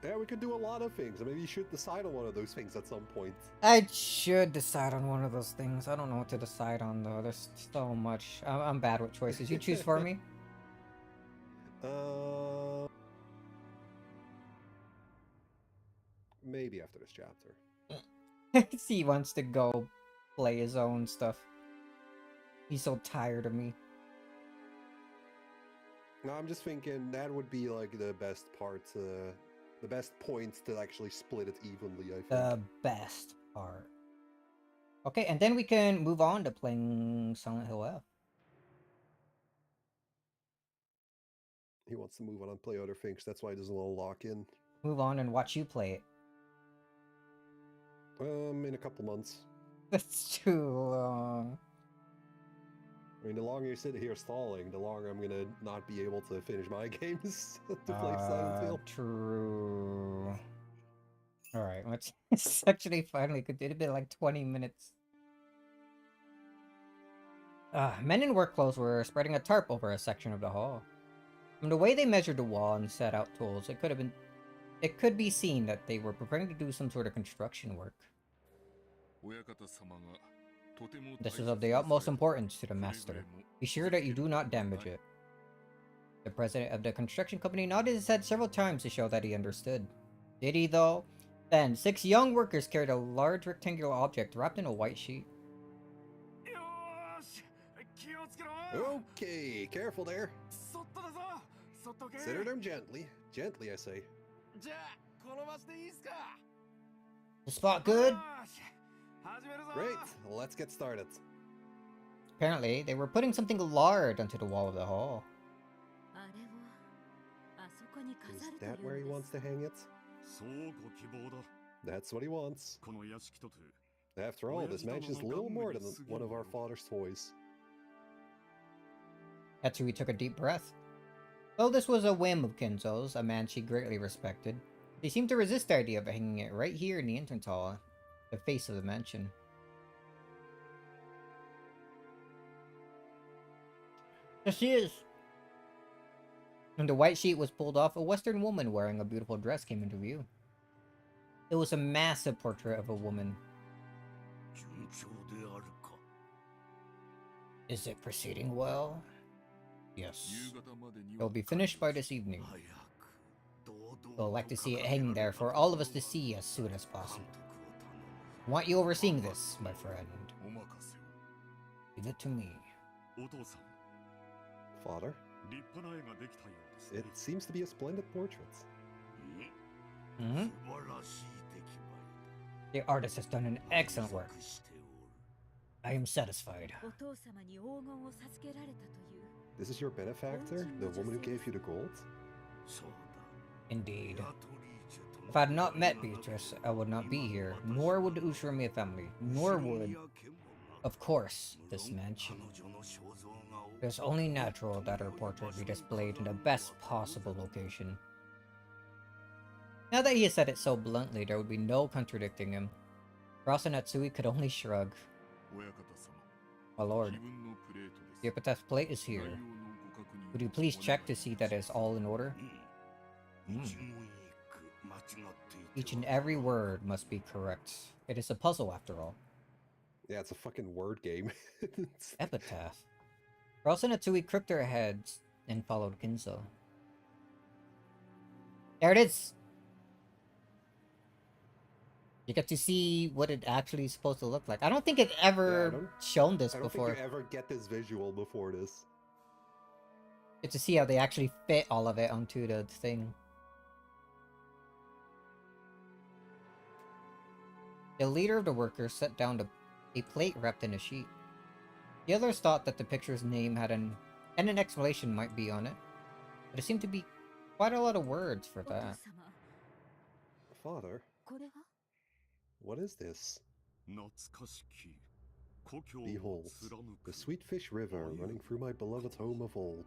Yeah, we could do a lot of things. Maybe you should decide on one of those things at some point. I should decide on one of those things. I don't know what to decide on though. There's so much. I'm bad with choices. You choose for me? Maybe after this chapter. He wants to go play his own stuff. He's so tired of me. No, I'm just thinking that would be like the best part, the best points to actually split it evenly, I think. The best part. Okay, and then we can move on to playing Silent Hill F. He wants to move on and play other things, that's why he doesn't want to lock in. Move on and watch you play it. In a couple months. That's too long. I mean, the longer you sit here stalling, the longer I'm gonna not be able to finish my games to play Silent Hill. True. Alright, let's actually finally could it been like 20 minutes. Men in work clothes were spreading a tarp over a section of the hall. From the way they measured the wall and set out tools, it could be seen that they were preparing to do some sort of construction work. This is of the utmost importance to the master. Be sure that you do not damage it. The president of the construction company nodded his head several times to show that he understood. Did he, though? Then, 6 young workers carried a large rectangular object wrapped in a white sheet. Okay, careful there. Consider them gently. Gently, I say. The spot good? Great, let's get started. Apparently, they were putting something large onto the wall of the hall. Is that where he wants to hang it? That's what he wants. After all, this mansion's little more than one of our father's toys. Hatsui took a deep breath. Though this was a whim of Kinzo's, a man she greatly respected, she seemed to resist the idea of hanging it right here in the entrance hall, the face of the mansion. There she is! When the white sheet was pulled off, a Western woman wearing a beautiful dress came into view. It was a massive portrait of a woman. Is it proceeding well? Yes. It will be finished by this evening. We'll like to see it hang there for all of us to see as soon as possible. I want you overseeing this, my friend. Leave it to me. Father? It seems to be a splendid portrait. Hmm? The artist has done an excellent work. I am satisfied. This is your benefactor? The woman who gave you the gold? Indeed. If I had not met Beatrice, I would not be here, nor would the Ushiramiya family, nor would, of course, this mansion. It is only natural that her portrait be displayed in the best possible location. Now that he has said it so bluntly, there would be no contradicting him. Rasa Natsui could only shrug. My lord, the epitaph plate is here. Would you please check to see that it is all in order? Each and every word must be correct. It is a puzzle after all. Yeah, it's a fucking word game. Epitaph. Rasa Natsui crooked her head and followed Kinzo. There it is! You get to see what it actually is supposed to look like. I don't think it ever shown this before. I don't think you ever get this visual before this. Get to see how they actually fit all of it onto the thing. The leader of the workers set down a plate wrapped in a sheet. The others thought that the picture's name had and an explanation might be on it. But it seemed to be quite a lot of words for that. Father? What is this? Behold, the sweet fish river running through my beloved home of old.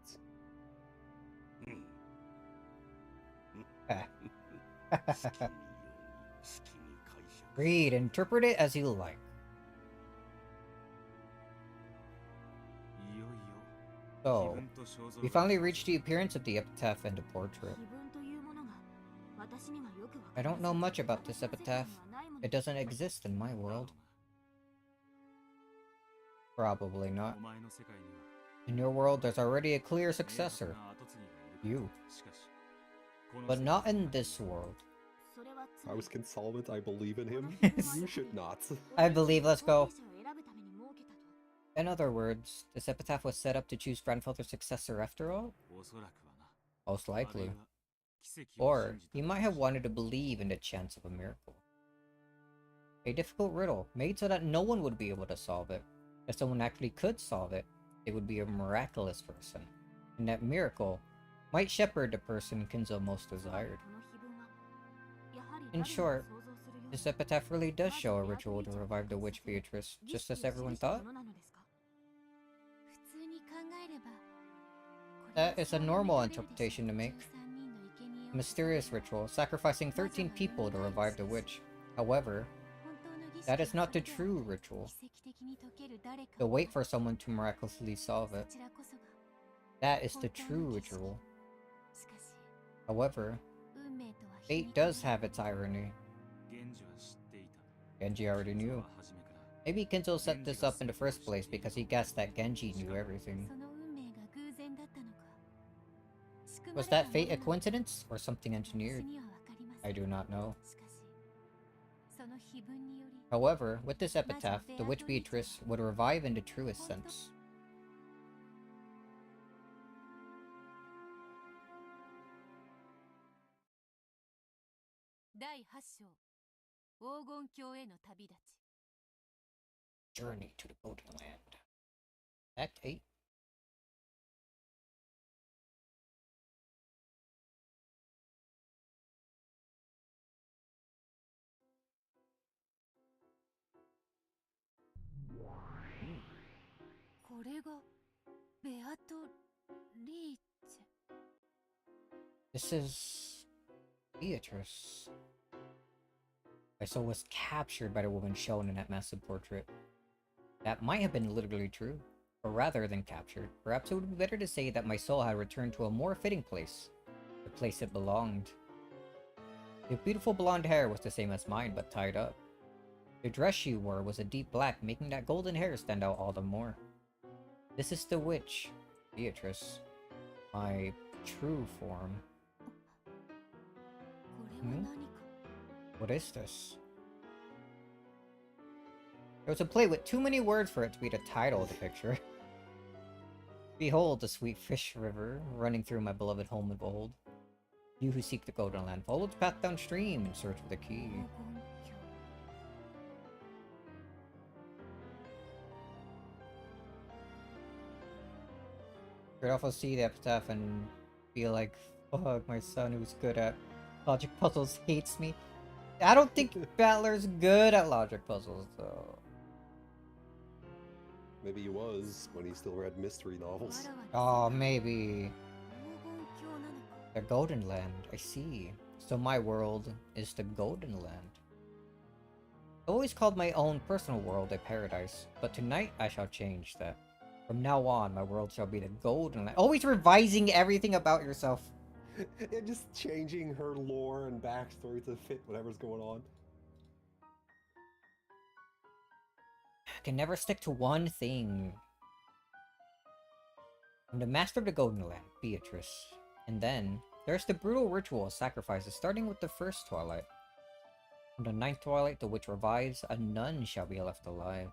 Read, interpret it as you like. So, we finally reached the appearance of the epitaph and the portrait. I don't know much about this epitaph. It doesn't exist in my world. Probably not. In your world, there's already a clear successor. You. But not in this world. I was consoled, I believe in him. You should not. I believe, let's go. In other words, this epitaph was set up to choose grandfather's successor after all? Most likely. Or, he might have wanted to believe in the chance of a miracle. A difficult riddle, made so that no one would be able to solve it. If someone actually could solve it, it would be a miraculous person. And that miracle might shepherd the person Kinzo most desired. In short, this epitaph really does show a ritual to revive the witch Beatrice, just as everyone thought. That is a normal interpretation to make. A mysterious ritual, sacrificing 13 people to revive the witch. However, that is not the true ritual. To wait for someone to miraculously solve it. That is the true ritual. However, fate does have its irony. Genji already knew. Maybe Kinzo set this up in the first place because he guessed that Genji knew everything. Was that fate a coincidence or something engineered? I do not know. However, with this epitaph, the witch Beatrice would revive in the truest sense. Journey to the Golden Land. Act 8. This is Beatrice. My soul was captured by the woman shown in that massive portrait. That might have been literally true, or rather than captured. Perhaps it would be better to say that my soul had returned to a more fitting place, the place it belonged. The beautiful blonde hair was the same as mine, but tied up. The dress she wore was a deep black, making that golden hair stand out all the more. This is the witch, Beatrice. My true form. What is this? There was a play with too many words for it to be the title of the picture. Behold the sweet fish river running through my beloved home of old. You who seek the Golden Land, follow its path downstream in search of the key. I'd also see the epitaph and feel like, fuck, my son who's good at logic puzzles hates me. I don't think Battler's good at logic puzzles, though. Maybe he was, when he still read mystery novels. Oh, maybe. The Golden Land, I see. So my world is the Golden Land. I've always called my own personal world a paradise, but tonight I shall change that. From now on, my world shall be the Golden Land. Always revising everything about yourself. And just changing her lore and backstory to fit whatever's going on. I can never stick to one thing. I'm the master of the Golden Land, Beatrice. And then, there's the brutal ritual of sacrifices, starting with the first twilight. On the ninth twilight, the witch revives, a nun shall be left alive.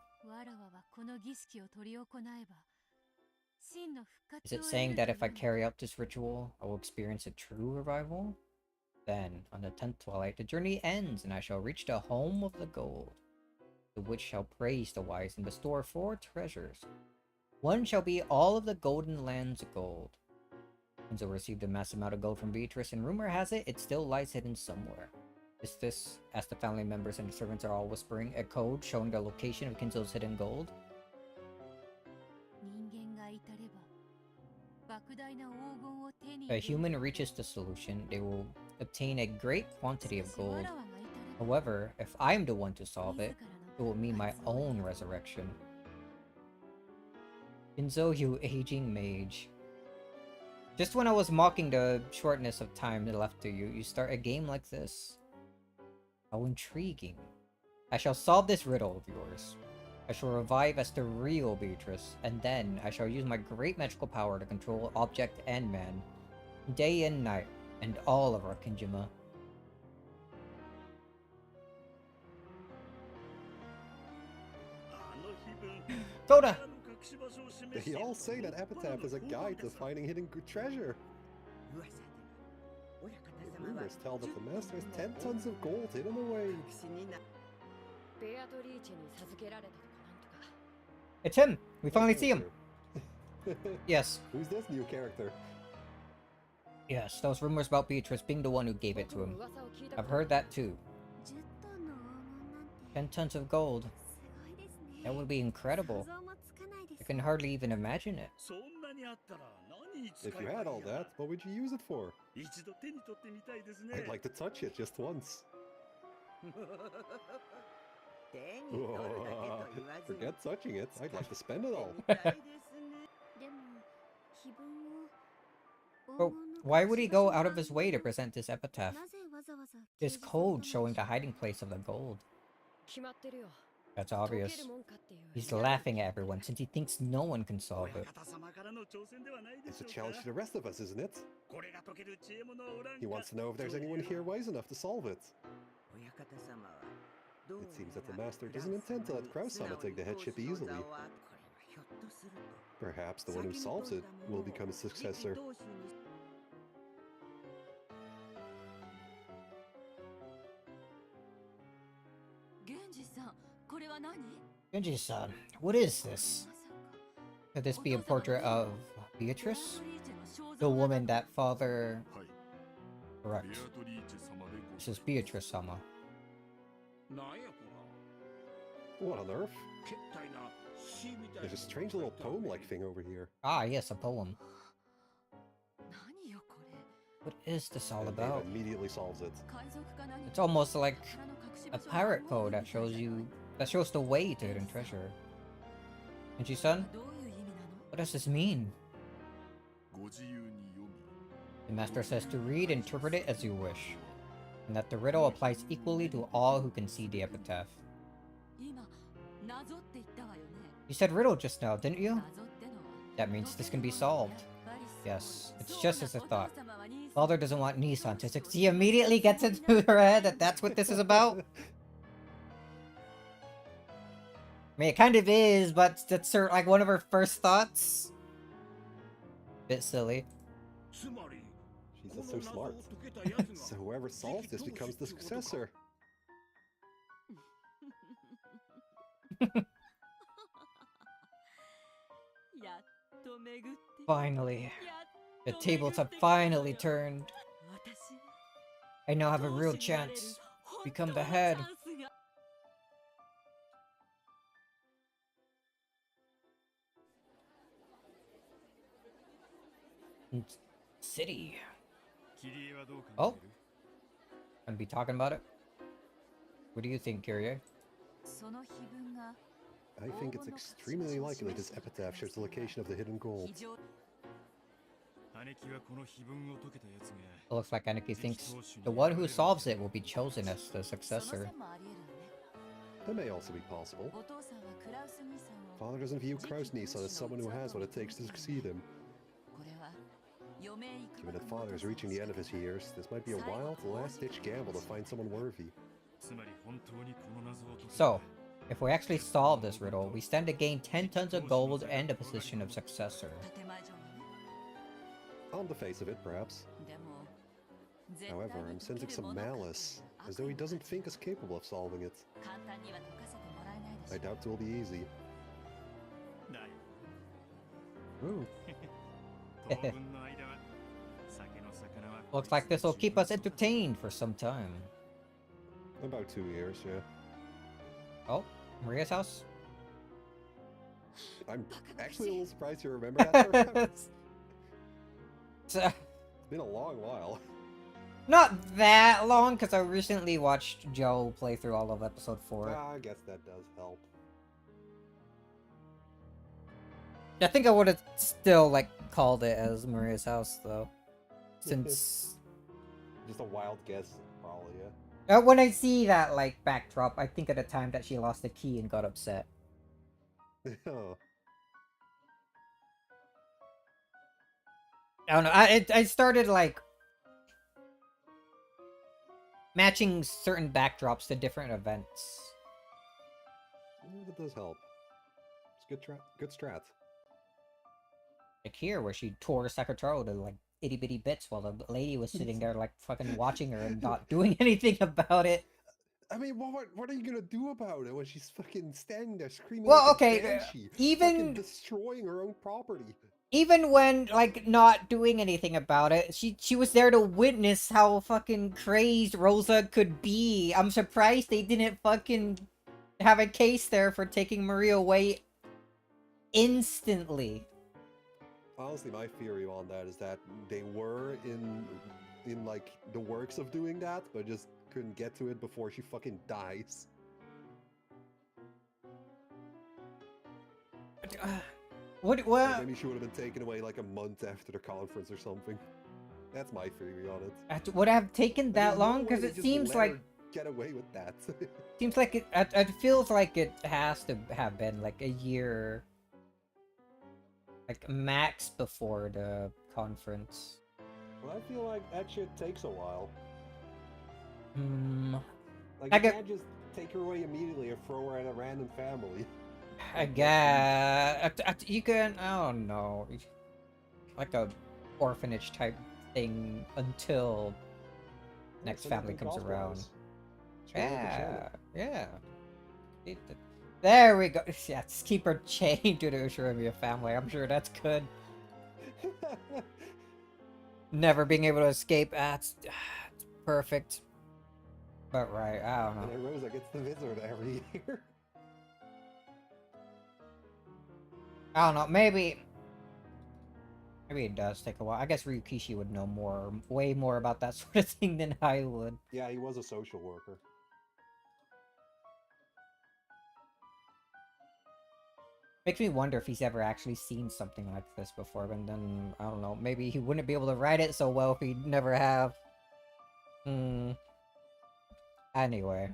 Is it saying that if I carry out this ritual, I will experience a true revival? Then, on the 10th twilight, the journey ends, and I shall reach the home of the gold. The witch shall praise the wise and bestow 4 treasures. One shall be all of the Golden Land's gold. Enzo received a massive amount of gold from Beatrice, and rumor has it, it still lies hidden somewhere. Is this, as the family members and the servants are all whispering, a code showing the location of Kinzo's hidden gold? If a human reaches the solution, they will obtain a great quantity of gold. However, if I'm the one to solve it, it will mean my own resurrection. Shinzo, you aging mage. Just when I was mocking the shortness of time left to you, you start a game like this. How intriguing. I shall solve this riddle of yours. I shall revive as the real Beatrice, and then I shall use my great magical power to control object and man, day and night, and all of our Kinjima. Toda! They all say that Epitaph is a guide to finding hidden treasure. Rumors tell that the master has 10 tons of gold hidden away. It's him! We finally see him! Yes. Who's this new character? Yes, those rumors about Beatrice being the one who gave it to him. I've heard that too. 10 tons of gold. That would be incredible. I can hardly even imagine it. If you had all that, what would you use it for? I'd like to touch it just once. Oh, forget touching it. I'd like to spend it all. But why would he go out of his way to present this epitaph? This code showing the hiding place of the gold. That's obvious. He's laughing at everyone since he thinks no one can solve it. It's a challenge to the rest of us, isn't it? He wants to know if there's anyone here wise enough to solve it. It seems that the master doesn't intend to let Kraus-sama take the headship easily. Perhaps the one who solves it will become his successor. Genji-san, what is this? Could this be a portrait of Beatrice? The woman that father... Correct. This is Beatrice-sama. What on earth? There's a strange little poem-like thing over here. Ah, yes, a poem. What is this all about? Immediately solves it. It's almost like a pirate code that shows the way to hidden treasure. Genji-san, what does this mean? The master says to read and interpret it as you wish, and that the riddle applies equally to all who can see the epitaph. You said riddle just now, didn't you? That means this can be solved. Yes, it's just as I thought. Father doesn't want Nissan to succeed. He immediately gets into her head that that's what this is about. I mean, it kind of is, but that's her, like one of her first thoughts. Bit silly. She's just so smart. So whoever solves this becomes the successor. Finally. The tables have finally turned. I now have a real chance to become the head. City. Oh? Gonna be talking about it? What do you think, Kyrie? I think it's extremely likely this epitaph shows the location of the hidden gold. It looks like Aniki thinks the one who solves it will be chosen as the successor. That may also be possible. Father doesn't view Kraus-Nissan as someone who has what it takes to succeed him. Given that Father is reaching the end of his years, this might be a wild, last-ditch gamble to find someone worthy. So, if we actually solve this riddle, we stand to gain 10 tons of gold and a position of successor. On the face of it, perhaps. However, I'm sensing some malice, as though he doesn't think us capable of solving it. I doubt it will be easy. Ooh. Looks like this will keep us entertained for some time. About 2 years, yeah. Oh, Maria's house? I'm actually a little surprised you remember that. It's been a long while. Not that long, because I recently watched Joe play through all of episode 4. I guess that does help. I think I would have still, like, called it as Maria's house, though. Since... Just a wild guess, probably, yeah. When I see that, like, backdrop, I think at the time that she lost the key and got upset. Oh. I don't know, I started, like... matching certain backdrops to different events. That does help. It's good strat. Like here, where she tore Sakataro to, like, itty-bitty bits while the lady was sitting there, like, fucking watching her and not doing anything about it. I mean, what are you gonna do about it when she's fucking standing there screaming well, like okay, a banshee, even fucking destroying her own property? Even when, like, not doing anything about it, she was there to witness how fucking crazed Rosa could be. I'm surprised they didn't fucking have a case there for taking Maria away instantly. Honestly, my theory on that is that they were in like the works of doing that, but just couldn't get to it before she fucking dies. What? Like maybe she would have been taken away like a month after the conference or something. That's my theory on it. Would have taken that long? Because it seems like get away with that. seems like it feels like it has to have been like a year, like max before the conference. Well, I feel like that shit takes a while. Hmm. Like you can't just take her away immediately or throw her at a random family. I guess you can. I don't know, like a orphanage type thing until next family comes around. Yeah. There we go. Yeah, just keep her chained to the Ushirimiya family. I'm sure that's good. Never being able to escape. It's perfect. But right, I don't know. And then Rosa gets to visit her every year. I don't know, maybe it does take a while. I guess Ryukishi would know way more about that sort of thing than I would. Yeah, he was a social worker. Makes me wonder if he's ever actually seen something like this before, but then, I don't know, maybe he wouldn't be able to write it so well if he'd never have. Anyway.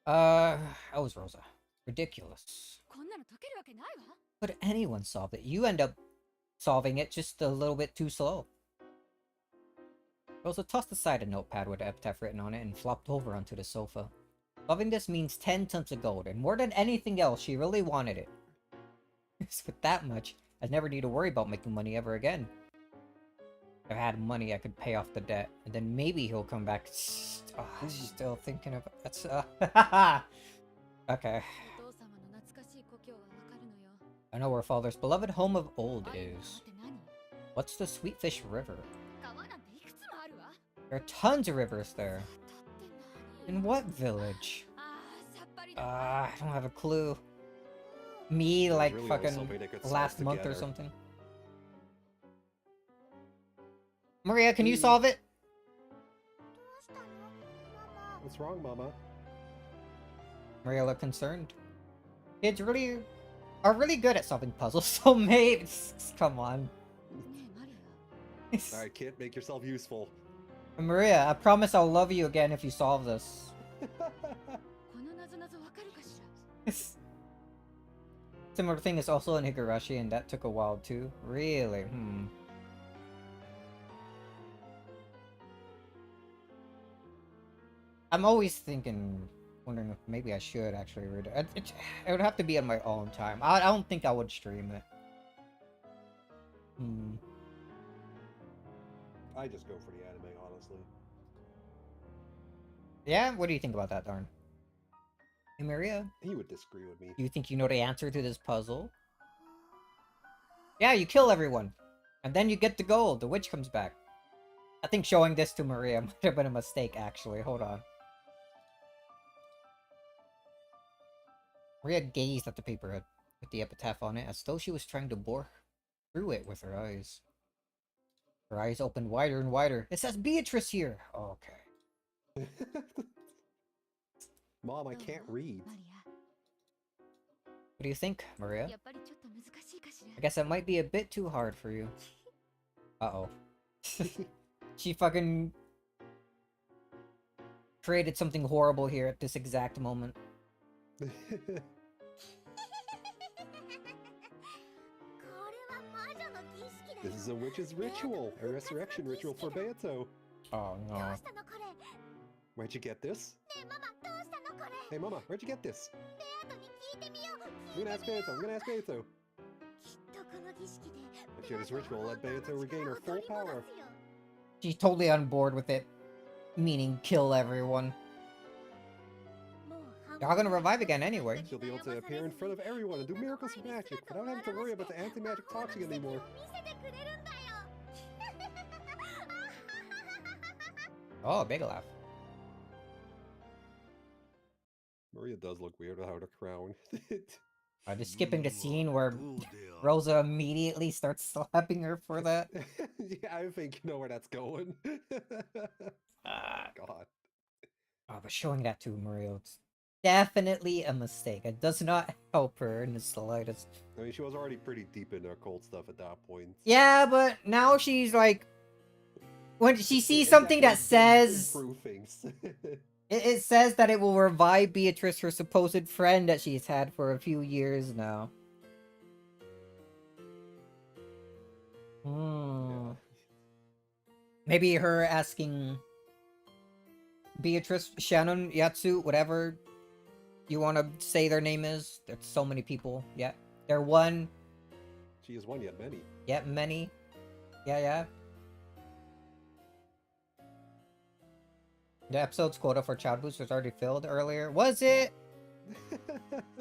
That was Rosa. Ridiculous. Could anyone solve it? You end up solving it just a little bit too slow. Rosa tossed aside a notepad with the epitaph written on it and flopped over onto the sofa. Loving this means 10 tons of gold, and more than anything else, she really wanted it. With that much, I'd never need to worry about making money ever again. If I had money, I could pay off the debt, and then maybe he'll come back. Still thinking of it. Okay. I know where Father's beloved home of old is. What's the Sweetfish River? There are tons of rivers there. In what village? I don't have a clue. Me, like, really fucking last month or something. Maria, can you solve it? What's wrong, Mama? Maria looked concerned. Kids are really good at solving puzzles, so maybe... Come on. Alright, kid, make yourself useful. Maria, I promise I'll love you again if you solve this. Similar thing is also in Higurashi, and that took a while too. Really? I'm always wondering if maybe I should actually read it. It would have to be on my own time. I don't think I would stream it. I just go for the anime, honestly. Yeah? What do you think about that, Darn? Hey, Maria? He would disagree with me. Do you think you know the answer to this puzzle? Yeah, you kill everyone. And then you get the gold. The witch comes back. I think showing this to Maria might have been a mistake, actually. Hold on. Maria gazed at the paper with the epitaph on it as though she was trying to bore through it with her eyes. Her eyes open wider and wider. It says Beatrice here! Oh, okay. Mom, I can't read. What do you think, Maria? I guess that might be a bit too hard for you. Uh-oh. She fucking created something horrible here at this exact moment. This is a witch's ritual, a resurrection ritual for Beato. Oh no. Where'd you get this? Hey Mama, where'd you get this? I'm gonna ask Beato. I'm sure this ritual will let Beato regain her full power. She's totally on board with it. Meaning kill everyone. Y'all gonna revive again anyway. She'll be able to appear in front of everyone and do miracles of magic without having to worry about the anti-magic toxic anymore. Oh, big laugh. Maria does look weird without her crown. I'm just skipping the scene where Rosa immediately starts slapping her for that. Yeah, I think you know where that's going. God. Oh, but showing that to Maria, it's definitely a mistake. It does not help her in the slightest. I mean, she was already pretty deep in her cult stuff at that point. Yeah, but now she's like... When she sees something that says... Improve things. It says that it will revive Beatrice, her supposed friend that she's had for a few years now. Hmm. Maybe her asking Beatrice, Shannon, Yatsu, whatever you want to say their name is. There's so many people. Yeah. They're one. She is one, yet many. Yet many. Yeah. The episode's quota for child boost was already filled earlier. Was it?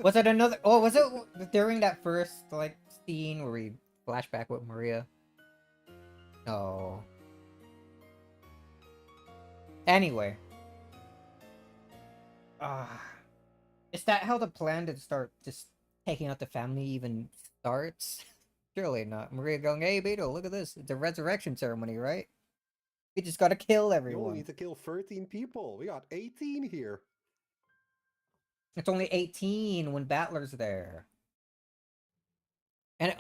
Was it another? Oh, was it during that first, like, scene where we flashback with Maria? Oh. Anyway. Is that how the plan to start just taking out the family even starts? Surely not. Maria going, hey, Beto, look at this. It's a resurrection ceremony, right? We just gotta kill everyone. You only need to kill 13 people. We got 18 here. It's only 18 when Battler's there. And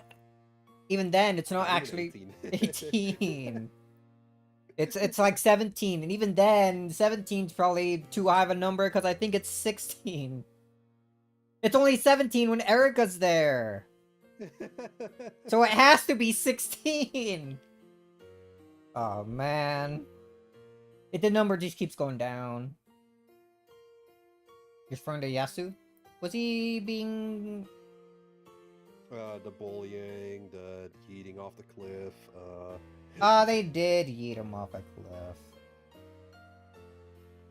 even then, it's not actually 18. It's like 17. And even then, 17's probably too high of a number because I think it's 16. It's only 17 when Erica's there. So it has to be 16. Oh, man. The number just keeps going down. You're referring to Yasu? Was he being... The bullying, the yeeting off the cliff, they did yeet him off a cliff.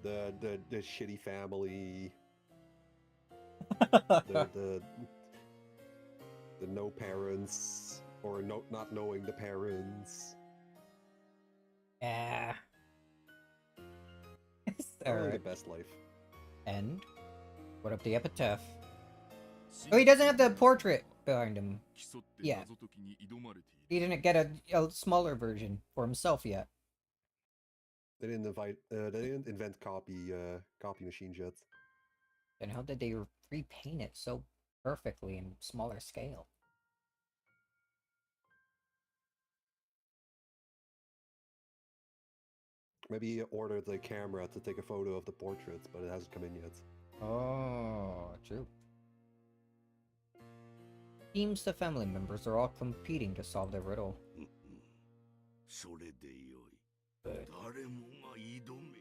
The shitty family. the no parents, or not knowing the parents. Yeah. Only the best life. And what up the epitaph? Oh, he doesn't have the portrait behind him. Yeah. He didn't get a smaller version for himself yet. They didn't invent copy machines yet. Then how did they repaint it so perfectly in smaller scale? Maybe he ordered the camera to take a photo of the portraits, but it hasn't come in yet. Oh, true. Seems the family members are all competing to solve the riddle. Good.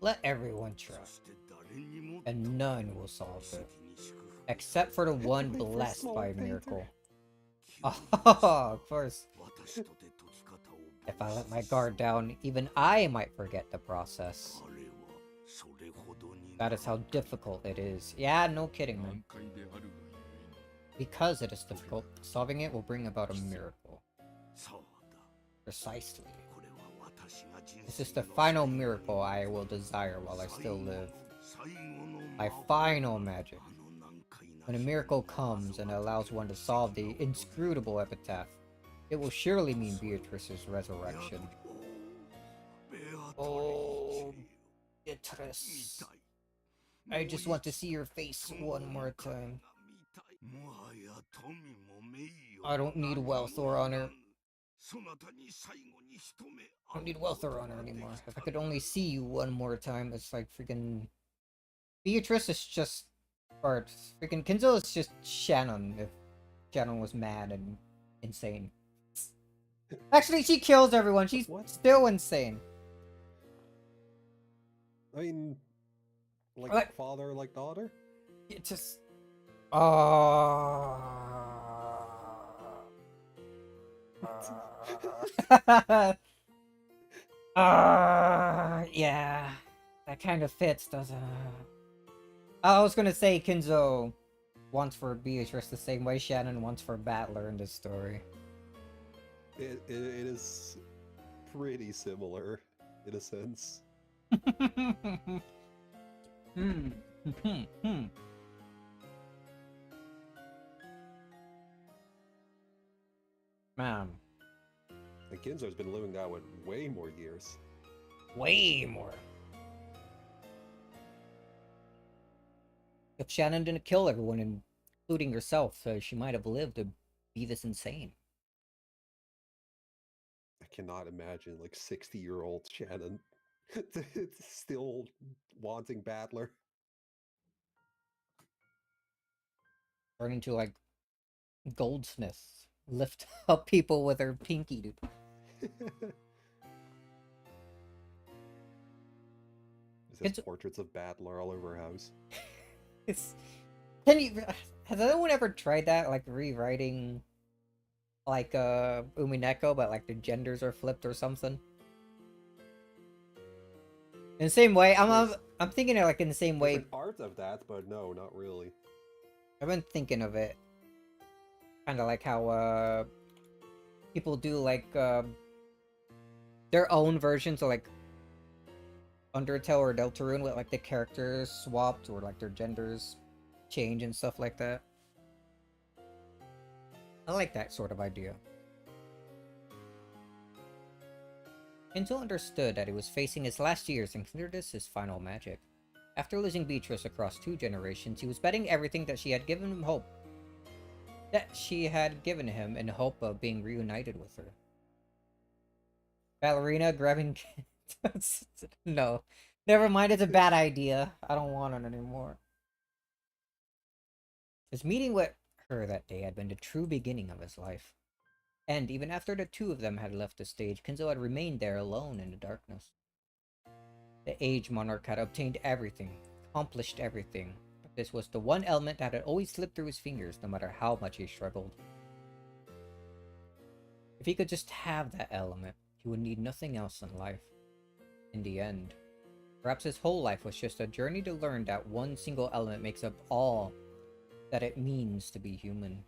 Let everyone try, and none will solve it, except for the one blessed by a miracle. Oh, of course. If I let my guard down, even I might forget the process. That is how difficult it is. Yeah, no kidding, man. Because it is difficult, solving it will bring about a miracle. Precisely. This is the final miracle I will desire while I still live. My final magic. When a miracle comes and allows one to solve the inscrutable epitaph, it will surely mean Beatrice's resurrection. Oh, Beatrice. I just want to see your face one more time. I don't need wealth or honor. I don't need wealth or honor anymore. If I could only see you one more time, it's like freaking... Beatrice is just... Or freaking Kinzo is just Shannon if Shannon was mad and insane. Actually, she kills everyone. She's still insane. I mean, like father, like daughter? It's just... yeah. That kind of fits, doesn't it? I was gonna say Kinzo wants for Beatrice the same way Shannon wants for Battler in this story. It is pretty similar, in a sense. Man. And Kinzo's been living that with way more years. Way more. If Shannon didn't kill everyone, including herself, she might have lived to be this insane. I cannot imagine, like, 60-year-old Shannon still wanting Battler. Turning to, like, goldsmiths. Lift up people with her pinky, dude. There's portraits of Battler all over her house. Has anyone ever tried that? Like, rewriting... like, Umineko, but, like, the genders are flipped or something? In the same way, I'm thinking of, like, in the same way... There's art of that, but no, not really. I've been thinking of it. Kind of like how, people do, like, their own versions of, like, Undertale or Deltarune with, like, the characters swapped or, like, their genders change and stuff like that. I like that sort of idea. Kinzo understood that he was facing his last years and considered this his final magic. After losing Beatrice across 2 generations, he was betting everything that she had given him hope. That she had given him in hope of being reunited with her. Ballerina grabbing... No. Never mind, it's a bad idea. I don't want it anymore. His meeting with her that day had been the true beginning of his life. And even after the two of them had left the stage, Kinzo had remained there alone in the darkness. The Age Monarch had obtained everything, accomplished everything, but this was the one element that had always slipped through his fingers no matter how much he struggled. If he could just have that element, he would need nothing else in life. In the end, perhaps his whole life was just a journey to learn that one single element makes up all that it means to be human.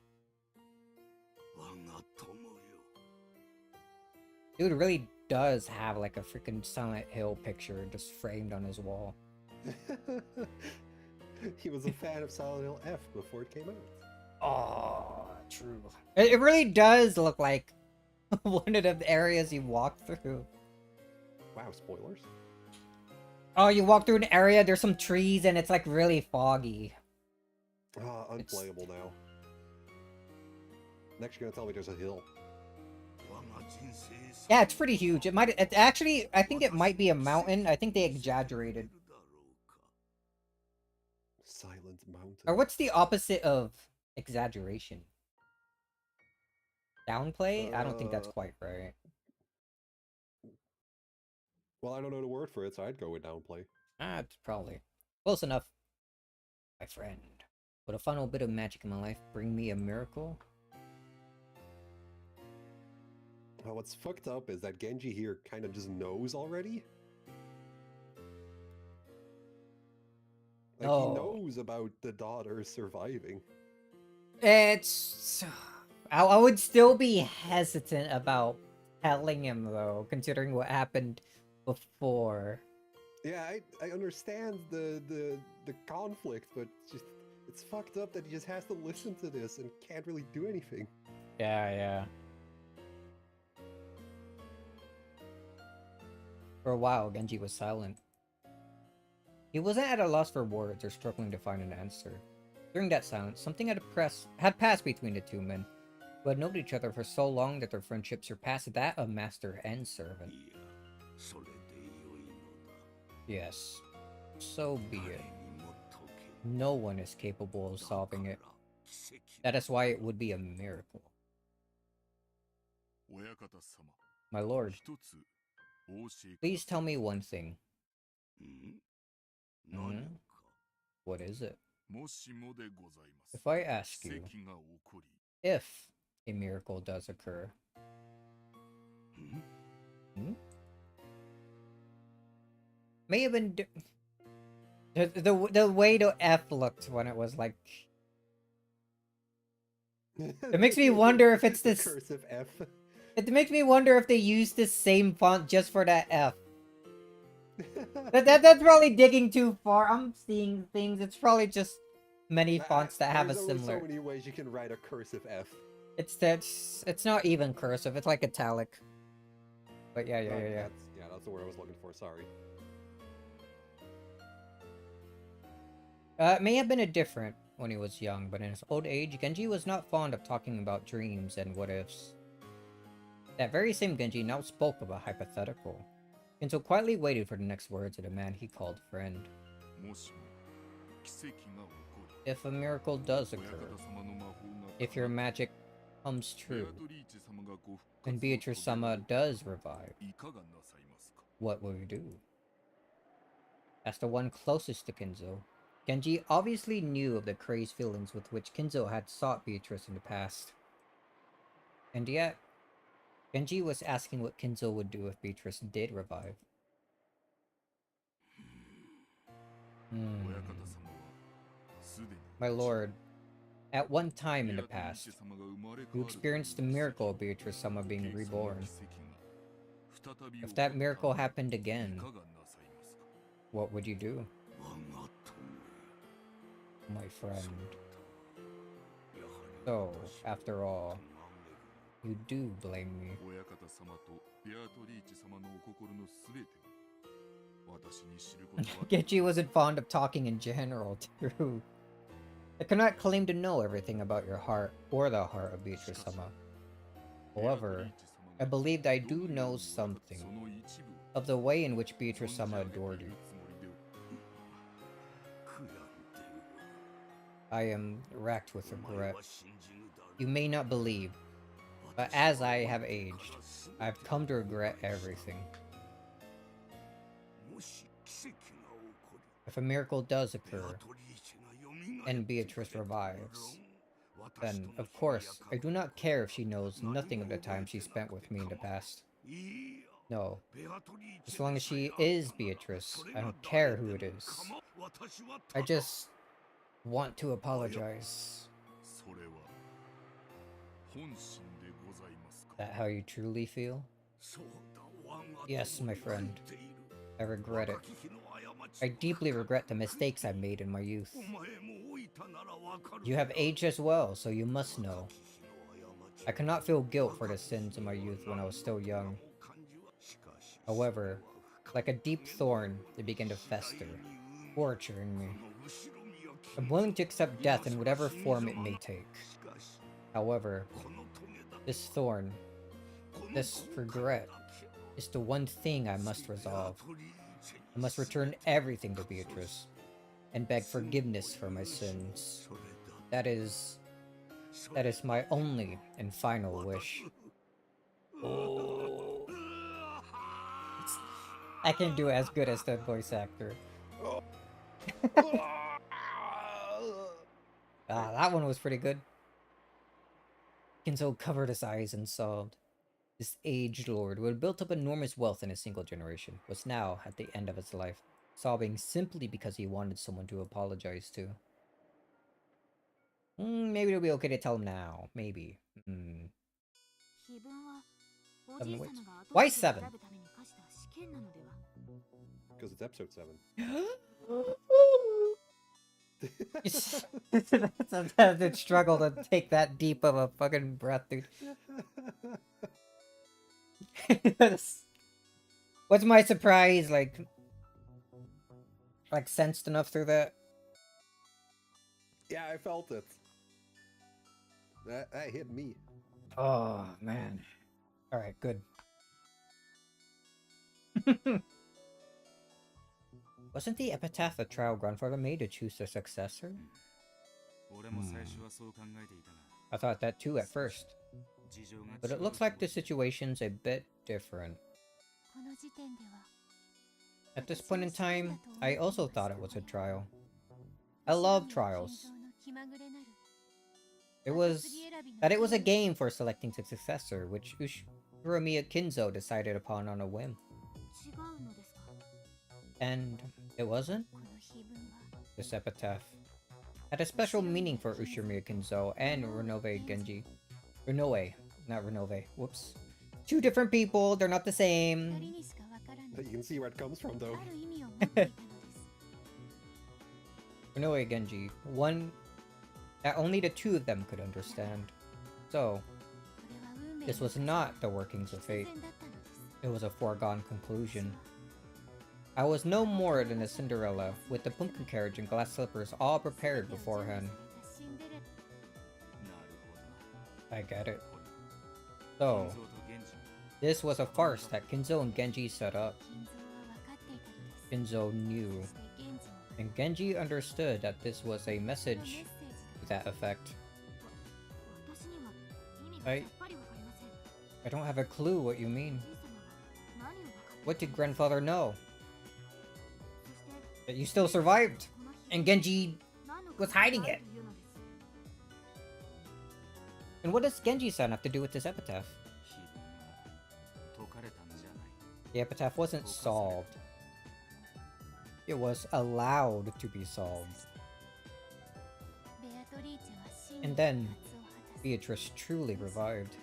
Dude really does have like a freaking Silent Hill picture just framed on his wall. He was a fan of Silent Hill F before it came out. Oh, true. It really does look like one of the areas you walk through. Wow, spoilers. Oh, you walk through an area, there's some trees, and it's like really foggy. Unplayable now. Next you're gonna tell me there's a hill. Yeah, it's pretty huge. It actually, I think it might be a mountain. I think they exaggerated. Silent Mountain. Or what's the opposite of exaggeration? Downplay? I don't think that's quite right. Well, I don't know the word for it, so I'd go with downplay. It's probably close enough. My friend, would a final bit of magic in my life bring me a miracle? What's fucked up is that Genji here kind of just knows already. Like, he knows about the daughter surviving. It's... I would still be hesitant about telling him, though, considering what happened before. Yeah, I understand the conflict, but just it's fucked up that he just has to listen to this and can't really do anything. Yeah. For a while, Genji was silent. He wasn't at a loss for words or struggling to find an answer. During that silence, something had passed between the two men, who had known each other for so long that their friendship surpassed that of master and servant. Yes, so be it. No one is capable of solving it. That is why it would be a miracle. My lord, please tell me one thing. What is it? If I ask you, if a miracle does occur, may have been the way the F looked when it was like. It makes me wonder if it's this cursive F. It makes me wonder if they used the same font just for that F. That's probably digging too far. I'm seeing things. It's probably just many fonts that have a similar. There's so many ways you can write a cursive F. It's not even cursive. It's like italic. But yeah. That's the word I was looking for. Sorry. It may have been a different when he was young, but in his old age, Genji was not fond of talking about dreams and what-ifs. That very same Genji now spoke of a hypothetical. Kinzo quietly waited for the next words of the man he called friend. If a miracle does occur, if your magic comes true, and Beatrice-sama does revive, what will you do? As the one closest to Kinzo, Genji obviously knew of the crazed feelings with which Kinzo had sought Beatrice in the past. And yet, Genji was asking what Kinzo would do if Beatrice did revive. My lord, at one time in the past, you experienced the miracle of Beatrice-sama being reborn. If that miracle happened again, what would you do? My friend. So, after all, you do blame me. Genji wasn't fond of talking in general, too. I cannot claim to know everything about your heart or the heart of Beatrice-sama. However, I believed I do know something of the way in which Beatrice-sama adored you. I am racked with regret. You may not believe, but as I have aged, I've come to regret everything. If a miracle does occur, and Beatrice revives, then, of course, I do not care if she knows nothing of the time she spent with me in the past. No. As long as she is Beatrice, I don't care who it is. I just want to apologize. That how you truly feel? Yes, my friend. I regret it. I deeply regret the mistakes I made in my youth. You have aged as well, so you must know. I cannot feel guilt for the sins of my youth when I was still young. However, like a deep thorn, they begin to fester, torturing me. I'm willing to accept death in whatever form it may take. However, this thorn, this regret, is the one thing I must resolve. I must return everything to Beatrice, and beg forgiveness for my sins. That is my only and final wish. Oh. I can't do as good as the voice actor. That one was pretty good. Kinzo covered his eyes and sobbed. This aged lord, who had built up enormous wealth in a single generation, was now at the end of his life, sobbing simply because he wanted someone to apologize to. Maybe it'll be okay to tell him now. Maybe. 7 weeks. Why 7? Because it's episode 7. Sometimes I'd struggle to take that deep of a fucking breath, dude. Was my surprise like sensed enough through that? Yeah, I felt it. That hit me. Oh man. All right, good. Wasn't the epitaph a trial grandfather made to choose a successor? I thought that too at first. But it looks like the situation's a bit different. At this point in time, I also thought it was a trial. I love trials. It was a game for selecting a successor, which Uramiya Kinzo decided upon on a whim. And it wasn't? This epitaph had a special meaning for Ushimiya Kinzo and Renove Genji. Renoe, not Renove. Whoops. Two different people, they're not the same. But you can see where it comes from, though. Renoe Genji, one that only the two of them could understand. So, this was not the workings of fate. It was a foregone conclusion. I was no more than a Cinderella, with the pumpkin carriage and glass slippers all prepared beforehand. I get it. So, this was a farce that Kinzo and Genji set up. Kinzo knew, and Genji understood that this was a message to that effect. I don't have a clue what you mean. What did grandfather know? That you still survived, and Genji was hiding it. And what does Genji-san have to do with this epitaph? The epitaph wasn't solved. It was allowed to be solved. And then, Beatrice truly revived.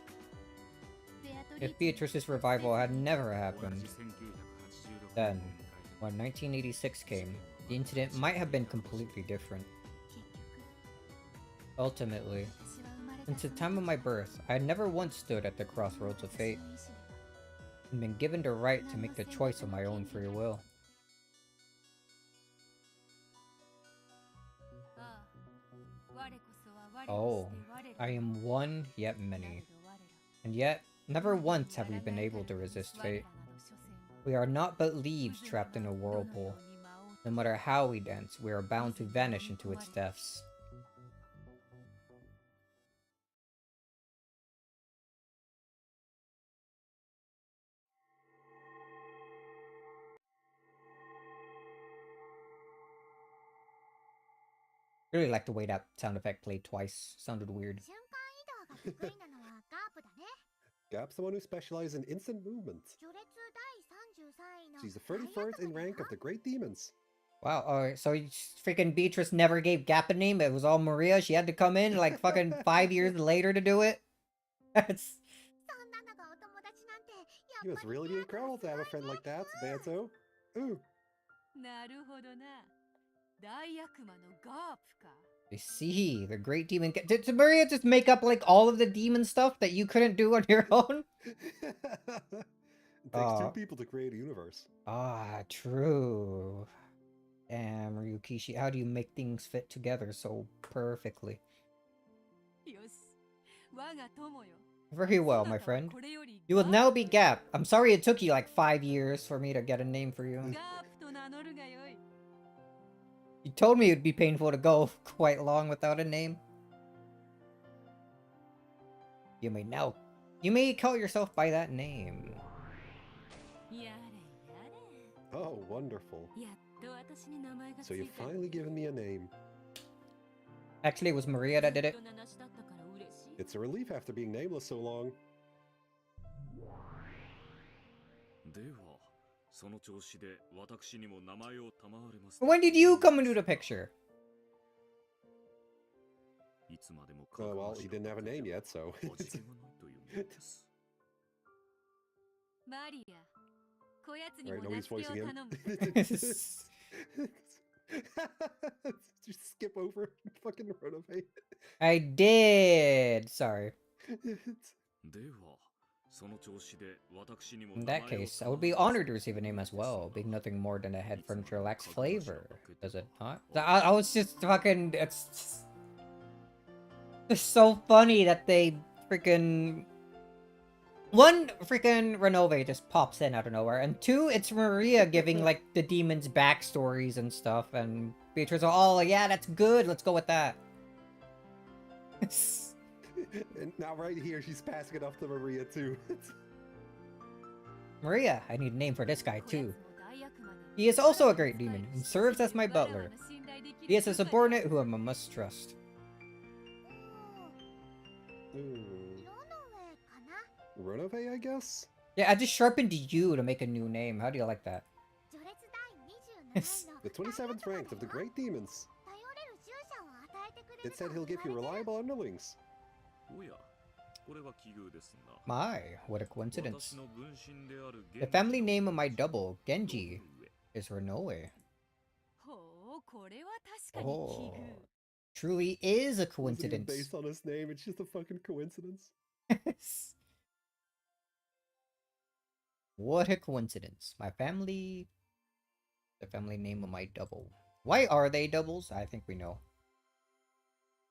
If Beatrice's revival had never happened, then, when 1986 came, the incident might have been completely different. Ultimately, since the time of my birth, I had never once stood at the crossroads of fate, and been given the right to make the choice of my own free will. Oh, I am one yet many, and yet never once have we been able to resist fate. We are not but leaves trapped in a whirlpool. No matter how we dance, we are bound to vanish into its depths. I really like the way that sound effect played twice. Sounded weird. Gap's the one who specializes in instant movement. She's the 33rd in rank of the Great Demons. Wow, alright, so freaking Beatrice never gave Gap a name, it was all Maria, she had to come in like fucking 5 years later to do it? That's... You must really be incredible to have a friend like that, Beato. Ooh. I see, the Great Demon... Did Maria just make up like all of the demon stuff that you couldn't do on your own? It takes two people to create a universe. Ah, true. Damn, Ryukishi, how do you make things fit together so perfectly? Very well, my friend. You will now be Gap. I'm sorry it took you like 5 years for me to get a name for you. You told me it would be painful to go quite long without a name. You may call yourself by that name. Oh, wonderful. So you've finally given me a name. Actually, it was Maria that did it. It's a relief after being nameless so long. When did you come into the picture? Oh, well, he didn't have a name yet, so... Right, nobody's voicing him. Just skip over fucking Renove. I did! Sorry. In that case, I would be honored to receive a name as well, being nothing more than a head furniture lacks flavor. Does it not? I was just fucking... It's so funny that they freaking... One, freaking Renove just pops in out of nowhere, and two, it's Maria giving, like, the demons backstories and stuff, and Beatrice are all like, yeah, that's good, let's go with that. And now right here, she's passing it off to Maria, too. Maria, I need a name for this guy, too. He is also a great demon, and serves as my butler. He is a subordinate who I must trust. Renove, I guess? Yeah, I just sharpened you to make a new name. How do you like that? The 27th ranked of the Great Demons. It said he'll give you reliable underlings. My, what a coincidence. The family name of my double, Genji, is Renoe. Oh, truly is a coincidence. Based on his name, it's just a fucking coincidence. What a coincidence. My family... The family name of my double. Why are they doubles? I think we know.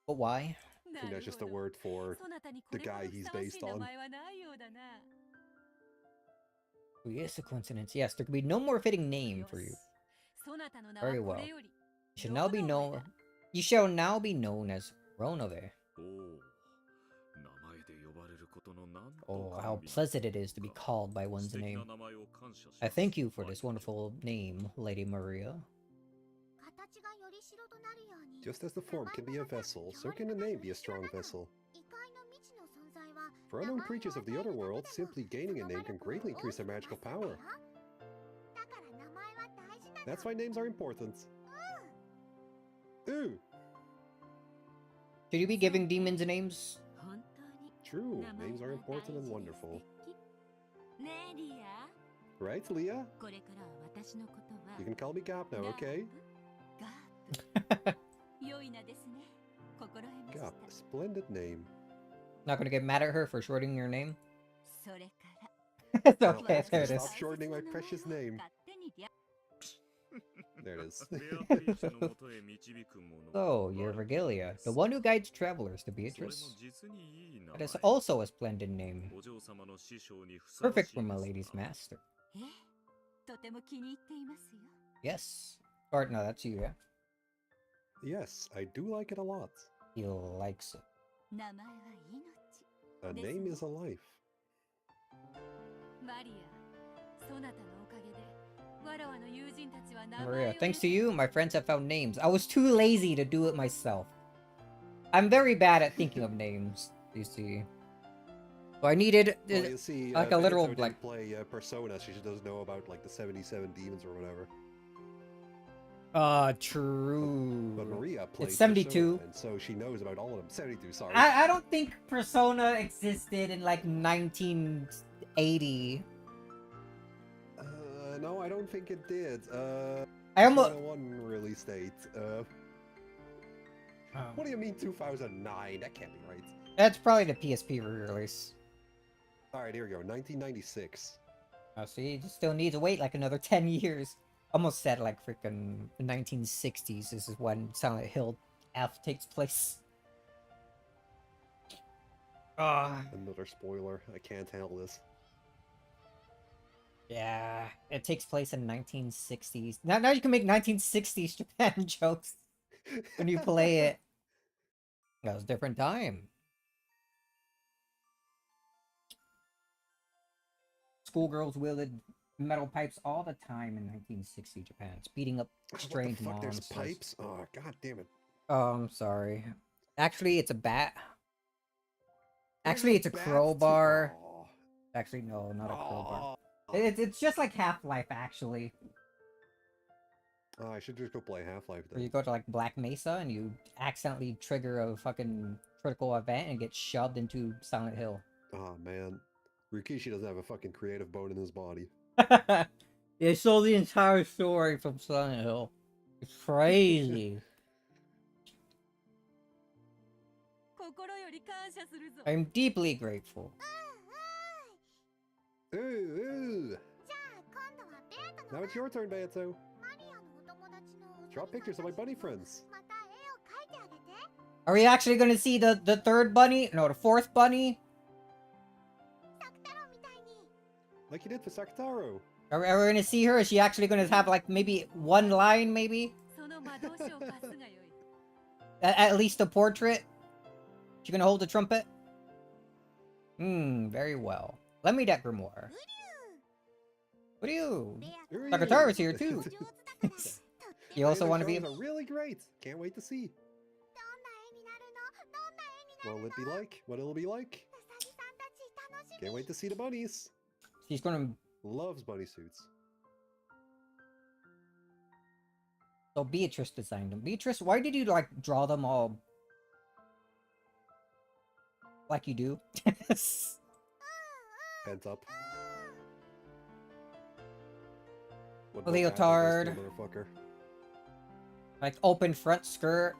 But why? I think that's just a word for the guy he's based on. Oh, yes, a coincidence. Yes, there could be no more fitting name for you. Very well. You shall now be known... You shall now be known as Ronove. Oh, how pleasant it is to be called by one's name. I thank you for this wonderful name, Lady Maria. Just as the form can be a vessel, so can the name be a strong vessel. For unknown creatures of the other world, simply gaining a name can greatly increase their magical power. That's why names are important. Ooh! Should you be giving demons names? True, names are important and wonderful. Right, Leah? You can call me Gap now, okay? Gap, splendid name. Not gonna get mad at her for shortening your name? It's okay, there it is. Stop shortening my precious name. There it is. So, you're Regalia, the one who guides travelers to Beatrice. That is also a splendid name. Perfect for my lady's master. Yes. Or, no, that's you, yeah? Yes, I do like it a lot. He likes it. A name is a life. Maria, thanks to you, my friends have found names. I was too lazy to do it myself. I'm very bad at thinking of names, you see. So I needed well, you see, like a literal didn't like play Persona, she just doesn't know about like the 77 demons or whatever. True. But Maria played it's 72. Persona, and so she knows about all of them. 72, sorry. I don't think Persona existed in like 1980. No, I don't think it did. I almost... Persona 1 release date. What do you mean 2009? That can't be right. That's probably the PSP re-release. Alright, here we go. 1996. Oh, so you still need to wait like another 10 years. Almost said like freaking the 1960s. This is when Silent Hill F takes place. Another spoiler. I can't handle this. Yeah, it takes place in 1960s. Now you can make 1960s Japan jokes when you play it. That was a different time. Schoolgirls wielded metal pipes all the time in 1960 Japan, speeding up strange what the fuck, monsters. there's pipes? Oh, god damn it. Oh, I'm sorry. Actually, it's a bat. Actually, it's a crowbar. Oh. Actually, no, not a crowbar. It's just like Half-Life, actually. Oh, I should just go play Half-Life then. Where you go to like Black Mesa and you accidentally trigger a fucking critical event and get shoved into Silent Hill. Oh man, Rikishi doesn't have a fucking creative bone in his body. They saw the entire story from Silent Hill. It's crazy. I'm deeply grateful. Ooh. Now it's your turn, Beato. Draw pictures of my bunny friends. Are we actually gonna see the third bunny? No, the fourth bunny? Like you did for Sakataro. Are we gonna see her? Is she actually gonna have like maybe one line, maybe? At least a portrait? She gonna hold the trumpet? Very well. Let me that grimoire. What are you? Sakataro's here too. You also want to be? Really great. Can't wait to see. What'll it be like? What it'll be like? Can't wait to see the bunnies. She's gonna... Loves bunny suits. So Beatrice designed them. Beatrice, why did you like draw them all like you do? Pent up. A leotard. Like open front skirt.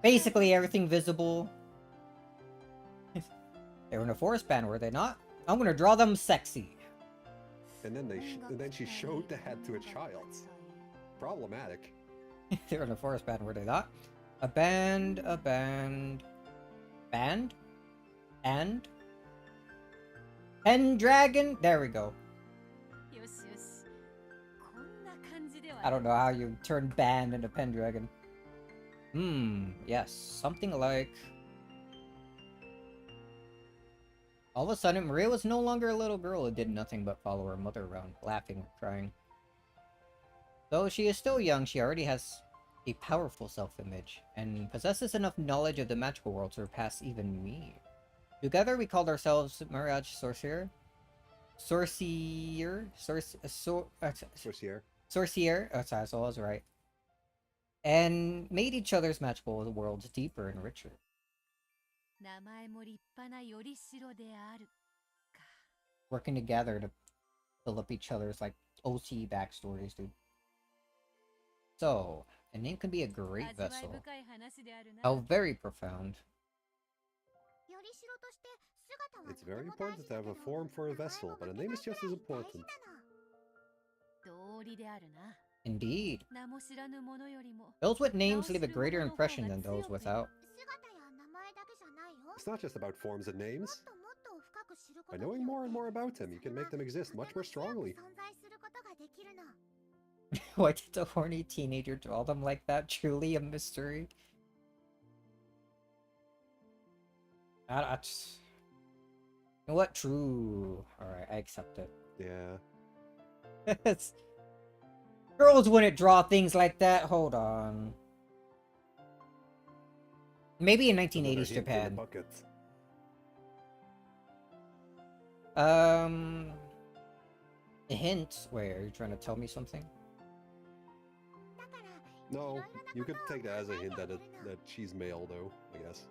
Basically everything visible. They were in a forest band, were they not? I'm gonna draw them sexy. And then she showed the head to a child. Problematic. They were in a forest band, were they not? A band. And? Pendragon? There we go. I don't know how you turn band into Pendragon. Yes. Something like... All of a sudden, Maria was no longer a little girl who did nothing but follow her mother around, laughing and crying. Though she is still young, she already has a powerful self-image, and possesses enough knowledge of the magical world to surpass even me. Together, we called ourselves Mirage Sorcier. Sorcier? Sorcier. Oh, sorry, so I was right. And made each other's magical worlds deeper and richer. Working together to fill up each other's, like, OC backstories, dude. So, a name can be a great vessel. How very profound. It's very important to have a form for a vessel, but a name is just as important. Indeed. Those with names leave a greater impression than those without. It's not just about forms and names. By knowing more and more about them, you can make them exist much more strongly. Why did the horny teenager draw them like that? Truly a mystery. You know what? True. Alright, I accept it. Yeah. Girls wouldn't draw things like that. Hold on. Maybe in 1980s Japan. A hint? Wait, are you trying to tell me something? No, you could take that as a hint that she's male, though, I guess.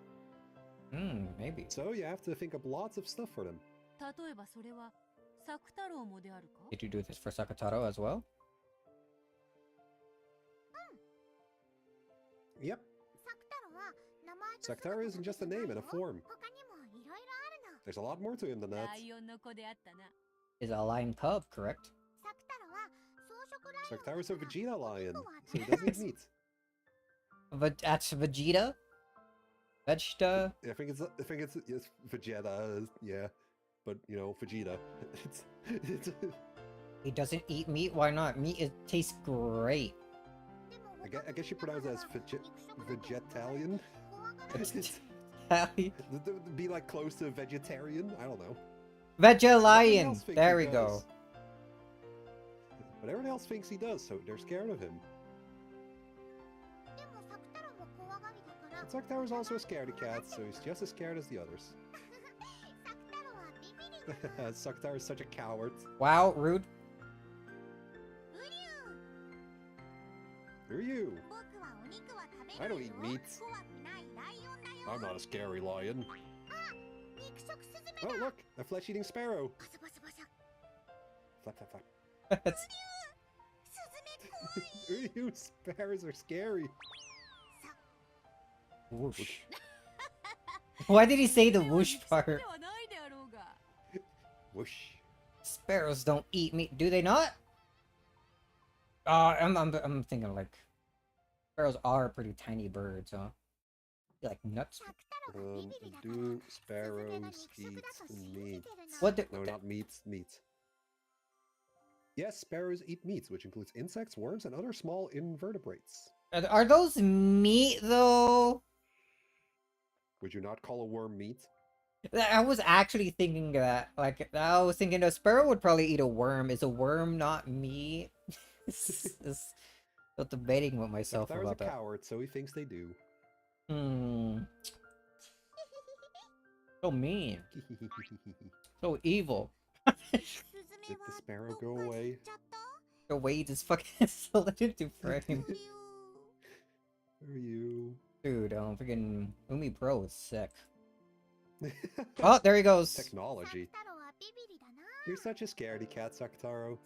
Maybe. So you have to think up lots of stuff for them. Did you do this for Sakataro as well? Yep. Sakataro isn't just a name and a form. There's a lot more to him than that. Is a lion cub, correct? Sakataro's a Vegeta lion, so he doesn't eat meat. But that's Vegeta? Vegeta? I think it's Vegeta, yeah. But, you know, Vegeta. He doesn't eat meat? Why not? Meat tastes great. I guess you pronounce it as vegetarian. Be like close to vegetarian? I don't know. Vegelion! There we go. But everyone else thinks he does, so they're scared of him. But Sakataro's also a scaredy cat, so he's just as scared as the others. Sakataro's such a coward. Wow, rude. Who are you? I don't eat meat. I'm not a scary lion. Oh, look! A flesh-eating sparrow! Flap, flap, flap. Ew, sparrows are scary. Whoosh. Why did he say the whoosh part? Whoosh. Sparrows don't eat meat, do they not? I'm thinking like sparrows are pretty tiny birds, huh? They like nuts. Do sparrows eat meat? What? No, not meat. Meat. Yes, sparrows eat meat, which includes insects, worms, and other small invertebrates. Are those meat though? Would you not call a worm meat? I was actually thinking that. Like, I was thinking a sparrow would probably eat a worm. Is a worm not meat? Still debating with myself about that. Sakatara's a coward, so he thinks they do. So mean. So evil. Did the sparrow go away? The way he just fucking slid into frame. Who are you? Dude, freaking Umi Pro is sick. Oh, there he goes. Technology. You're such a scaredy cat, Sakataro.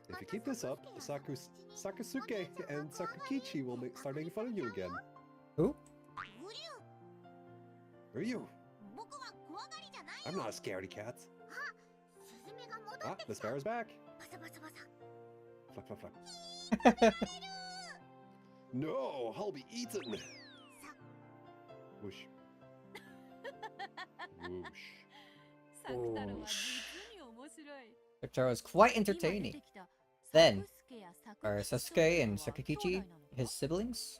If you keep this up, Sakasuke and Sakukichi will start making fun of you again. Who? Who are you? I'm not a scaredy cat. Ah, the sparrow's back. Fluck, fluck, fluck. No, I'll be eaten. Whoosh. Whoosh. Whoosh. Sakataro is quite entertaining. Then, are Sasuke and Sakukichi his siblings?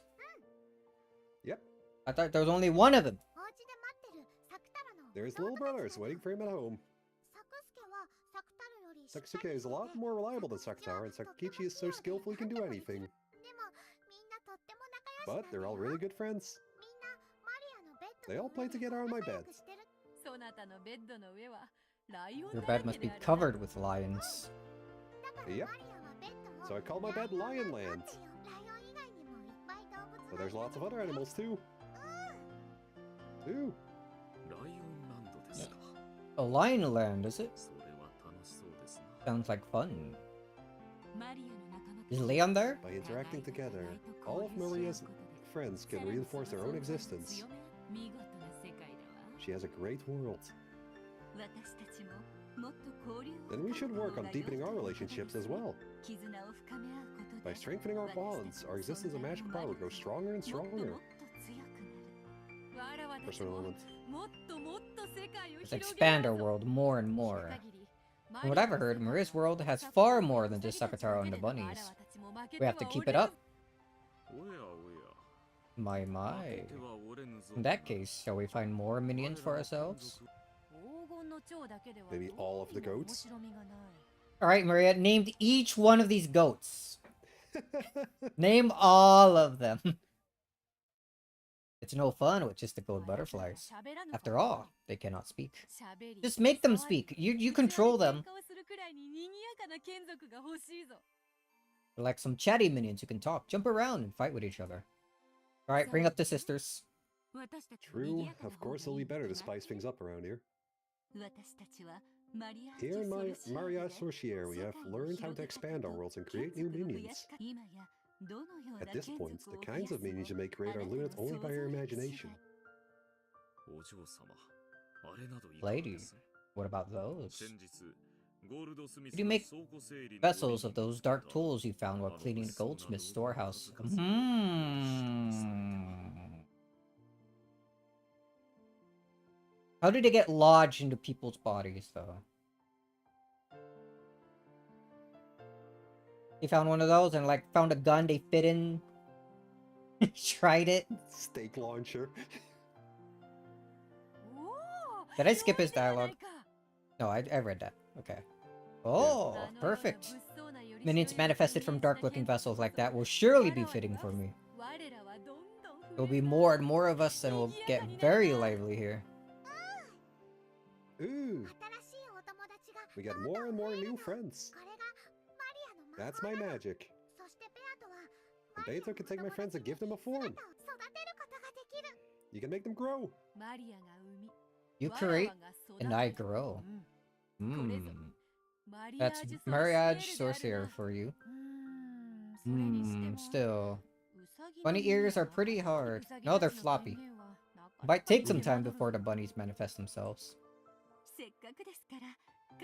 Yep. I thought there was only one of them. They're his little brothers waiting for him at home. Sakasuke is a lot more reliable than Sakataro, and Sakukichi is so skillful he can do anything. But they're all really good friends. They all play together on my bed. Your bed must be covered with lions. Yep. So I call my bed Lion Land. But there's lots of other animals too. Ooh. A lion land, is it? Sounds like fun. Is Leon there? By interacting together, all of Maria's friends can reinforce their own existence. She has a great world. Then we should work on deepening our relationships as well. By strengthening our bonds, our existence and magical power grows stronger and stronger. Personal moment. Let's expand our world more and more. From what I've heard, Maria's world has far more than just Sakataro and the bunnies. We have to keep it up. My. In that case, shall we find more minions for ourselves? Maybe all of the goats? Alright, Maria, name each one of these goats. Name all of them. It's no fun with just the gold butterflies. After all, they cannot speak. Just make them speak. You control them. They're like some chatty minions who can talk, jump around, and fight with each other. Alright, bring up the sisters. True, of course it'll be better to spice things up around here. Here in Maria Sorciere, we have learned how to expand our worlds and create new minions. At this point, the kinds of minions you may create are limited only by your imagination. Lady, what about those? Could you make vessels of those dark tools you found while cleaning the goldsmith's storehouse? How did they get lodged into people's bodies, though? They found one of those and, like, found a gun they fit in. Tried it. Steak launcher. Did I skip his dialogue? No, I read that. Okay. Oh, perfect. Minions manifested from dark-looking vessels like that will surely be fitting for me. There'll be more and more of us and we'll get very lively here. Ooh. We get more and more new friends. That's my magic. And Beto can take my friends and give them a form. You can make them grow. You create, and I grow. That's Marriage Sorcerer for you. Still. Bunny ears are pretty hard. No, they're floppy. It might take some time before the bunnies manifest themselves.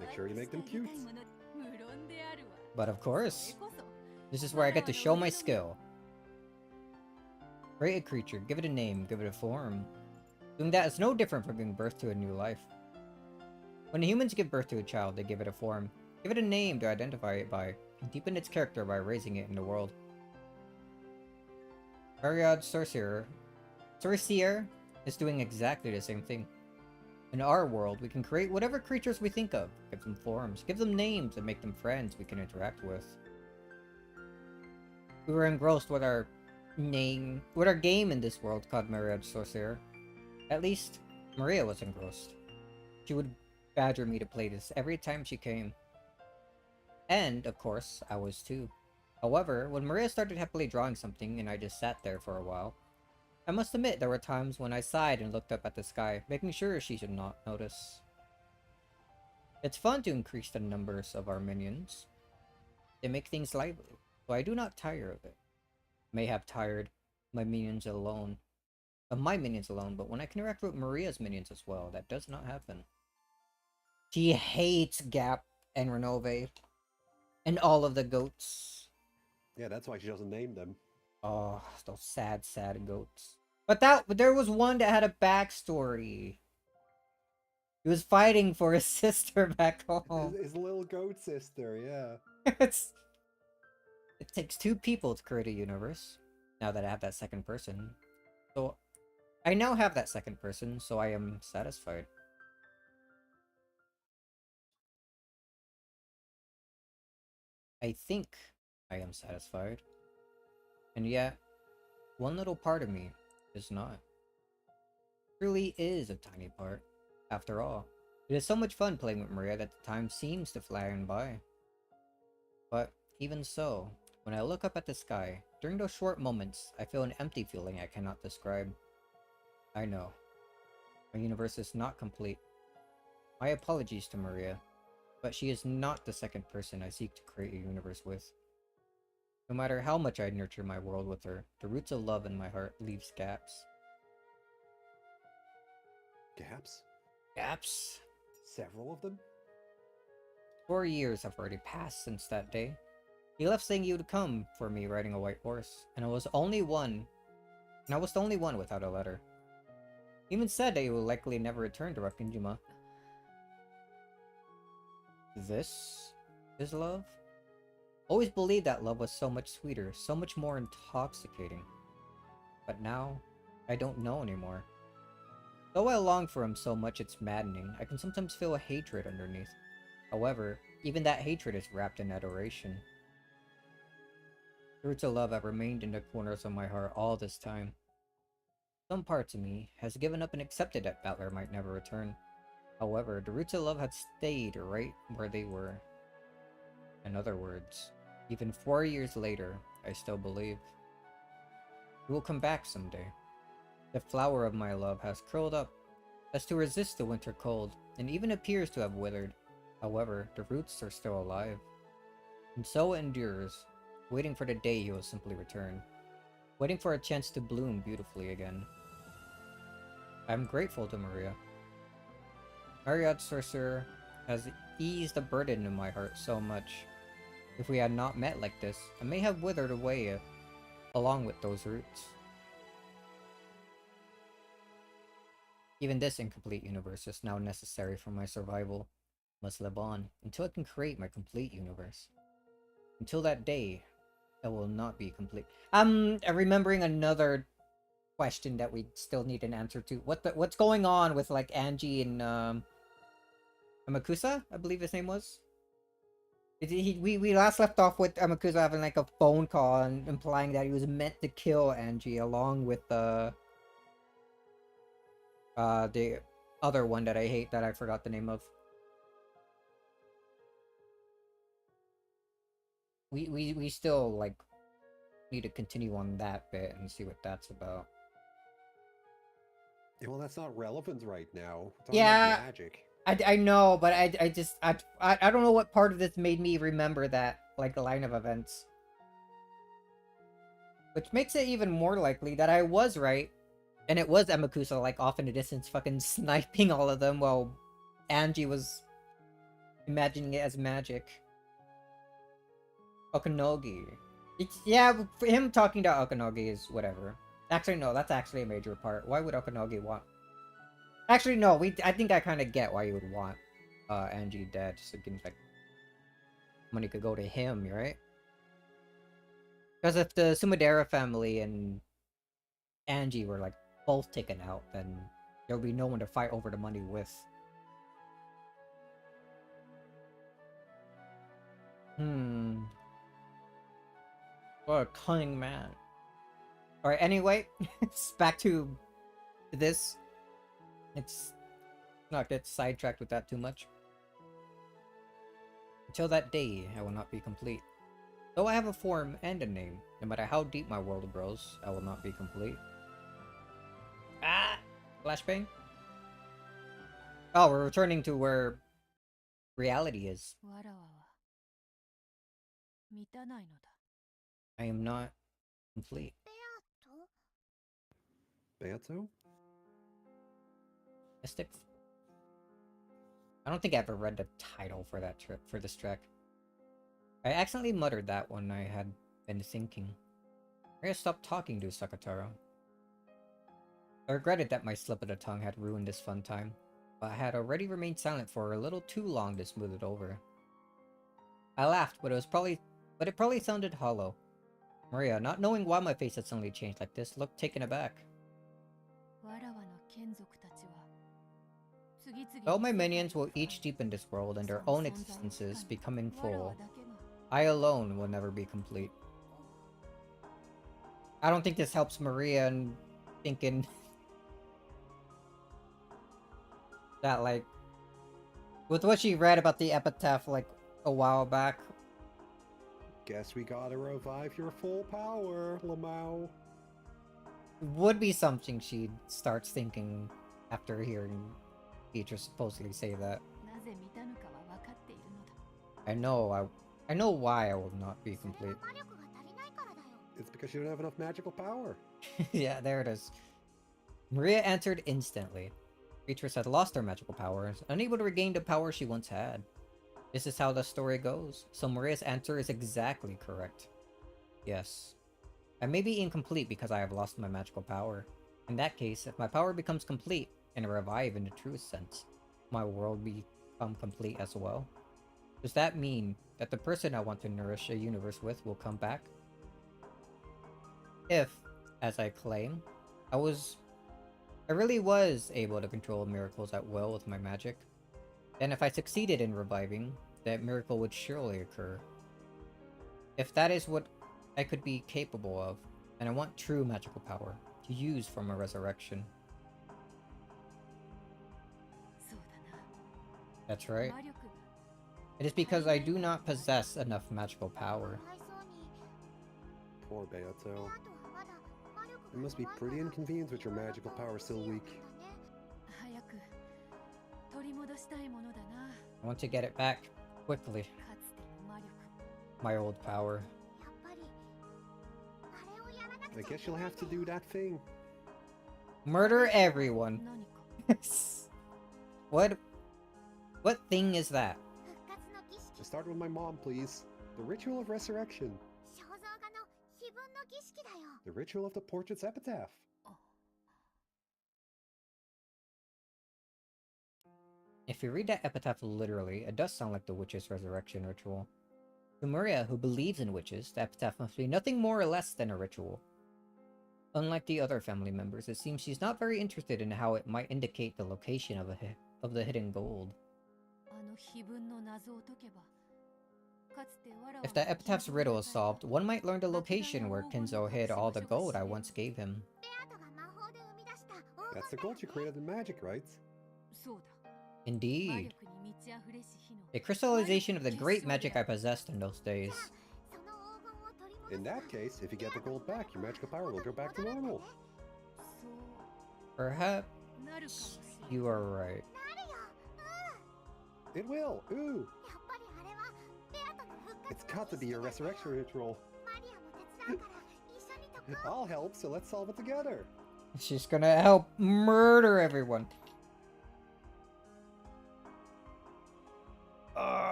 Make sure you make them cute. But of course, this is where I get to show my skill. Create a creature, give it a name, give it a form. Doing that is no different from giving birth to a new life. When humans give birth to a child, they give it a form, give it a name to identify it by, and deepen its character by raising it in the world. Ariad Sorcerer is doing exactly the same thing. In our world, we can create whatever creatures we think of, give them forms, give them names, and make them friends we can interact with. We were engrossed with our game in this world called Myriad Sorcerer. At least, Maria was engrossed. She would badger me to play this every time she came. And, of course, I was too. However, when Maria started happily drawing something and I just sat there for a while, I must admit there were times when I sighed and looked up at the sky, making sure she should not notice. It's fun to increase the numbers of our minions. They make things lively, so I do not tire of it. May have tired my minions alone, but when I can interact with Maria's minions as well, that does not happen. She hates Gap and Renove, and all of the goats. Yeah, that's why she doesn't name them. Oh, those sad, sad goats. But there was one that had a backstory. He was fighting for his sister back home. His little goat sister, yeah. It takes two people to create a universe. Now that I have that second person. So, I now have that second person, so I am satisfied. I think I am satisfied. And yet, one little part of me is not. It really is a tiny part. After all, it is so much fun playing with Maria that the time seems to fly on by. But even so, when I look up at the sky, during those short moments, I feel an empty feeling I cannot describe. I know. My universe is not complete. My apologies to Maria, but she is not the second person I seek to create a universe with. No matter how much I nurture my world with her, the roots of love in my heart leaves gaps. Gaps? Gaps? Several of them? 4 years have already passed since that day. He left saying he would come for me riding a white horse, and I was the only one without a letter. He even said that he will likely never return to Rakunjima. This is love? Always believed that love was so much sweeter, so much more intoxicating. But now, I don't know anymore. Though I long for him so much it's maddening, I can sometimes feel a hatred underneath. However, even that hatred is wrapped in adoration. The roots of love have remained in the corners of my heart all this time. Some parts of me has given up and accepted that Battler might never return. However, the roots of love had stayed right where they were. In other words, even 4 years later, I still believe. He will come back someday. The flower of my love has curled up, as to resist the winter cold, and even appears to have withered. However, the roots are still alive. And so it endures, waiting for the day he will simply return. Waiting for a chance to bloom beautifully again. I am grateful to Maria. Ariad Sorcerer has eased the burden in my heart so much. If we had not met like this, I may have withered away along with those roots. Even this incomplete universe is now necessary for my survival. I must live on until I can create my complete universe. Until that day, I will not be complete. I'm remembering another question that we still need an answer to. What's going on with like Angie and Amakusa, I believe his name was. We last left off with Amakusa having like a phone call and implying that he was meant to kill Angie along with the other one that I hate that I forgot the name of. We still like need to continue on that bit and see what that's about. Yeah, well, that's not relevant right now. It's Yeah, magic. I know, but I don't know what part of this made me remember that like line of events, which makes it even more likely that I was right, and it was Amakusa like off in the distance, fucking sniping all of them while Angie was imagining it as magic. Okanogi. Yeah, for him talking to Okanogi is whatever. Actually, no, that's actually a major part. Why would Okanogi want... Actually, no, I think I kind of get why you would want Angie dead, so like money could go to him, right? Because if the Sumidera family and Angie were like both taken out, then there would be no one to fight over the money with. What a cunning man. Alright, anyway, back to this. Let's not get sidetracked with that too much. Until that day, I will not be complete. Though I have a form and a name, no matter how deep my world grows, I will not be complete. Ah! Flashbang? Oh, we're returning to where reality is. I am not complete. Beato? Mystic? I don't think I ever read the title for that for this track. I accidentally muttered that when I had been thinking. I stopped talking to Sakataro. I regretted that my slip of the tongue had ruined this fun time, but I had already remained silent for a little too long to smooth it over. I laughed, but it probably sounded hollow. Maria, not knowing why my face had suddenly changed like this, looked taken aback. All my minions will each deepen this world and their own existences, becoming full. I alone will never be complete. I don't think this helps Maria in thinking that, like, with what she read about the epitaph, like, a while back. Guess we gotta revive your full power, Lamau. Would be something she starts thinking after hearing Beatrice supposedly say that. I know why I will not be complete. It's because you don't have enough magical power. Yeah, there it is. Maria answered instantly. Beatrice had lost her magical powers, unable to regain the power she once had. This is how the story goes, so Maria's answer is exactly correct. Yes. I may be incomplete because I have lost my magical power. In that case, if my power becomes complete, and revive in the truest sense, my world become complete as well. Does that mean that the person I want to nourish a universe with will come back? If, as I claim, I really was able to control miracles at will with my magic, then if I succeeded in reviving, that miracle would surely occur. If that is what I could be capable of, then I want true magical power to use for my resurrection. That's right. It is because I do not possess enough magical power. Poor Beato. It must be pretty inconvenient with your magical power still weak. I want to get it back quickly. My old power. I guess you'll have to do that thing. Murder everyone. What thing is that? Start with my mom, please. The ritual of resurrection. The ritual of the portrait's epitaph. If you read that epitaph literally, it does sound like the witch's resurrection ritual. To Maria, who believes in witches, the epitaph must be nothing more or less than a ritual. Unlike the other family members, it seems she's not very interested in how it might indicate the location of the hidden gold. If the epitaph's riddle is solved, one might learn the location where Kinzo hid all the gold I once gave him. That's the gold you created in magic, right? Indeed. A crystallization of the great magic I possessed in those days. In that case, if you get the gold back, your magical power will go back to normal. Perhaps you are right. It will! Ooh! It's got to be your resurrection ritual. I'll help, so let's solve it together. She's gonna help murder everyone.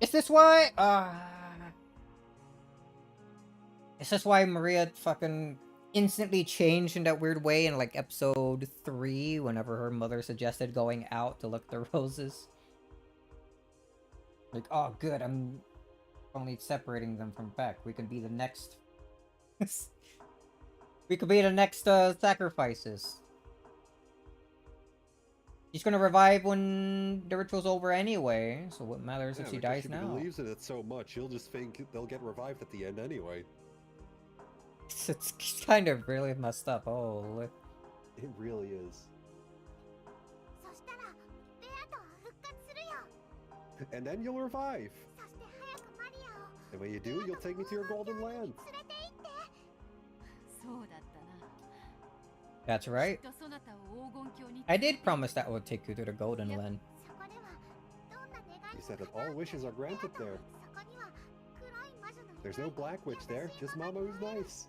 Is this why? Is this why Maria fucking instantly changed in that weird way in like episode 3 whenever her mother suggested going out to look at the roses? Like, oh good, I'm only separating them from Beck. We can be the next... we could be the next sacrifices. She's gonna revive when the ritual's over anyway, so what matters if she dies now? She believes in it so much, she'll just think they'll get revived at the end anyway. It's kind of really messed up. Oh, it really is. And then you'll revive. And when you do, you'll take me to your golden land. That's right. I did promise that I would take you to the golden land. You said that all wishes are granted there. There's no black witch there, just Mama who's nice.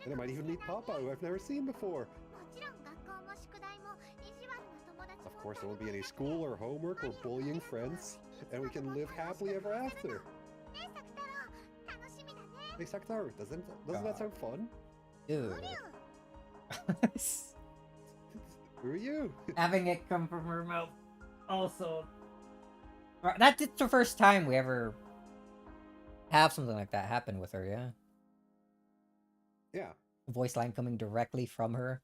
And I might even meet Papa, who I've never seen before. Of course, there won't be any school or homework or bullying friends, and we can live happily ever after. Hey, Saktaru, doesn't that sound fun? Ew. Who are you? Having it come from her mouth. Also, that's the first time we ever have something like that happen with her, yeah? Yeah. A voice line coming directly from her.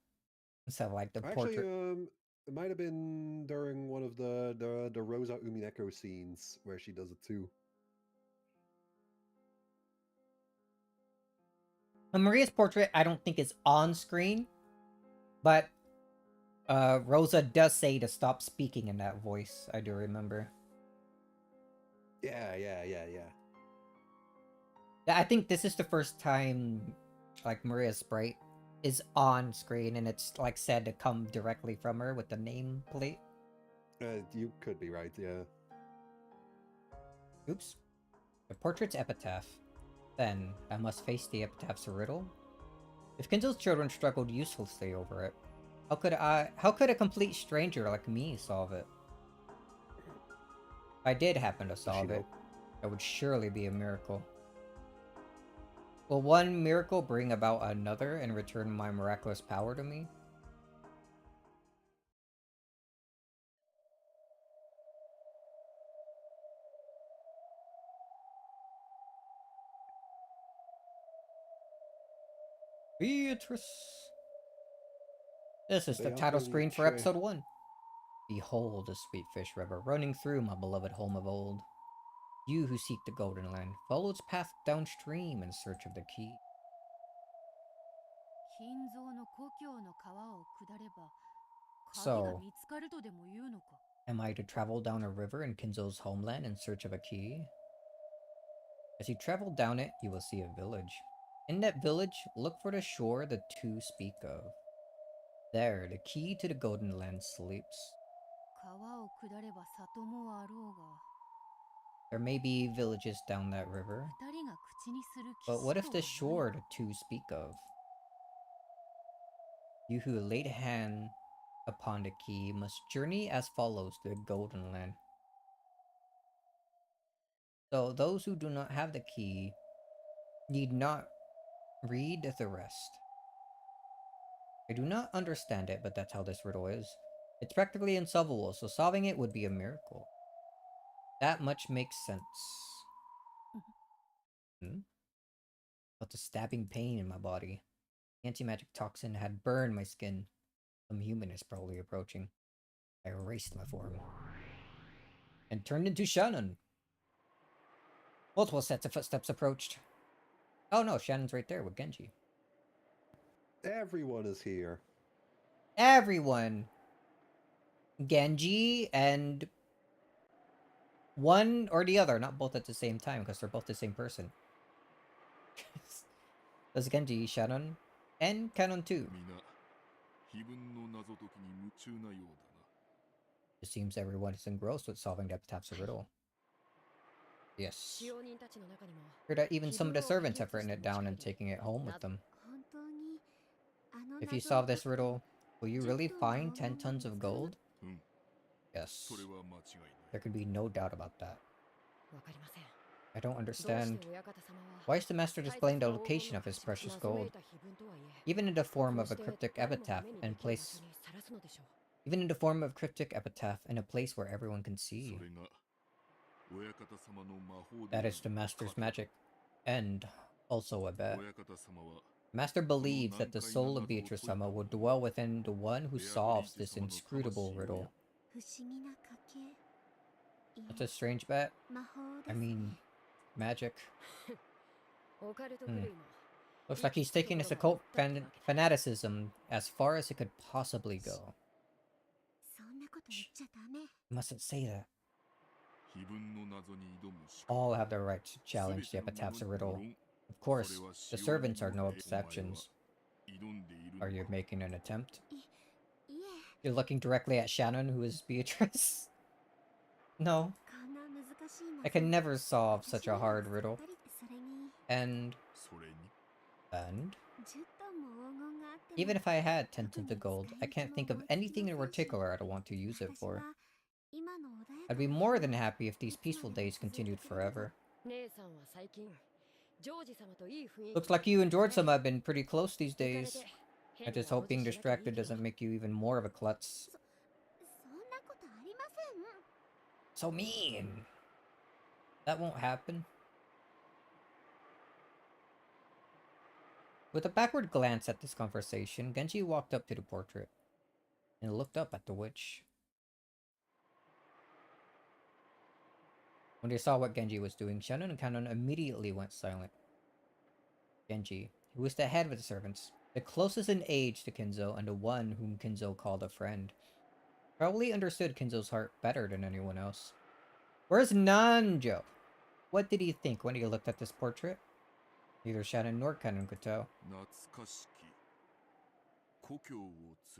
Instead of like the portrait. Actually, it might have been during one of the Rosa Umineko scenes where she does it too. Maria's portrait, I don't think is on screen, but Rosa does say to stop speaking in that voice. I do remember. Yeah. I think this is the first time, like, Maria's sprite is on screen and it's like said to come directly from her with the nameplate. You could be right, yeah. Oops. The portrait's epitaph. Then, I must face the epitaph's riddle. If Kinzo's children struggled uselessly over it, how could a complete stranger like me solve it? If I did happen to solve it, that would surely be a miracle. Will one miracle bring about another and return my miraculous power to me? Beatrice! This is the title screen for episode 1. Behold the sweet fish river running through my beloved home of old. You who seek the golden land, follow its path downstream in search of the key. So, am I to travel down a river in Kinzo's homeland in search of a key? As you travel down it, you will see a village. In that village, look for the shore the two speak of. There, the key to the golden land sleeps. There may be villages down that river, but what if the shore the two speak of? You who laid hand upon the key must journey as follows to the golden land. So those who do not have the key need not read the rest. I do not understand it, but that's how this riddle is. It's practically unsolvable, so solving it would be a miracle. That much makes sense. Felt a stabbing pain in my body. Anti-magic toxin had burned my skin. Some human is probably approaching. I erased my form and turned into Shannon. Multiple sets of footsteps approached. Oh no, Shannon's right there with Genji. Everyone is here. Everyone. Genji and one or the other, not both at the same time because they're both the same person. There's Genji, Shannon, and Canon 2. It seems everyone is engrossed with solving the epitaph's riddle. Yes. Heard that even some of the servants have written it down and taking it home with them. If you solve this riddle, will you really find 10 tons of gold? Yes. There could be no doubt about that. I don't understand. Why is the master displaying the location of his precious gold? Even in the form of a cryptic epitaph and place... Even in the form of cryptic epitaph in a place where everyone can see. That is the master's magic. And also a bet. Master believes that the soul of Beatrice-sama will dwell within the one who solves this inscrutable riddle. That's a strange bet. I mean, magic. Looks like he's taking his occult fanaticism as far as it could possibly go. Shh. Mustn't say that. All have the right to challenge the epitaph's riddle. Of course, the servants are no exceptions. Are you making an attempt? You're looking directly at Shannon, who is Beatrice? No. I can never solve such a hard riddle. And... even if I had 10 tons of gold, I can't think of anything in particular I'd want to use it for. I'd be more than happy if these peaceful days continued forever. Looks like you and George-sama have been pretty close these days. I just hope being distracted doesn't make you even more of a klutz. So mean! That won't happen. With a backward glance at this conversation, Genji walked up to the portrait and looked up at the witch. When they saw what Genji was doing, Shannon and Kanon immediately went silent. Genji, who was the head of the servants, the closest in age to Kinzo and the one whom Kinzo called a friend, probably understood Kinzo's heart better than anyone else. Where's Nanjo? What did he think when he looked at this portrait? Neither Shannon nor Kanon could tell.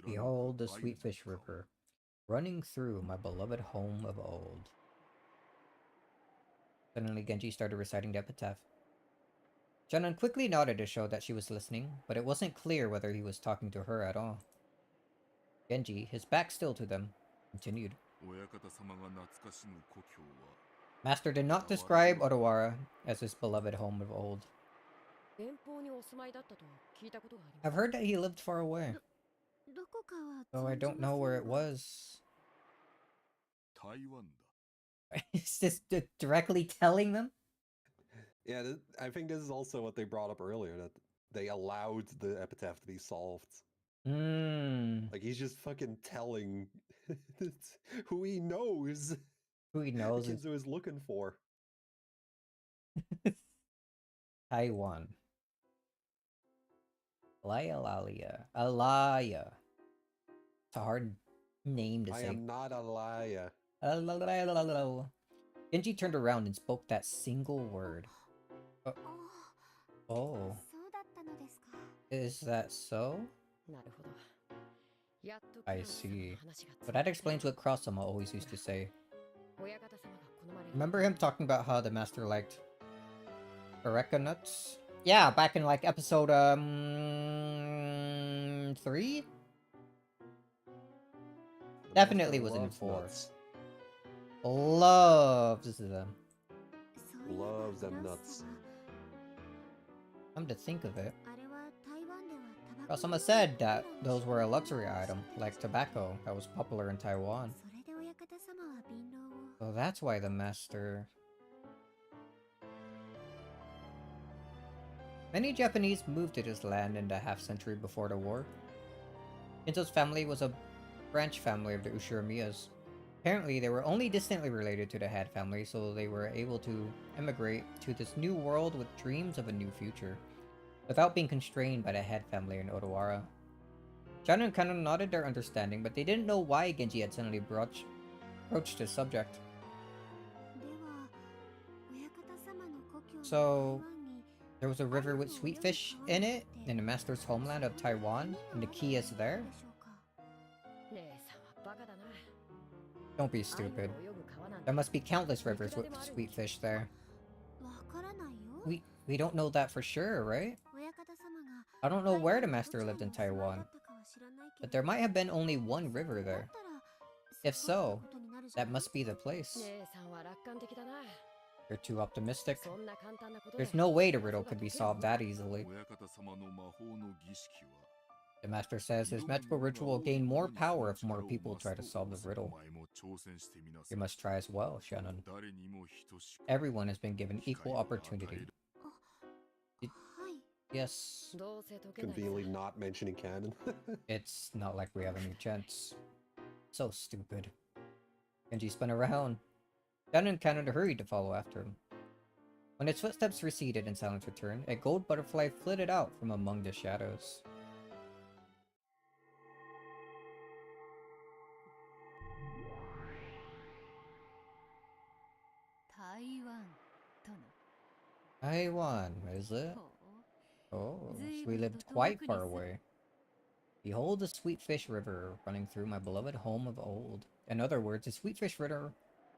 Behold the Sweetfish River, running through my beloved home of old. Suddenly Genji started reciting the epitaph. Shannon quickly nodded to show that she was listening, but it wasn't clear whether he was talking to her at all. Genji, his back still to them, continued. Master did not describe Odawara as his beloved home of old. I've heard that he lived far away, though I don't know where it was. Is this directly telling them? Yeah, I think this is also what they brought up earlier, that they allowed the epitaph to be solved. Like, he's just fucking telling who he knows. Who he knows Kinzo is looking for. Taiwan. Alaya. It's a hard name to say. I am not Alaya. Genji turned around and spoke that single word. Oh. Is that so? I see. But that explains what Cross-sama always used to say. Remember him talking about how the master liked Eureka nuts? Yeah, back in like episode 3? Definitely was in 4. Nuts. Loves them. Loves them nuts. Come to think of it, Cross-sama said that those were a luxury item, like tobacco, that was popular in Taiwan. So that's why the master... Many Japanese moved to this land in the half-century before the war. Kinzo's family was a branch family of the Ushiramiyas. Apparently, they were only distantly related to the Had family, so they were able to emigrate to this new world with dreams of a new future, without being constrained by the Had family in Odawara. Shannon and Kanon nodded their understanding, but they didn't know why Genji had suddenly broached the subject. So, there was a river with sweet fish in it, in the master's homeland of Taiwan, and the key is there? Don't be stupid. There must be countless rivers with sweet fish there. We don't know that for sure, right? I don't know where the master lived in Taiwan, but there might have been only one river there. If so, That must be the place. You're too optimistic. There's no way the riddle could be solved that easily. The master says his magical ritual will gain more power if more people try to solve the riddle. You must try as well, Shannon. Everyone has been given equal opportunity. Yes. Conveniently not mentioning canon. It's not like we have any chance. So stupid. Genji spun around. Shannon and Canon hurried to follow after him. When its footsteps receded and silence returned, a gold butterfly flitted out from among the shadows. Taiwan, is it? Oh, so we lived quite far away. Behold the Sweetfish River running through my beloved home of old. In other words, the Sweetfish River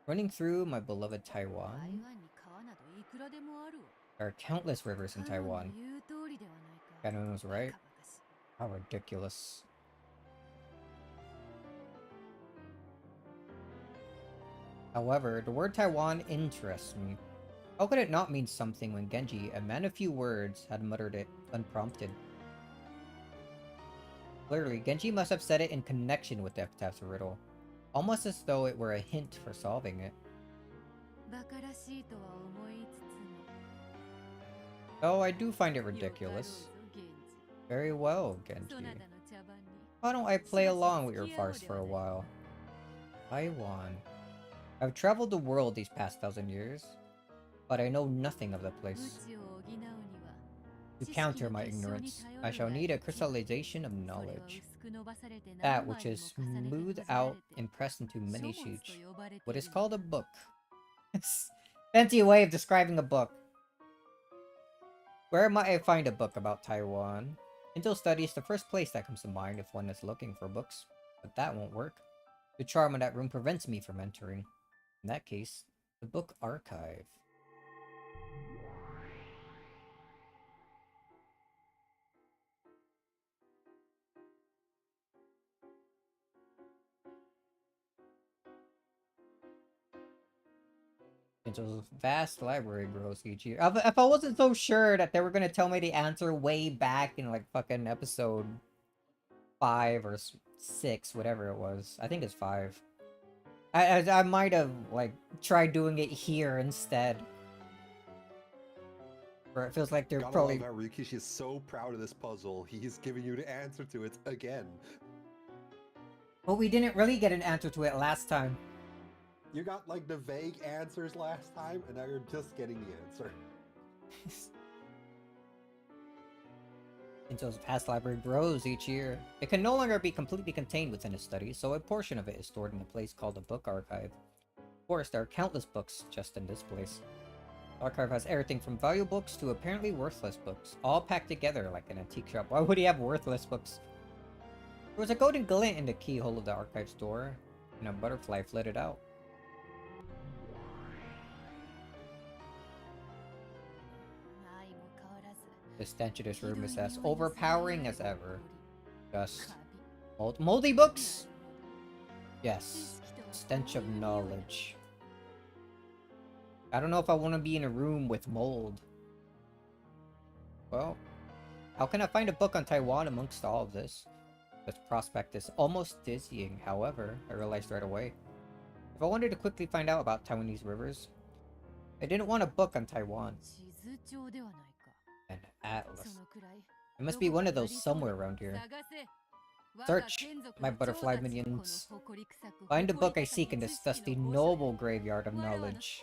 running through my beloved Taiwan. There are countless rivers in Taiwan. Canon was right. How ridiculous. However, the word Taiwan interests me. How could it not mean something when Genji, a man of few words, had muttered it unprompted? Clearly, Genji must have said it in connection with the epitaph's riddle, almost as though it were a hint for solving it. Oh, I do find it ridiculous. Very well, Genji. Why don't I play along with your farce for a while? Taiwan. I've traveled the world these past 1,000 years, but I know nothing of the place. To counter my ignorance, I shall need a crystallization of knowledge. That which is smoothed out and pressed into many sheets. What is called a book. Fancy way of describing a book. Where might I find a book about Taiwan? Intel Study is the first place that comes to mind if one is looking for books, but that won't work. The charm in that room prevents me from entering. In that case, the book archive. Intel's vast library grows each year. If I wasn't so sure that they were gonna tell me the answer way back in like fucking episode 5 or 6, whatever it was. I think it's 5. I might have like tried doing it here instead. Or it feels like they're Gotta probably. love how Rikishi is so proud of this puzzle. He's giving you the answer to it again. But we didn't really get an answer to it last time. You got like the vague answers last time, and now you're just getting the answer. Intel's vast library grows each year. It can no longer be completely contained within a study, so a portion of it is stored in a place called a book archive. Of course, there are countless books just in this place. The archive has everything from valuable books to apparently worthless books, all packed together like an antique shop. Why would he have worthless books? There was a golden glint in the keyhole of the archive's door, and a butterfly flitted out. The stench of this room is as overpowering as ever. Just moldy books? Yes, stench of knowledge. I don't know if I want to be in a room with mold. Well, how can I find a book on Taiwan amongst all of this? This prospect is almost dizzying. However, I realized right away, if I wanted to quickly find out about Taiwanese rivers, I didn't want a book on Taiwan. An atlas. It must be one of those somewhere around here. Search, my butterfly minions. Find the book I seek in this dusty, noble graveyard of knowledge.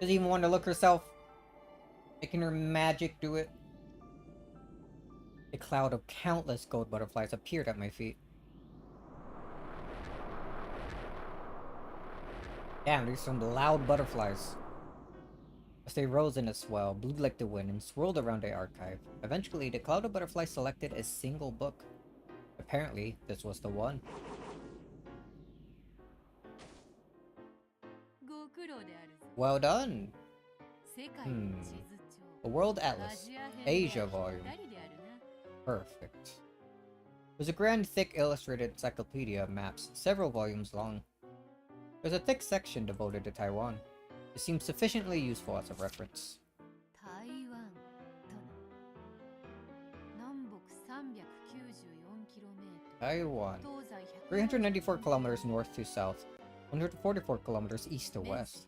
Doesn't even want to look herself. Making her magic do it. A cloud of countless gold butterflies appeared at my feet. Damn, there's some loud butterflies. As they rose in a swell, blew like the wind, and swirled around the archive. Eventually, the cloud of butterflies selected a single book. Apparently, this was the one. Well done! The World Atlas, Asia Volume. Perfect. was a grand, thick, illustrated encyclopedia of maps, several volumes long. There's a thick section devoted to Taiwan. It seems sufficiently useful as a reference. Taiwan. 394 kilometers north to south, 144 kilometers east to west.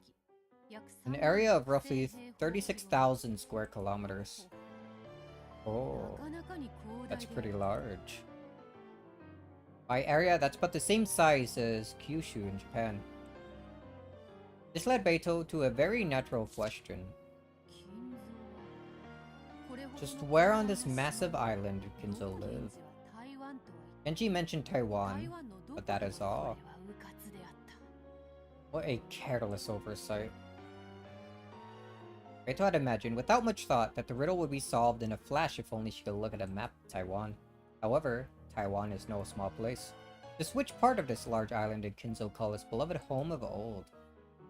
An area of roughly 36,000 square kilometers. Oh, that's pretty large. By area, that's about the same size as Kyushu in Japan. This led Beito to a very natural question. Just where on this massive island did Kinzo live? Genji mentioned Taiwan, but that is all. What a careless oversight. Beito had imagined, without much thought, that the riddle would be solved in a flash if only she could look at a map of Taiwan. However, Taiwan is no small place. Just which part of this large island did Kinzo call his beloved home of old?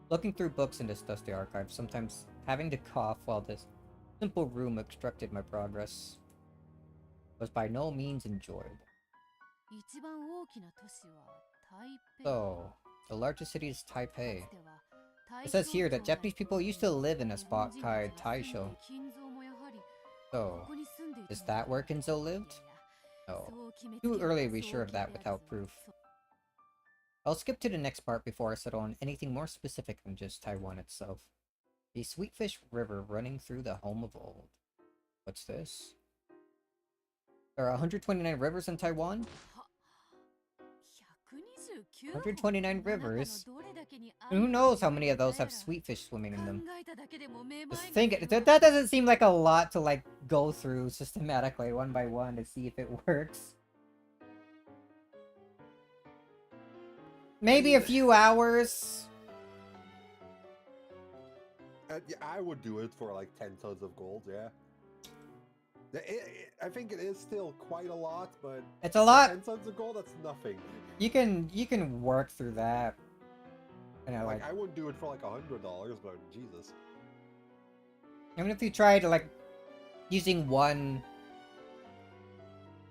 Looking through books in this dusty archive, sometimes having to cough while this simple room obstructed my progress, was by no means enjoyed. So, the largest city is Taipei. It says here that Japanese people used to live in a spot called Taisho. So, is that where Kinzo lived? No. Too early to be sure of that without proof. I'll skip to the next part before I settle on anything more specific than just Taiwan itself. A Sweetfish River running through the home of old. What's this? There are 129 rivers in Taiwan? 129 rivers? Who knows how many of those have sweetfish swimming in them? Just think, that doesn't seem like a lot to like go through systematically one by one to see if it works. Maybe a few hours. Yeah, I would do it for like 10 tons of gold, yeah. I think it is still quite a lot, but it's a lot. 10 tons of gold, that's nothing. You can work through that. You know, like I wouldn't do it for like $100, but Jesus. Even if you tried like using one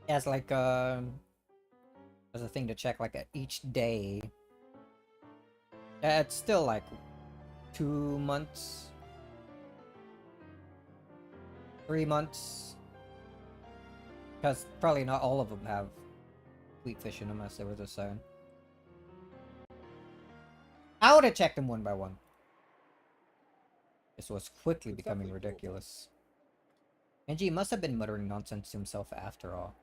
as like as a thing to check like each day, it's still like 2 months, 3 months. Because probably not all of them have sweet fish in them, as there was a sign. I would have checked them one by one. This was quickly becoming ridiculous. Genji must have been muttering nonsense to himself after all.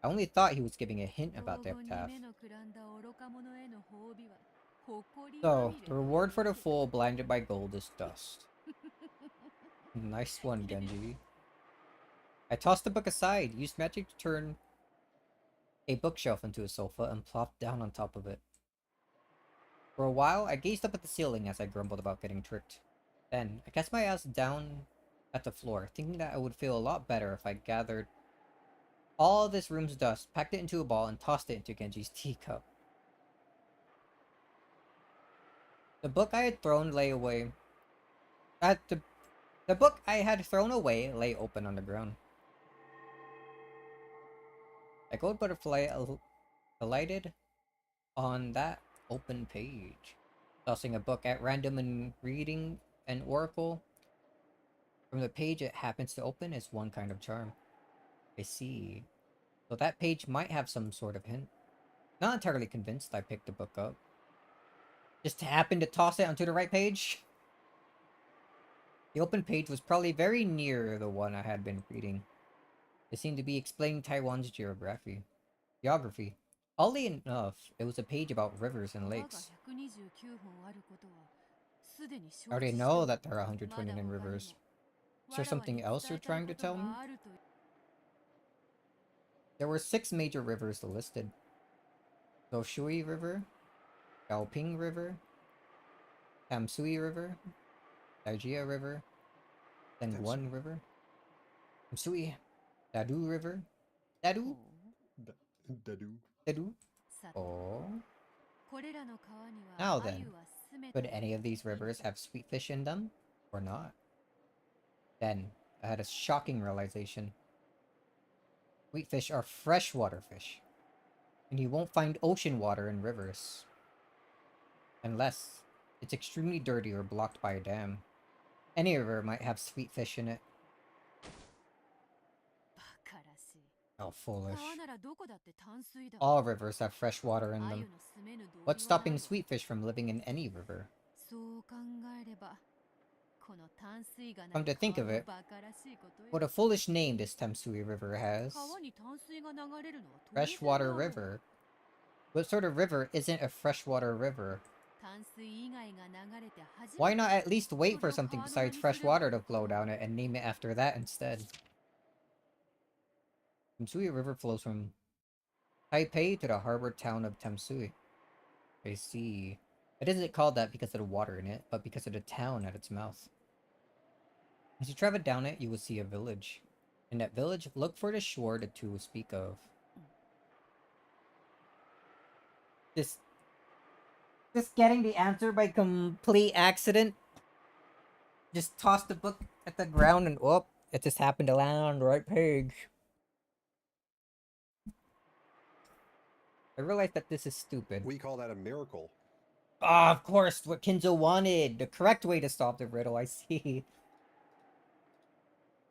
I only thought he was giving a hint about the epitaph. So, the reward for the fool blinded by gold is dust. Nice one, Genji. I tossed the book aside, used magic to turn a bookshelf into a sofa, and plopped down on top of it. For a while, I gazed up at the ceiling as I grumbled about getting tricked. Then, I cast my eyes down at the floor, thinking that I would feel a lot better if I gathered all this room's dust, packed it into a ball, and tossed it into Genji's teacup. The book I had thrown lay away. The book I had thrown away lay open on the ground. A gold butterfly alighted on that open page. Tossing a book at random and reading an oracle from the page it happens to open is one kind of charm. I see. So that page might have some sort of hint. Not entirely convinced, I picked the book up. Just happened to toss it onto the right page. The open page was probably very near the one I had been reading. It seemed to be explaining Taiwan's geography. Oddly enough, it was a page about rivers and lakes. I already know that there are 129 rivers. Is there something else you're trying to tell me? There were 6 major rivers listed. Shui River, Gaoping River, Tamsui River, Daijia River, Dengguan River, Tamsui, Dadu River, Dadu? Dadu? Oh. Now then, could any of these rivers have sweet fish in them, or not? Then, I had a shocking realization. Sweet fish are freshwater fish. And you won't find ocean water in rivers. Unless it's extremely dirty or blocked by a dam. Any river might have sweet fish in it. Oh, foolish. All rivers have fresh water in them. What's stopping sweet fish from living in any river? Come to think of it, what a foolish name this Tamsui River has. Freshwater river. What sort of river isn't a freshwater river? Why not at least wait for something besides fresh water to flow down it and name it after that instead? Tamsui River flows from Taipei to the harbor town of Tamsui. I see. It isn't called that because of the water in it, but because of the town at its mouth. As you travel down it, you will see a village. In that village, look for the shore the two will speak of. Just getting the answer by complete accident. Just tossed the book at the ground and whoop, it just happened to land on the right page. I realized that this is stupid. We call that a miracle. Ah, of course, what Kinzo wanted. The correct way to solve the riddle, I see.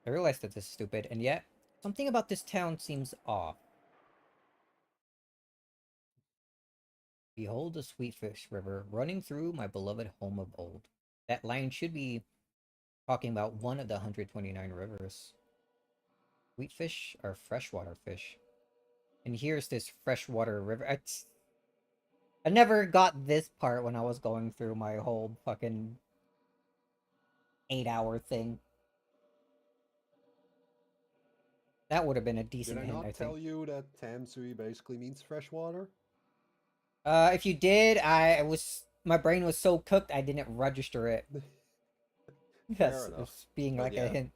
I realized that this is stupid, and yet, something about this town seems off. Behold the Sweetfish River running through my beloved home of old. That line should be talking about one of the 129 rivers. Sweetfish are freshwater fish. And here's this freshwater river. I never got this part when I was going through my whole fucking 8-hour thing. That would have been a decent hint, I think. Did I not tell you that Tamsui basically means freshwater? If you did, my brain was so cooked I didn't register it. Yes, it's being like a hint.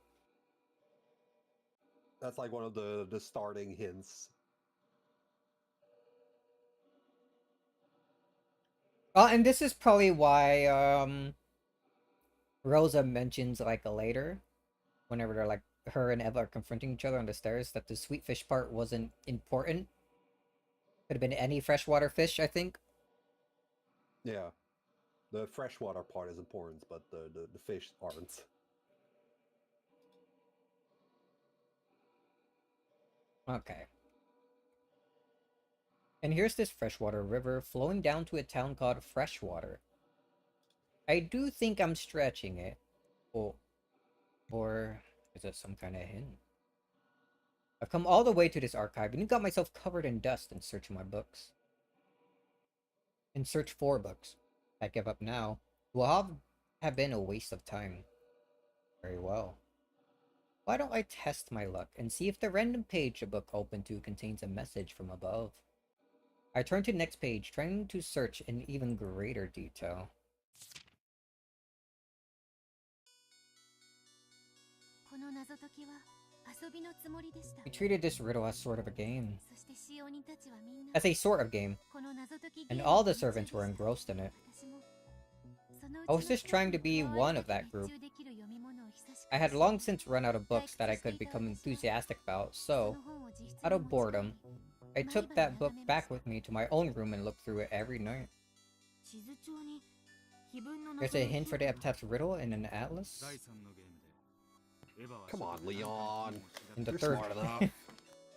That's like one of the starting hints. And this is probably why Rosa mentions like later, whenever they're like her and Eva are confronting each other on the stairs, that the sweet fish part wasn't important. Could have been any freshwater fish, I think. Yeah. The freshwater part is important, but the fish aren't. Okay. And here's this freshwater river flowing down to a town called Freshwater. I do think I'm stretching it. Or is it some kind of hint? I've come all the way to this archive and got myself covered in dust in search of my books. In search for books. I give up now. Will have been a waste of time. Very well. Why don't I test my luck and see if the random page the book opened to contains a message from above? I turn to the next page, trying to search in even greater detail. We treated this riddle as sort of a game. As a sort of game. And all the servants were engrossed in it. I was just trying to be one of that group. I had long since run out of books that I could become enthusiastic about, so, out of boredom, I took that book back with me to my own room and looked through it every night. There's a hint for the Eptaph's riddle in an atlas. Come on, Leon. In the You're third, smart enough.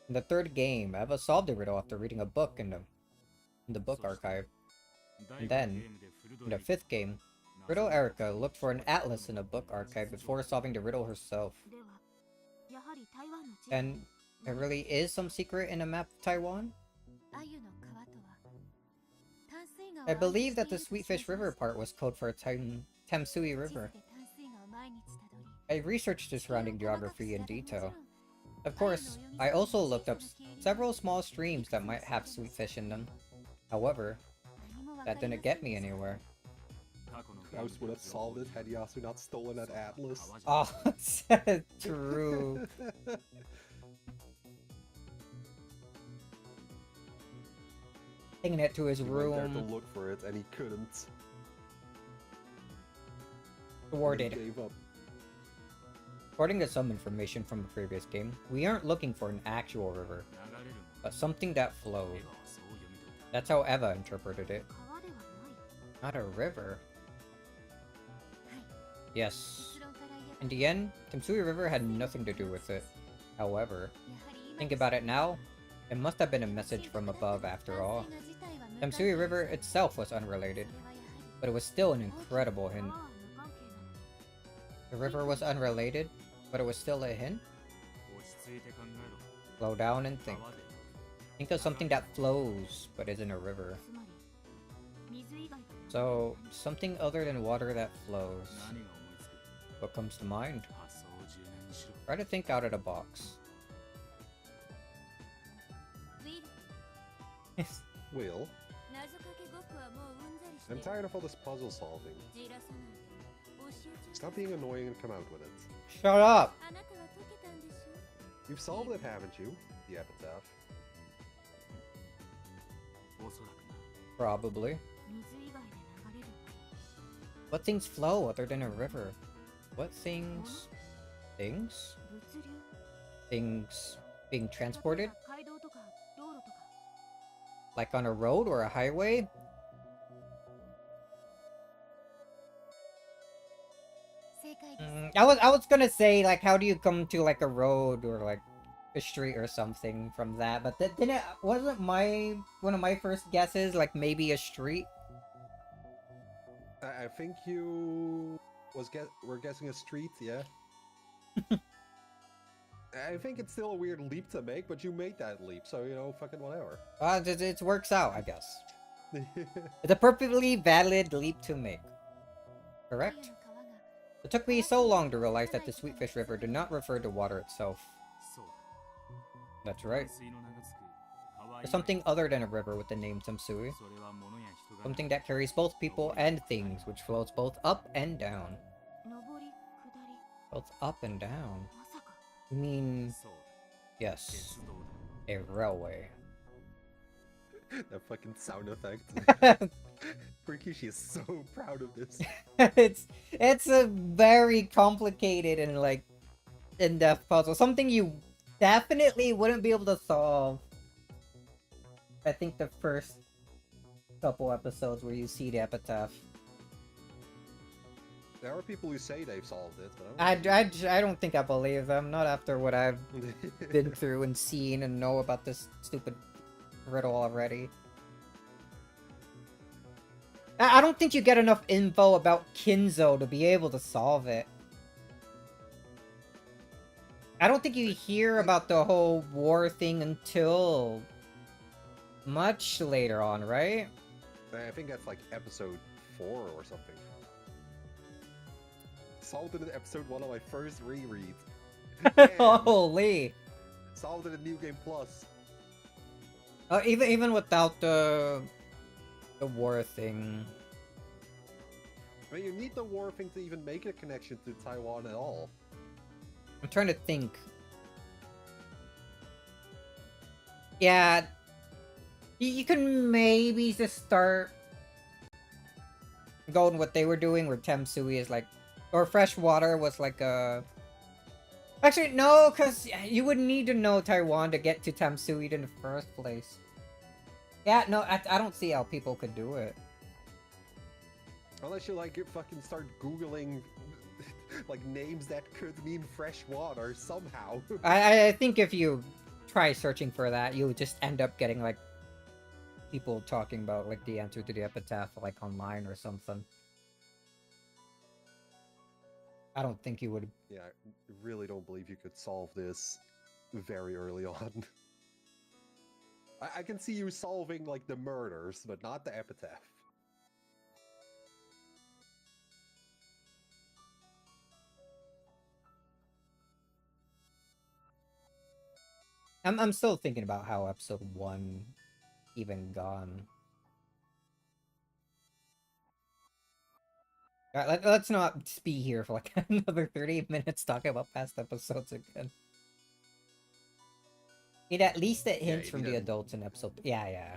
in the third game, Eva solved the riddle after reading a book in the book archive. And then, in the fifth game, Riddle Erica looked for an atlas in a book archive before solving the riddle herself. And there really is some secret in a map of Taiwan? I believe that the Sweetfish River part was code for Tamsui River. I researched the surrounding geography in detail. Of course, I also looked up several small streams that might have sweet fish in them. However, that didn't get me anywhere. Klaus would have solved it had Yasu not stolen that atlas. Oh, true. Taking it to his room. He went there to look for it, and he couldn't. Thwarted. He gave up. According to some information from the previous game, we aren't looking for an actual river, but something that flowed. That's how Eva interpreted it. Not a river. Yes. In the end, Tamsui River had nothing to do with it. However, think about it now, it must have been a message from above after all. Tamsui River itself was unrelated, but it was still an incredible hint. The river was unrelated, but it was still a hint? Slow down and think. Think of something that flows, but isn't a river. So, something other than water that flows. What comes to mind? Try to think out of the box. Will? I'm tired of all this puzzle solving. Stop being annoying and come out with it. Shut up! You've solved it, haven't you? The epitaph. Probably. What things flow other than a river? What things... Things? Things being transported? Like on a road or a highway? I was gonna say, like, how do you come to like a road or like a street or something from that, but then it wasn't one of my first guesses, like maybe a street. I think you were guessing a street, yeah. I think it's still a weird leap to make, but you made that leap, so you know, fucking whatever. It works out, I guess. It's a perfectly valid leap to make. Correct? It took me so long to realize that the Sweetfish River did not refer to water itself. That's right. There's something other than a river with the name Tamsui. Something that carries both people and things, which flows both up and down. Both up and down? You mean... Yes. A railway. That fucking sound effect. Rikishi is so proud of this. It's a very complicated and like in-depth puzzle. Something you definitely wouldn't be able to solve. I think the first couple episodes where you see the epitaph. There are people who say they've solved it, but I don't think I believe them. Not after what I've been through and seen and know about this stupid riddle already. I don't think you get enough info about Kinzo to be able to solve it. I don't think you hear about the whole war thing until much later on, right? I think that's like episode 4 or something. Solved it in episode 1 of my first reread. Holy! Solved it in New Game Plus. Even without the war thing. I mean, you need the war thing to even make a connection to Taiwan at all. I'm trying to think. Yeah, you can maybe just start going what they were doing, where Tamsui is like, or freshwater was like a... Actually, no, because you would need to know Taiwan to get to Tamsui in the first place. Yeah, no, I don't see how people could do it. Unless you like fucking start Googling like names that could mean fresh water somehow. I think if you try searching for that, you would just end up getting like people talking about like the answer to the epitaph like online or something. I don't think you would. Yeah, I really don't believe you could solve this very early on. I can see you solving like the murders, but not the epitaph. I'm still thinking about how episode 1 even gone. Alright, let's not be here for like another 30 minutes talking about past episodes again. Need at least the hints from the adults in episode... Yeah.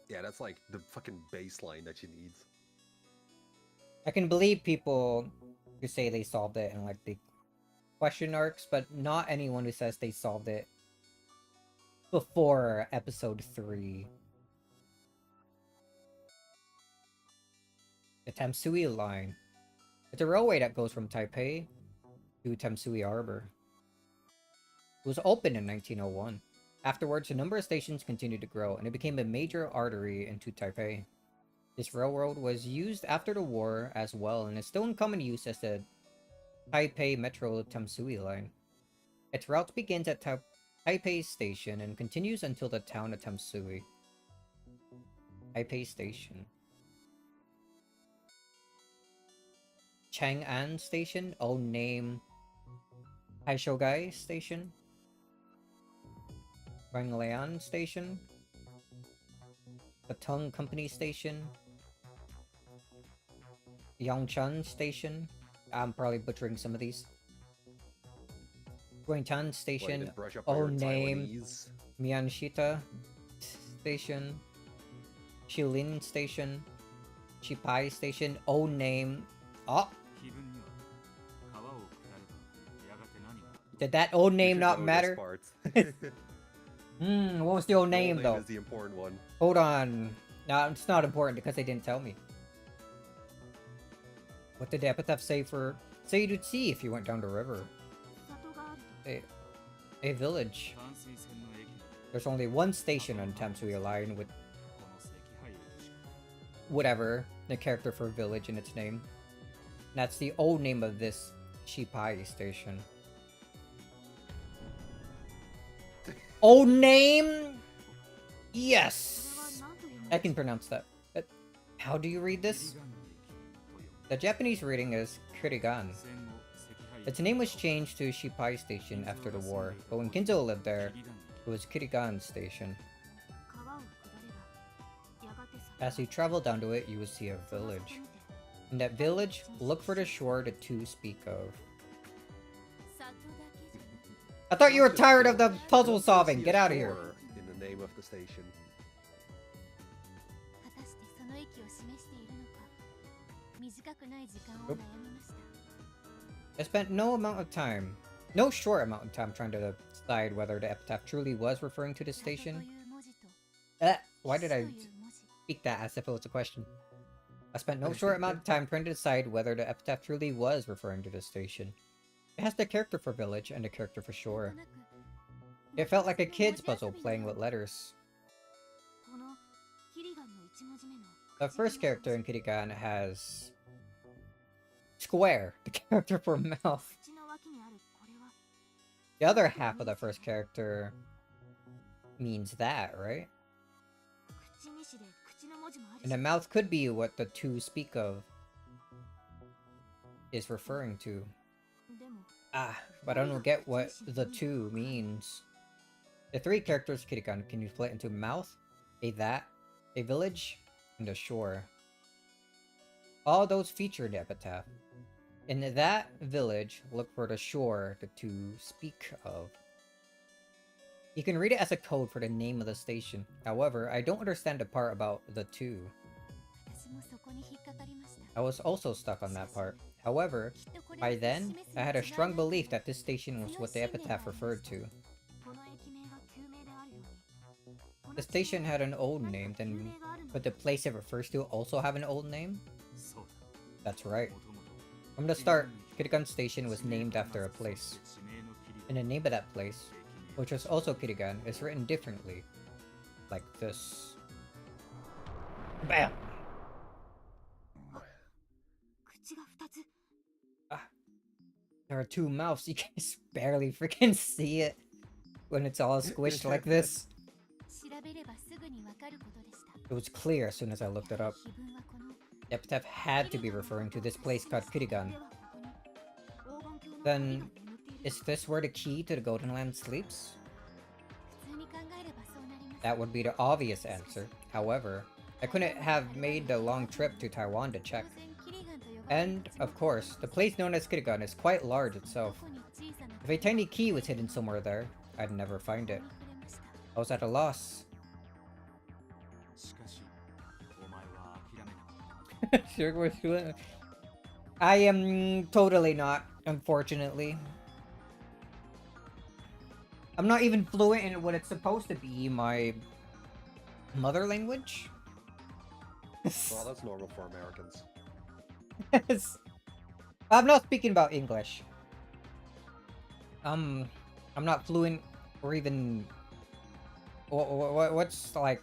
Yeah, that's like the fucking baseline that you need. I can believe people who say they solved it in like the question arcs, but not anyone who says they solved it before episode 3. The Tamsui Line. It's a railway that goes from Taipei to Tamsui Harbor. It was opened in 1901. Afterwards, the number of stations continued to grow, and it became a major artery into Taipei. This railroad was used after the war as well, and is still in common use as the Taipei Metro Tamsui Line. Its route begins at Taipei Station and continues until the town of Tamsui. Taipei Station. Chang'an Station, old name Taishogai Station. Ranglian Station. Patong Company Station. Yongchun Station. I'm probably butchering some of these. Guangtan Station, old name Mianshita Station. Shilin Station. Chipai Station, old name... Oh! Did that old name not matter? What was the old name though? Is the important one. Hold on. No, it's not important because they didn't tell me. What did the epitaph say for... Say you'd see if you went down the river. A village. There's only one station on Tamsui Line with... whatever, the character for village in its name. That's the old name of this Shipai Station. Old name? Yes! I can pronounce that. But how do you read this? The Japanese reading is Kurigan. Its name was changed to Shipai Station after the war, but when Kinzo lived there, it was Kurigan Station. As you travel down to it, you will see a village. In that village, look for the shore the two speak of. I thought you were tired of the puzzle solving. Get out of here. In the name of the station. Oop. I spent no short amount of time trying to decide whether the epitaph truly was referring to the station. Why did I speak that as if it was a question? I spent no short amount of time trying to decide whether the epitaph truly was referring to the station. It has the character for village and the character for shore. It felt like a kid's puzzle playing with letters. The first character in Kirigan has... Square, the character for mouth. The other half of the first character means that, right? And the mouth could be what the two speak of is referring to. But I don't get what the two means. The three characters Kirikan can you split into mouth, a that, a village, and a shore. All those feature the epitaph. In that village, look for the shore the two speak of. You can read it as a code for the name of the station. However, I don't understand the part about the two. I was also stuck on that part. However, by then, I had a strong belief that this station was what the epitaph referred to. The station had an old name, then would the place it refers to also have an old name? That's right. From the start, Kirigan Station was named after a place. And the name of that place, which was also Kirigan, is written differently. Like this. BAM! There are two mouths, you guys barely freaking see it when it's all squished like this. It was clear as soon as I looked it up. The epitaph had to be referring to this place called Kirigan. Then, is this where the key to the Golden Land sleeps? That would be the obvious answer. However, I couldn't have made the long trip to Taiwan to check. And, of course, the place known as Kirigan is quite large itself. If a tiny key was hidden somewhere there, I'd never find it. I was at a loss. I am totally not, unfortunately. I'm not even fluent in what it's supposed to be, my mother language. Well, that's normal for Americans. I'm not speaking about English. I'm not fluent or even what's like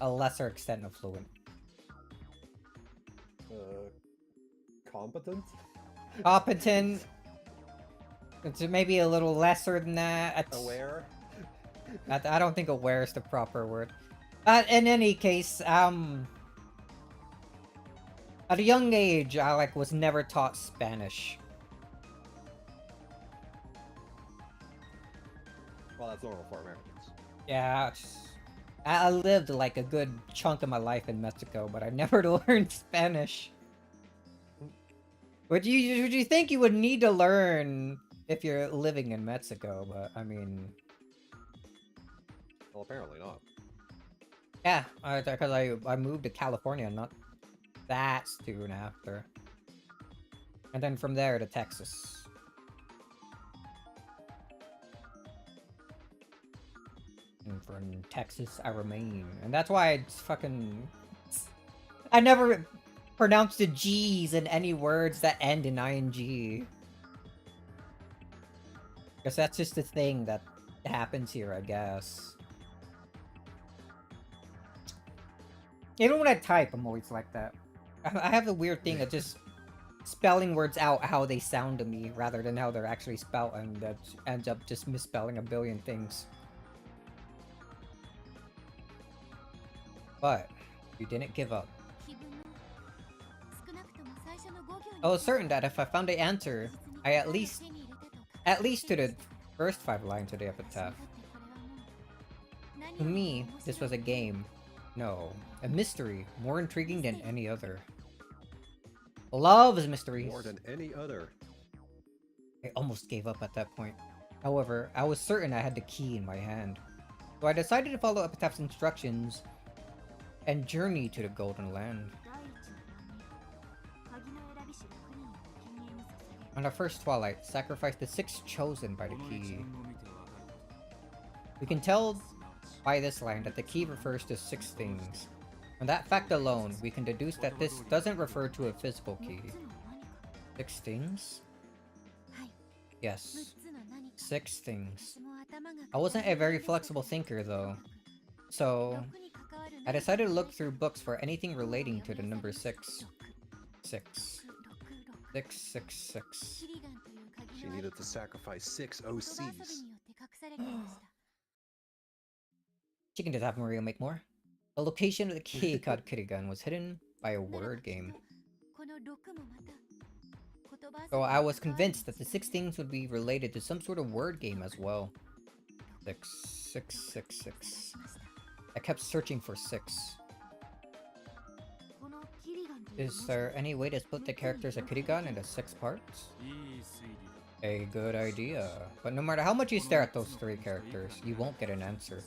a lesser extent of fluent. Competent? Competent. It's maybe a little lesser than that. Aware? I don't think aware is the proper word. In any case, at a young age, I was never taught Spanish. Well, that's normal for Americans. Yeah, I lived like a good chunk of my life in Mexico, but I never learned Spanish. Would you think you would need to learn if you're living in Mexico? But I mean, well, apparently not. Yeah, because I moved to California not that soon after, and then from there to Texas. And from Texas, I remain, and that's why I never pronounced the G's in any words that end in ing. Because that's just the thing that happens here, I guess. Even when I type, I'm always like that. I have the weird thing of just spelling words out how they sound to me rather than how they're actually spelled, and that ends up just misspelling a billion things. But you didn't give up. I was certain that if I found the answer, I at least to the first 5 lines of the epitaph. To me, this was a game. No, a mystery, more intriguing than any other. Loves mysteries. More than any other. I almost gave up at that point. However, I was certain I had the key in my hand. So I decided to follow Epitaph's instructions and journey to the Golden Land. On the first twilight, sacrifice the 6 chosen by the key. We can tell by this line that the key refers to 6 things. From that fact alone, we can deduce that this doesn't refer to a physical key. 6 things? Yes. 6 things. I wasn't a very flexible thinker though, so I decided to look through books for anything relating to the number 6. 6. 666. She needed to sacrifice 6 OCs. She can just have Maria make more. The location of the key called Kirigan was hidden by a word game. So I was convinced that the 6 things would be related to some sort of word game as well. 666. I kept searching for 6. Is there any way to split the characters of Kirigan into 6 parts? A good idea. But no matter how much you stare at those 3 characters, you won't get an answer.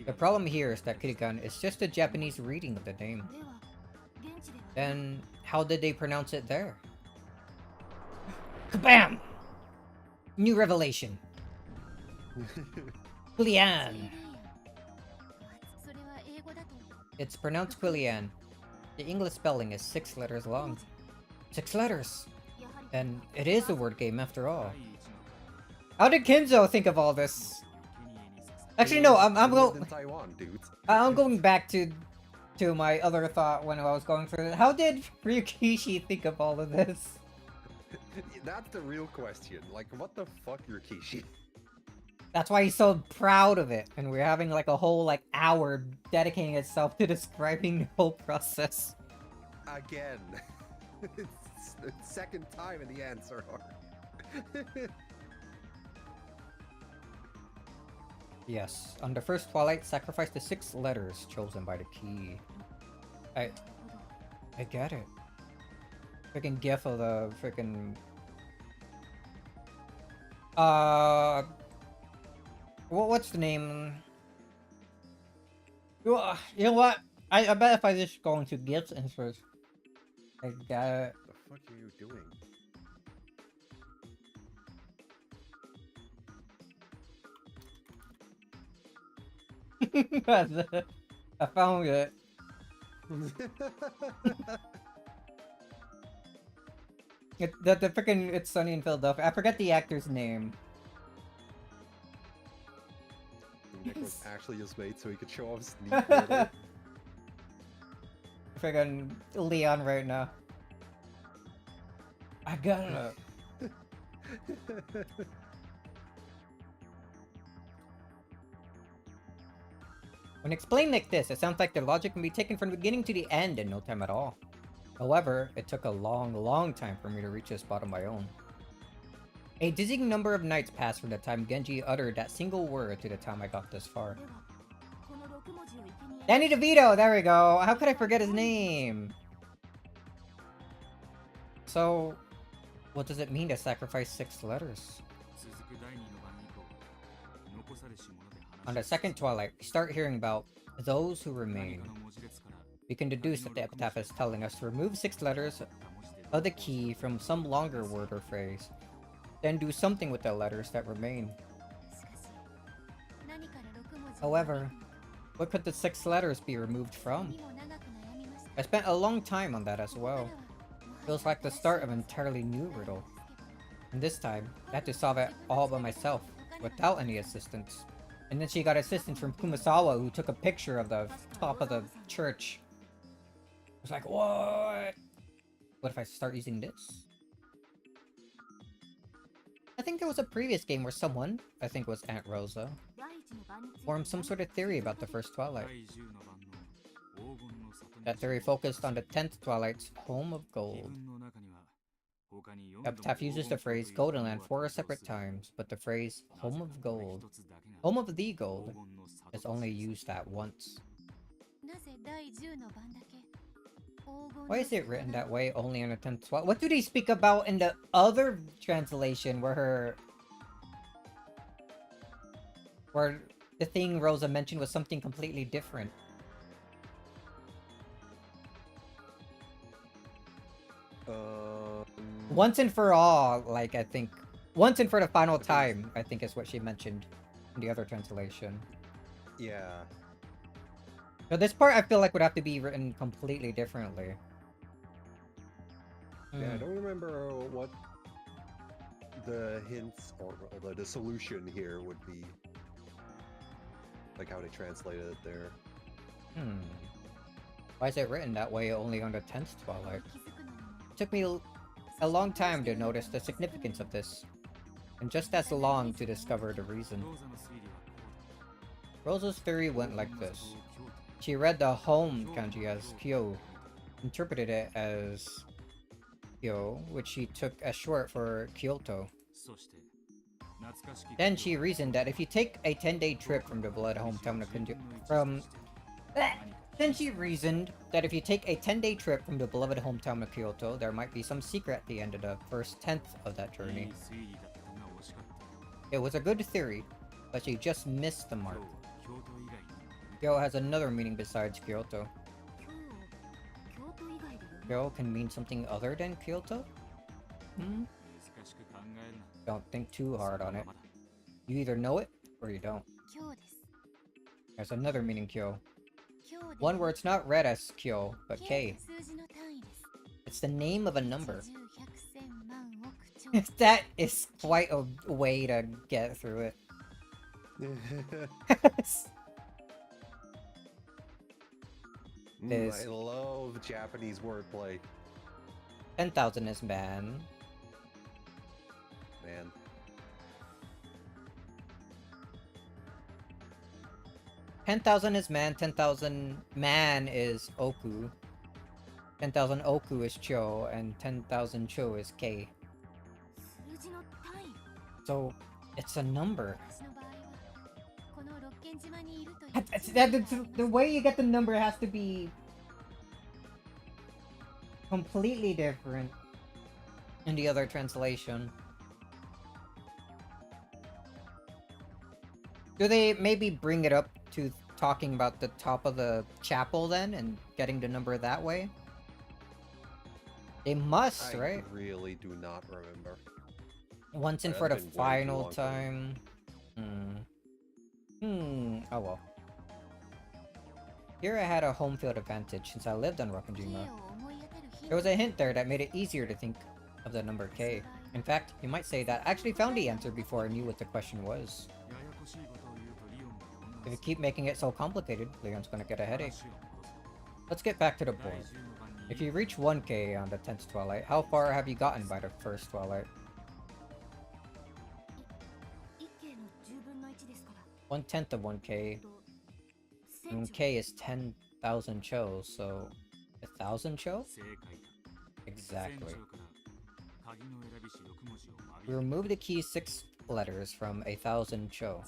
The problem here is that Kirigan is just a Japanese reading of the name. Then, how did they pronounce it there? Kabam! New revelation. Quillian. It's pronounced Quillian. The English spelling is 6 letters long. 6 letters! And it is a word game after all. How did Kinzo think of all this? Actually, no, I'm going back to my other thought when I was going through it. How did Ryukishi think of all of this? That's the real question. Like, what the fuck, Ryukishi? That's why he's so proud of it, and we're having like a whole hour dedicating itself to describing the whole process. Again. It's the second time in the answer arc. Yes, on the first twilight, sacrifice the 6 letters chosen by the key. I get it. Freaking gif of the freaking what's the name? You know what? I bet if I just go into gifs and first, I got it. What the fuck are you doing? I found it. The freaking It's Sunny in Philadelphia. I forget the actor's name. Nick was actually just made so he could show off his neat riddle. Freaking Leon right now. I gotta. When explained like this, it sounds like the logic can be taken from the beginning to the end in no time at all. However, it took a long time for me to reach this spot on my own. A dizzying number of nights passed from the time Genji uttered that single word to the time I got this far. Danny DeVito! There we go! How could I forget his name? So, what does it mean to sacrifice 6 letters? On the second twilight, we start hearing about those who remain. We can deduce that the epitaph is telling us to remove 6 letters of the key from some longer word or phrase, then do something with the letters that remain. However, what could the 6 letters be removed from? I spent a long time on that as well. Feels like the start of an entirely new riddle. And this time, I had to solve it all by myself, without any assistance. And then she got assistance from Kumasawa, who took a picture of the top of the church. I was like, what? What if I start using this? I think there was a previous game where someone, I think it was Aunt Rosa, formed some sort of theory about the first Twilight. That theory focused on the 10th Twilight's Home of Gold. Epitaph uses the phrase Golden Land 4 separate times, but the phrase Home of Gold, Home of the Gold, is only used that once. Why is it written that way only on the 10th Twilight? What do they speak about in the other translation where the thing Rosa mentioned was something completely different? Once and for all, like, I think... Once and for the final time, I think is what she mentioned in the other translation. Yeah. So this part I feel like would have to be written completely differently. Yeah, I don't remember what the hints or the solution here would be. Like how they translated it there. Why is it written that way only on the 10th Twilight? It took me a long time to notice the significance of this, and just as long to discover the reason. Rosa's theory went like this. She read the home kanji as Kyo, interpreted it as Kyo, which she took as short for Kyoto. Then she reasoned that if you take a 10-day trip from the beloved hometown of Kyoto, there might be some secret at the end of the first 10th of that journey. It was a good theory, but she just missed the mark. Kyo has another meaning besides Kyoto. Kyo can mean something other than Kyoto? Don't think too hard on it. You either know it, or you don't. There's another meaning Kyo. One where it's not read as Kyo, but K. It's the name of a number. That is quite a way to get through it. I love Japanese wordplay. 10,000 is man. Man. 10,000 is man, 10,000 man is Oku. 10,000 Oku is Cho, and 10,000 Cho is K. So, it's a number. The way you get the number has to be completely different in the other translation. Do they maybe bring it up to talking about the top of the chapel then and getting the number that way? They must, right? I really do not remember. Once and for the final time. Oh well. Here I had a home field advantage since I lived on Rokkenjima. There was a hint there that made it easier to think of the number K. In fact, you might say that I actually found the answer before I knew what the question was. If you keep making it so complicated, Leon's gonna get a headache. Let's get back to the board. If you reach 1K on the 10th Twilight, how far have you gotten by the first Twilight? 1/10 of 1K. And K is 10,000 chos, so 1,000 cho? Exactly. We remove the key 6 letters from 1,000 cho.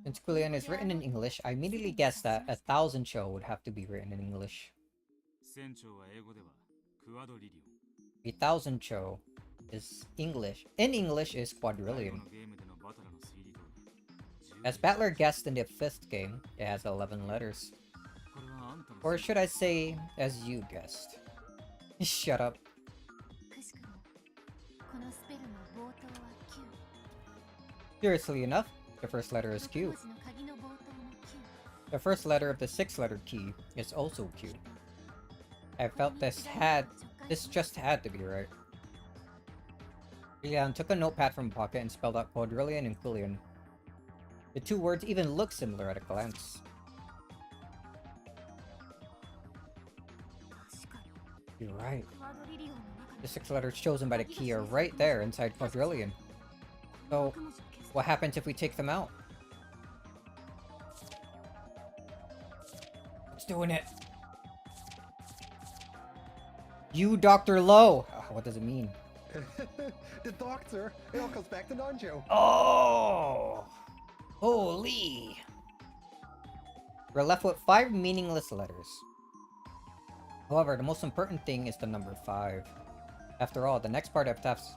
Since Quillian is written in English, I immediately guessed that 1,000 cho would have to be written in English. 1,000 cho is English. In English is quadrillion. As Battler guessed in the 5th game, it has 11 letters. Or should I say, as you guessed. Shut up. Curiously enough, the first letter is Q. The first letter of the 6-letter key is also Q. I felt this just had to be right. Leon took a notepad from a pocket and spelled out quadrillion and quillion. The two words even look similar at a glance. You're right. The 6 letters chosen by the key are right there inside quadrillion. So, what happens if we take them out? It's doing it. You, Dr. Lowe! What does it mean? The doctor! It all comes back to Nanjo! Oh! Holy! We're left with 5 meaningless letters. However, the most important thing is the number 5. After all, the next part of Tef's,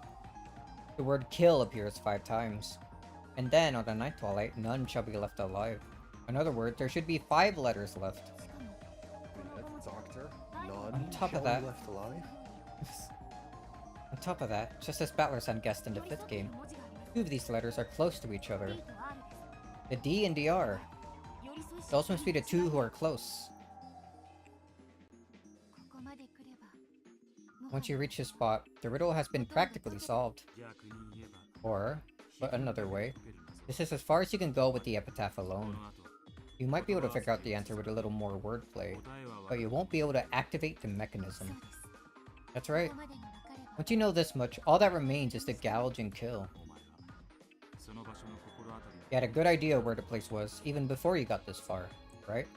the word kill appears 5 times. And then, on the 9th Twilight, none shall be left alive. In other words, there should be 5 letters left. Doctor, none On top shall of that, be left alive? On top of that, just as Battler-san guessed in the 5th game, 2 of these letters are close to each other. The D and the R. Those must be the 2 who are close. Once you reach this spot, the riddle has been practically solved. Or, put another way, this is as far as you can go with the epitaph alone. You might be able to figure out the answer with a little more wordplay, but you won't be able to activate the mechanism. That's right. Once you know this much, all that remains is to gouge and kill. You had a good idea where the place was, even before you got this far, right?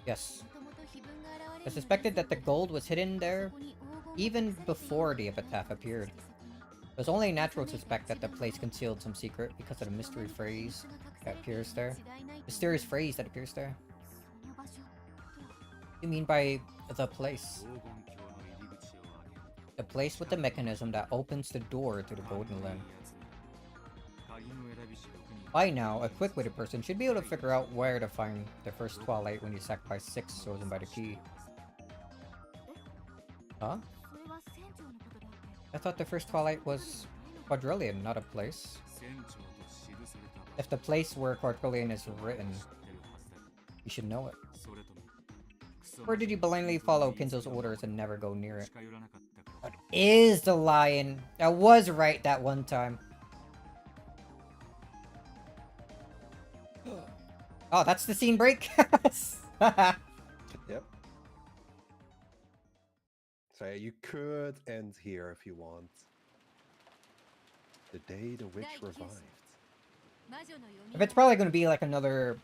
Yes. I suspected that the gold was hidden there, even before the epitaph appeared. It was only natural to suspect that the place concealed some secret because of the mysterious phrase that appears there. You mean by the place? The place with the mechanism that opens the door to the Golden Limb. By now, a quick-witted person should be able to figure out where to find the first Twilight when you sacrifice 6 chosen by the key. Huh? I thought the first Twilight was quadrillion, not a place. If the place where quadrillion is written, you should know it. Or did you blindly follow Kinzo's orders and never go near it? What is the lion? I was right that one time. Oh, that's the scene break? Yep. So you could end here if you want. The day the witch revived. If it's probably going to be like another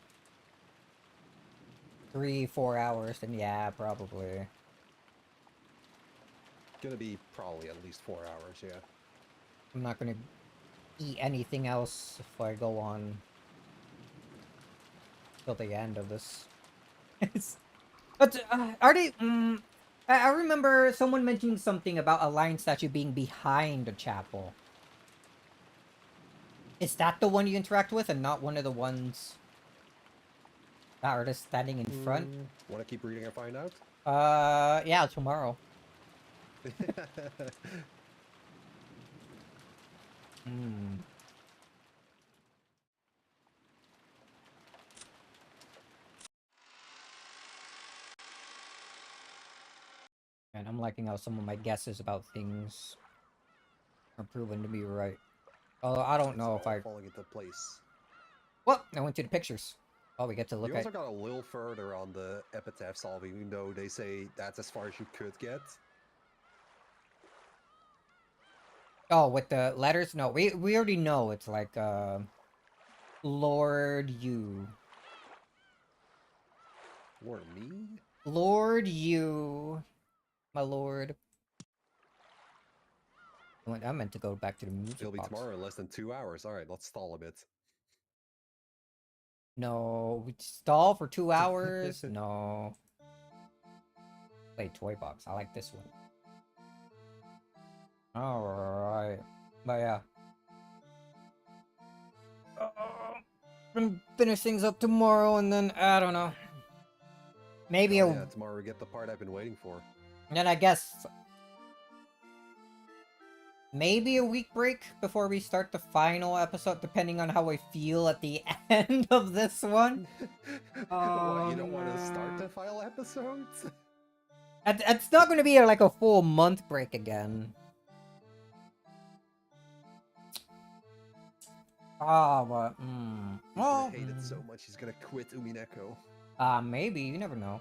3-4 hours, then yeah, probably. Gonna be probably at least 4 hours, yeah. I'm not going to eat anything else if I go on till the end of this. But are they? I remember someone mentioning something about a lion statue being behind the chapel. Is that the one you interact with, and not one of the ones that are just standing in front? Want to keep reading and find out? Yeah, tomorrow. And I'm liking how some of my guesses about things are proven to be right. Although I don't know if I... falling into place. Well, I went to the pictures. Oh, we get to look you at... also got a little further on the epitaph solving, even though they say that's as far as you could get. Oh, with the letters? No, we already know it's like, Lord you. Lord me? Lord you. My lord. I meant to go back to the music It'll be box. tomorrow in less than 2 hours. Alright, let's stall a bit. No, we stall for 2 hours? No. Play Toy Box. I like this one. Alright. But yeah. Gonna finish things up tomorrow and then, I don't know. Maybe yeah, tomorrow we get the part I've been waiting for. And then I guess... maybe a week break before we start the final episode, depending on how I feel at the end of this one. What, you don't want to start the final episode? It's not going to be like a full month break again. Oh, but... He's gonna hate it so much he's gonna quit Umineko. Maybe. You never know.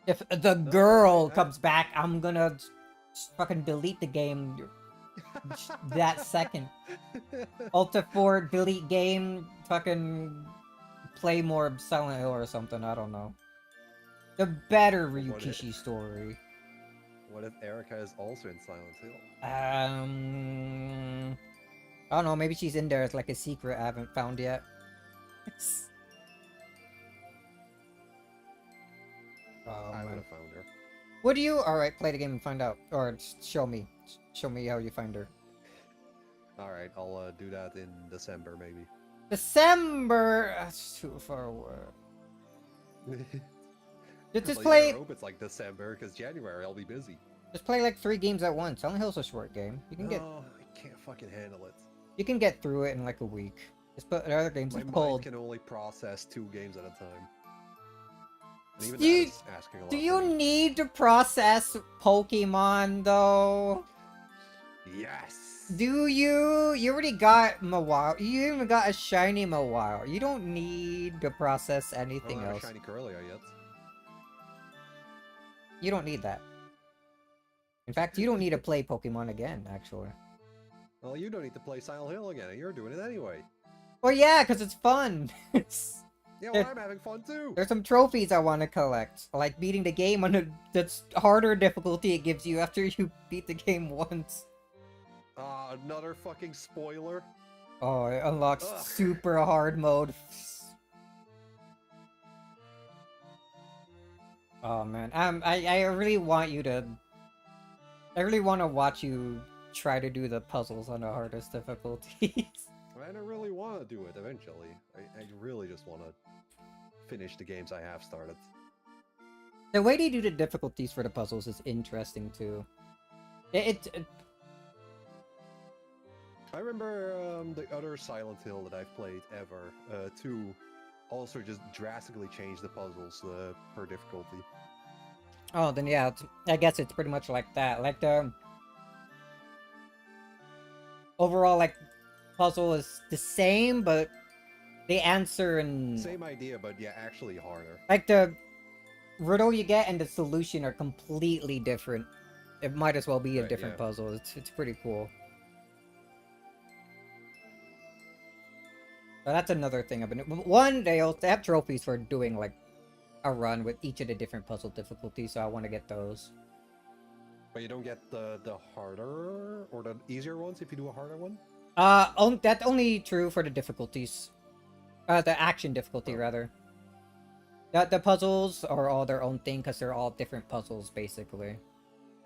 If the girl comes back, I'm gonna fucking delete the game that second. Ulta 4, delete game, fucking play more Silent Hill or something, I don't know. The better Ryukishi story. What if Erica is also in Silent Hill? I don't know, maybe she's in there as like a secret I haven't found yet. I would have found her. Would you? Alright, play the game and find out. Or show me. Show me how you find her. Alright, I'll do that in December, maybe. December! That's too far away. Just I play... hope it's like December, because January I'll be busy. Just play like 3 games at once. Silent Hill's a short game. You can get... I can't fucking handle it. You can get through it in like a week. Just put other games My like cold. mind can only process 2 games at a time. And even Do you, that is asking a lot do you from me. need to process Pokemon though? Yes! Do you? You already got Mawile. You even got a shiny Mawile. You don't need to process anything I don't have else. a shiny Corellia yet. You don't need that. In fact, you don't need to play Pokemon again, actually. Well, you don't need to play Silent Hill again, and you're doing it anyway. Well, yeah, because it's fun. Yeah, well, I'm having fun too! There's some trophies I want to collect. Like beating the game on that's harder difficulty it gives you after you beat the game once. Another fucking spoiler. Oh, it unlocks super hard mode. Oh man, I really want you to... I really want to watch you try to do the puzzles on the hardest difficulties. I don't really want to do it eventually. I really just want to finish the games I have started. The way they do the difficulties for the puzzles is interesting too. I remember the other Silent Hill that I've played ever, 2, also just drastically changed the puzzles per difficulty. Oh, then yeah, I guess it's pretty much like that. Like the overall like puzzle is the same, but the answer and same idea, but yeah, actually harder. like the riddle you get and the solution are completely different. It might as well be a different puzzle. It's pretty cool. So that's another thing I've been... One, they have trophies for doing like a run with each of the different puzzle difficulties, so I want to get those. But you don't get the harder or the easier ones if you do a harder one? That's only true for the difficulties. The action difficulty, rather. The puzzles are all their own thing, because they're all different puzzles, basically.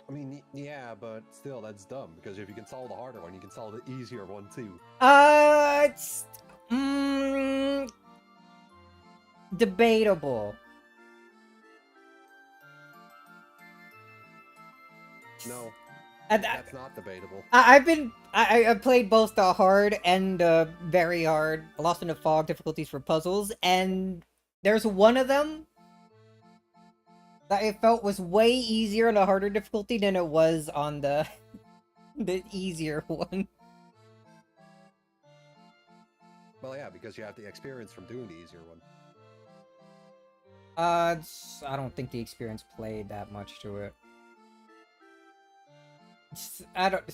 I mean, yeah, but still, that's dumb, because if you can solve the harder one, you can solve the easier one, too. It's... debatable. No, that's not debatable. I've played both the hard and the very hard Lost in the Fog difficulties for puzzles, and there's one of them that it felt was way easier on the harder difficulty than it was on the the easier one. Well, yeah, because you have the experience from doing the easier one. I don't think the experience played that much to it. I don't.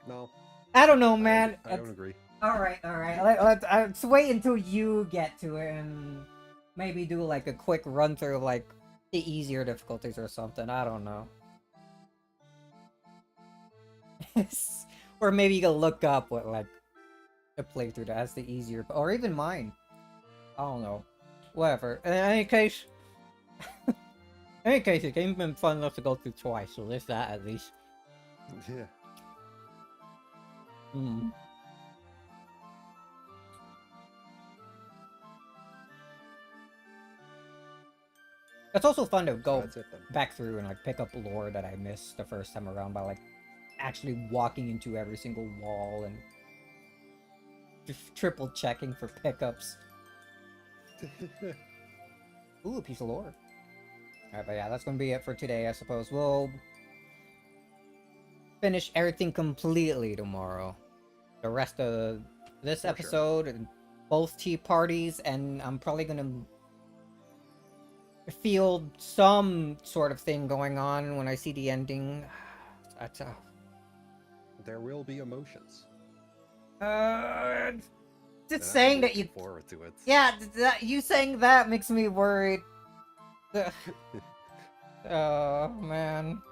No. I don't know, man. I don't agree. All right. Let's wait until you get to it and maybe do like a quick run through of like the easier difficulties or something. I don't know. Or maybe you can look up what like a playthrough that has the easier, or even mine. I don't know. Whatever. In any case, the game's been fun enough to go through twice, so there's that at least. Yeah. Hmm. It's also fun to go back through and like pick up lore that I missed the first time around by like actually walking into every single wall and just triple checking for pickups. Ooh, a piece of lore. Alright, but yeah, that's gonna be it for today, I suppose. We'll finish everything completely tomorrow. The rest of this episode, and both tea parties, and I'm probably gonna feel some sort of thing going on when I see the ending. That's There will be emotions. Just saying that you forward to it. Yeah, you saying that makes me worried. Oh man.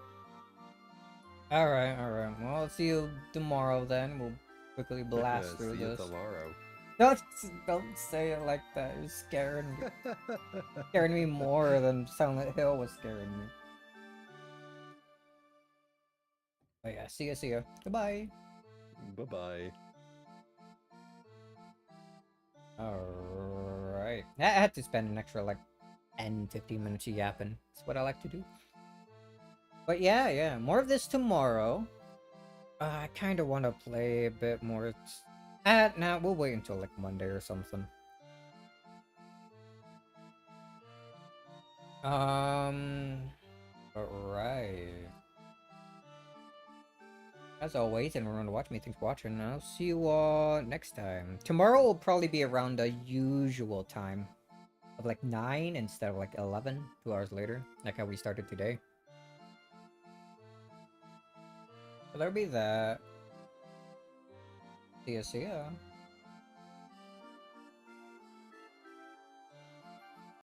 Alright. Well, I'll see you tomorrow then. We'll quickly blast through this. See you tomorrow. Don't say it like that. You're scaring me. Scaring me more than Silent Hill was scaring me. But yeah, see ya. Goodbye. Bye-bye. Alright. I had to spend an extra like 10-15 minutes yapping. That's what I like to do. But yeah, more of this tomorrow. I kind of want to play a bit more. Nah, we'll wait until like Monday or something. Alright. As always, and everyone to watch me, thanks for watching. I'll see you all next time. Tomorrow will probably be around the usual time of like 9 instead of like 11, 2 hours later, like how we started today. So there'll be that. See ya.